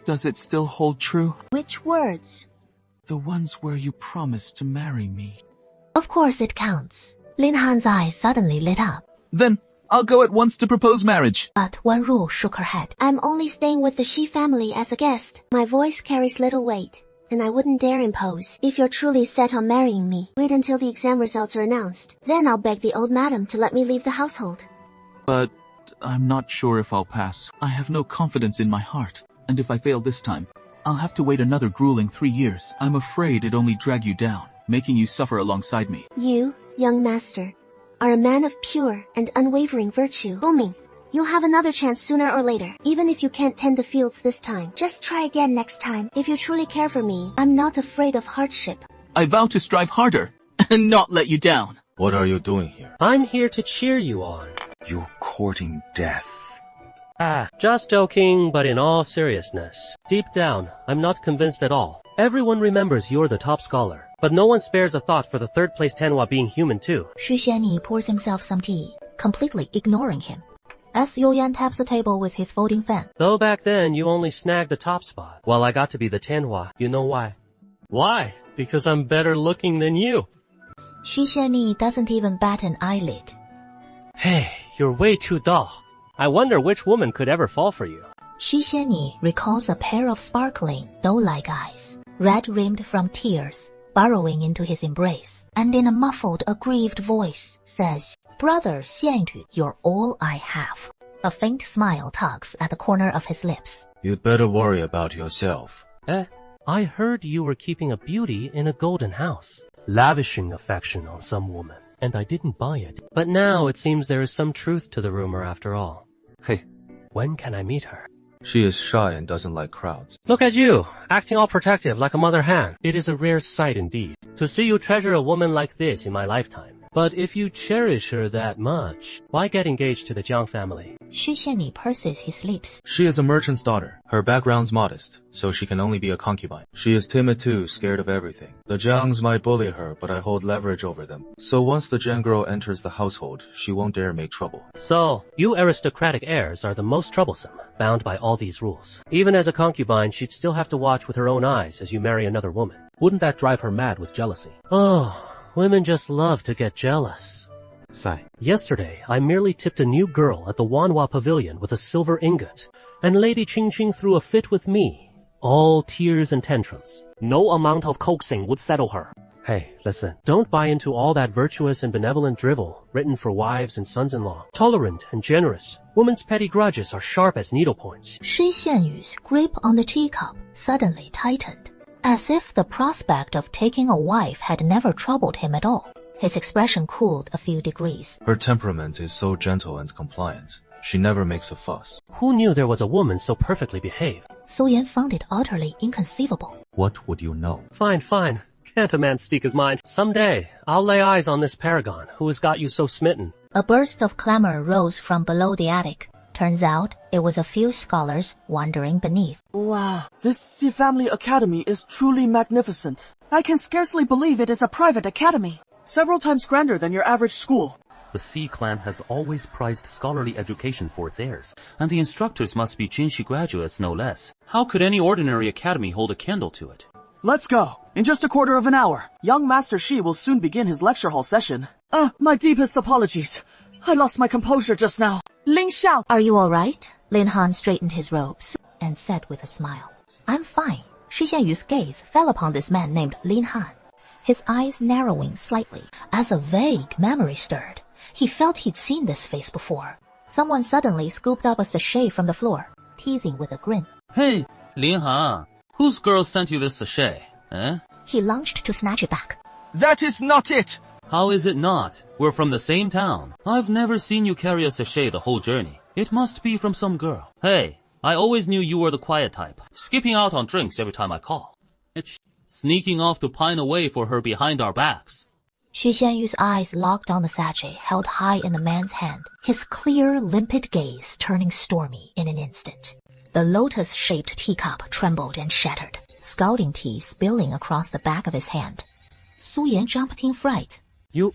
does it still hold true? Which words? The ones where you promised to marry me. Of course it counts. Lin Han's eyes suddenly lit up. Then, I'll go at once to propose marriage. But Wenruo shook her head. I'm only staying with the Shi family as a guest. My voice carries little weight, and I wouldn't dare impose. If you're truly set on marrying me, wait until the exam results are announced. Then I'll beg the old madam to let me leave the household. But I'm not sure if I'll pass. I have no confidence in my heart, and if I fail this time, I'll have to wait another grueling 3 years. I'm afraid it'd only drag you down, making you suffer alongside me. You, young master, are a man of pure and unwavering virtue. Goming, you'll have another chance sooner or later, even if you can't tend the fields this time. Just try again next time. If you truly care for me, I'm not afraid of hardship. I vow to strive harder and not let you down. What are you doing here? I'm here to cheer you on. You're courting death. Just joking, but in all seriousness. Deep down, I'm not convinced at all. Everyone remembers you're the top scholar, but no one spares a thought for the third place Tianhua being human too. Xu Xianyi pours himself some tea, completely ignoring him. As Yu Yan taps the table with his folding fan. Though back then you only snagged the top spot, while I got to be the Tianhua. You know why? Why? Because I'm better looking than you. Xu Xianyi doesn't even bat an eyelid. Hey, you're way too dull. I wonder which woman could ever fall for you. Xu Xianyi recalls a pair of sparkling, doe-like eyes, red-rimmed from tears, burrowing into his embrace, and in a muffled, aggrieved voice says, Brother Xianyu, you're all I have. A faint smile tugs at the corner of his lips. You'd better worry about yourself. I heard you were keeping a beauty in a golden house, lavishing affection on some woman, and I didn't buy it. But now it seems there is some truth to the rumor after all. Hey, when can I meet her? She is shy and doesn't like crowds. Look at you, acting all protective like a mother hen. It is a rare sight indeed, to see you treasure a woman like this in my lifetime. But if you cherish her that much, why get engaged to the Jiang family? Xu Xianyu purses his lips. She is a merchant's daughter. Her background's modest, so she can only be a concubine. She is timid too, scared of everything. The Jiangs might bully her, but I hold leverage over them. So once the Jiang girl enters the household, she won't dare make trouble. So, you aristocratic heirs are the most troublesome, bound by all these rules. Even as a concubine, she'd still have to watch with her own eyes as you marry another woman. Wouldn't that drive her mad with jealousy? Oh, women just love to get jealous. Sigh. Yesterday, I merely tipped a new girl at the Wanhua Pavilion with a silver ingot, and Lady Qingqing threw a fit with me. All tears and tantrums. No amount of coaxing would settle her. Hey, listen. Don't buy into all that virtuous and benevolent drivel written for wives and sons-in-law. Tolerant and generous, women's petty grudges are sharp as needlepoints. Shi Xianyu's grip on the teacup suddenly tightened, as if the prospect of taking a wife had never troubled him at all. His expression cooled a few degrees. Her temperament is so gentle and compliant. She never makes a fuss. Who knew there was a woman so perfectly behaved? Su Yan found it utterly inconceivable. What would you know? Fine. Can't a man speak his mind? Someday, I'll lay eyes on this paragon who has got you so smitten. A burst of clamor rose from below the attic. Turns out, it was a few scholars wandering beneath. Wow, this Xi family academy is truly magnificent. I can scarcely believe it is a private academy. Several times grander than your average school. The Xi clan has always prized scholarly education for its heirs, and the instructors must be Jinshi graduates no less. How could any ordinary academy hold a candle to it? Let's go. In just a quarter of an hour, young Master Shi will soon begin his lecture hall session. My deepest apologies. I lost my composure just now. Ling Xiao. Are you all right? Lin Han straightened his robes and said with a smile, I'm fine. Shi Xianyu's gaze fell upon this man named Lin Han, his eyes narrowing slightly as a vague memory stirred. He felt he'd seen this face before. Someone suddenly scooped up a sachet from the floor, teasing with a grin. Hey, Lin Han, whose girl sent you this sachet, eh? He lunged to snatch it back. That is not it! How is it not? We're from the same town. I've never seen you carry a sachet the whole journey. It must be from some girl. Hey, I always knew you were the quiet type, skipping out on drinks every time I call. It's sneaking off to pine away for her behind our backs. Xu Xianyu's eyes locked on the sachet held high in the man's hand, his clear, limpid gaze turning stormy in an instant. The lotus-shaped teacup trembled and shattered, scalding tea spilling across the back of his hand. Su Yan jumped in fright. You...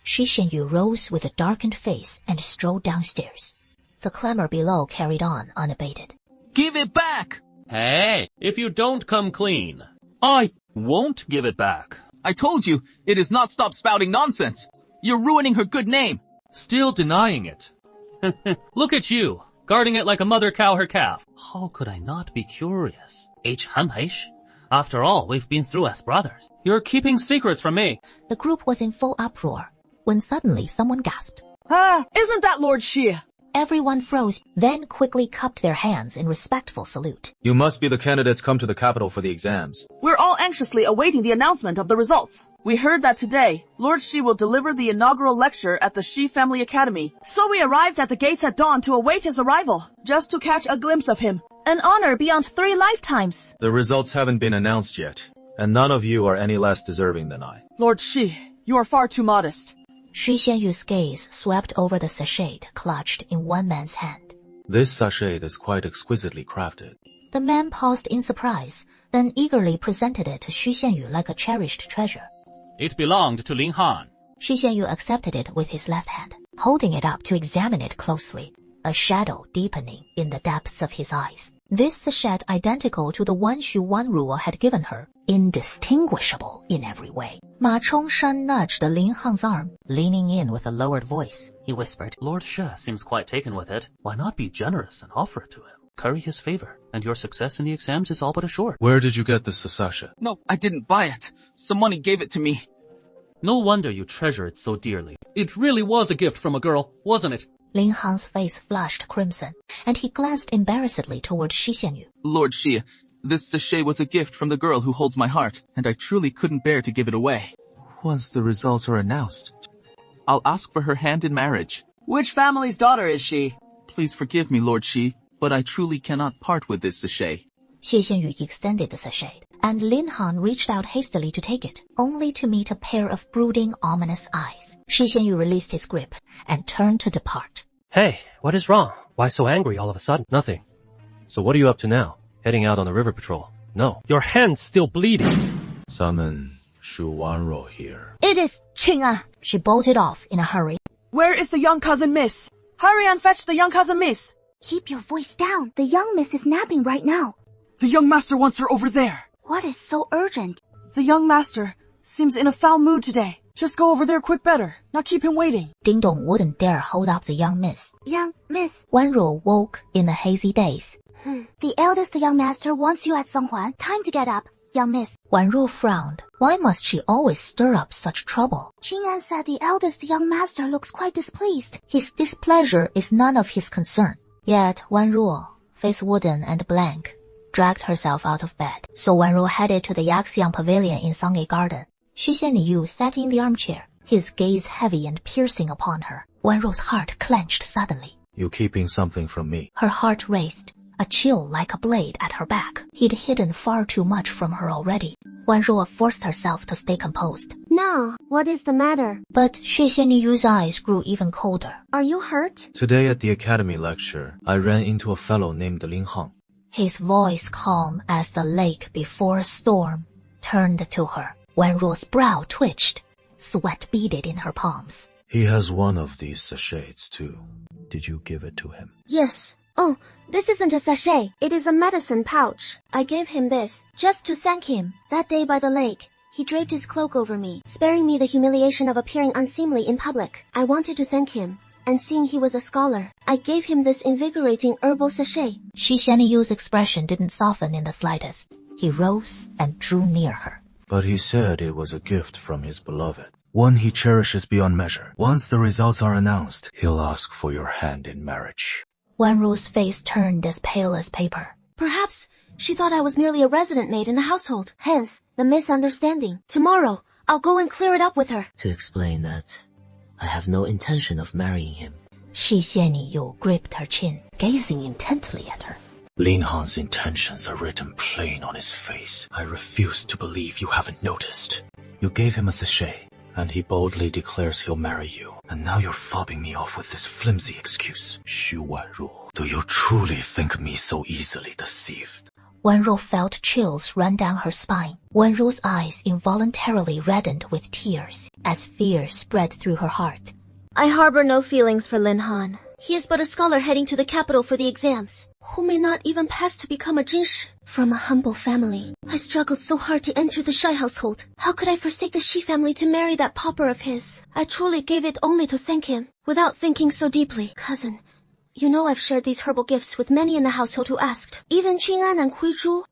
Shi Xianyu rose with a darkened face and strode downstairs. The clamor below carried on unabated. Give it back! Hey, if you don't come clean, I won't give it back. I told you, it is not stop spouting nonsense. You're ruining her good name. Still denying it. Look at you, guarding it like a mother cow her calf. How could I not be curious? Han-peish? After all we've been through as brothers. You're keeping secrets from me. The group was in full uproar, when suddenly someone gasped. Isn't that Lord Shi? Everyone froze, then quickly cupped their hands in respectful salute. You must be the candidates come to the capital for the exams. We're all anxiously awaiting the announcement of the results. We heard that today, Lord Shi will deliver the inaugural lecture at the Shi Family Academy. So we arrived at the gates at dawn to await his arrival, just to catch a glimpse of him. An honor beyond 3 lifetimes. The results haven't been announced yet, and none of you are any less deserving than I. Lord Shi, you are far too modest. Shi Xianyu's gaze swept over the sachet clutched in one man's hand. This sachet is quite exquisitely crafted. The man paused in surprise, then eagerly presented it to Shi Xianyu like a cherished treasure. It belonged to Lin Han. Shi Xianyu accepted it with his left hand, holding it up to examine it closely, a shadow deepening in the depths of his eyes. This sachet identical to the one Xu Wanruo had given her, indistinguishable in every way. Ma Chongshan nudged Lin Han's arm, leaning in with a lowered voice. He whispered, Lord She seems quite taken with it. Why not be generous and offer it to him? Curry his favor, and your success in the exams is all but assured. Where did you get this sachet? No, I didn't buy it. Somebody gave it to me. No wonder you treasure it so dearly. It really was a gift from a girl, wasn't it? Lin Han's face flushed crimson, and he glanced embarrassedly toward Shi Xianyu. Lord Shi, this sachet was a gift from the girl who holds my heart, and I truly couldn't bear to give it away. Once the results are announced, I'll ask for her hand in marriage. Which family's daughter is she? Please forgive me, Lord Shi, but I truly cannot part with this sachet. Xie Xianyu extended the sachet, and Lin Han reached out hastily to take it, only to meet a pair of brooding, ominous eyes. Shi Xianyu released his grip and turned to depart. Hey, what is wrong? Why so angry all of a sudden? Nothing. So what are you up to now? Heading out on a river patrol? No. Your hand's still bleeding. Summon Shu Wanrou here. It is Qing'an. She bolted off in a hurry. Where is the young cousin miss? Hurry and fetch the young cousin miss. Keep your voice down. The young miss is napping right now. The young master wants her over there. What is so urgent? The young master seems in a foul mood today. Just go over there quick better. Not keep him waiting. Ding Dong wouldn't dare hold up the young miss. Young miss. Wanrou woke in a hazy daze. The eldest young master wants you at Songhuan. Time to get up, young miss. Wanrou frowned. Why must she always stir up such trouble? Qing'an said the eldest young master looks quite displeased. His displeasure is none of his concern. Yet Wanrou, face wooden and blank, dragged herself out of bed. So Wanrou headed to the Yaxiang Pavilion in Sangye Garden. Xu Xianyu sat in the armchair, his gaze heavy and piercing upon her. Wanrou's heart clenched suddenly. You keeping something from me? Her heart raced, a chill like a blade at her back. He'd hidden far too much from her already. Wanrou forced herself to stay composed. No, what is the matter? But Xu Xianyu's eyes grew even colder. Are you hurt? Today at the academy lecture, I ran into a fellow named Lin Han. His voice calm as the lake before a storm turned to her. Wanrou's brow twitched. Sweat beaded in her palms. He has one of these sachets too. Did you give it to him? Yes. Oh, this isn't a sachet. It is a medicine pouch. I gave him this just to thank him. That day by the lake, he draped his cloak over me, sparing me the humiliation of appearing unseemly in public. I wanted to thank him, and seeing he was a scholar, I gave him this invigorating herbal sachet. Shi Xianyu's expression didn't soften in the slightest. He rose and drew near her. But he said it was a gift from his beloved, one he cherishes beyond measure. Once the results are announced, he'll ask for your hand in marriage. Wanrou's face turned as pale as paper. Perhaps she thought I was merely a resident maid in the household. Hence, the misunderstanding. Tomorrow, I'll go and clear it up with her. To explain that, I have no intention of marrying him. Shi Xianyu gripped her chin, gazing intently at her. Lin Han's intentions are written plain on his face. I refuse to believe you haven't noticed. You gave him a sachet, and he boldly declares he'll marry you. And now you're fobbing me off with this flimsy excuse. Xu Wanrou, do you truly think me so easily deceived? Wanrou felt chills run down her spine. Wanrou's eyes involuntarily reddened with tears as fear spread through her heart. I harbor no feelings for Lin Han. He is but a scholar heading to the capital for the exams, who may not even pass to become a jinshi. From a humble family, I struggled so hard to enter the Shai household. How could I forsake the Shi family to marry that pauper of his? I truly gave it only to thank him, without thinking so deeply. Cousin, you know I've shared these herbal gifts with many in the household who asked. Even Qing'an and Kui Zhu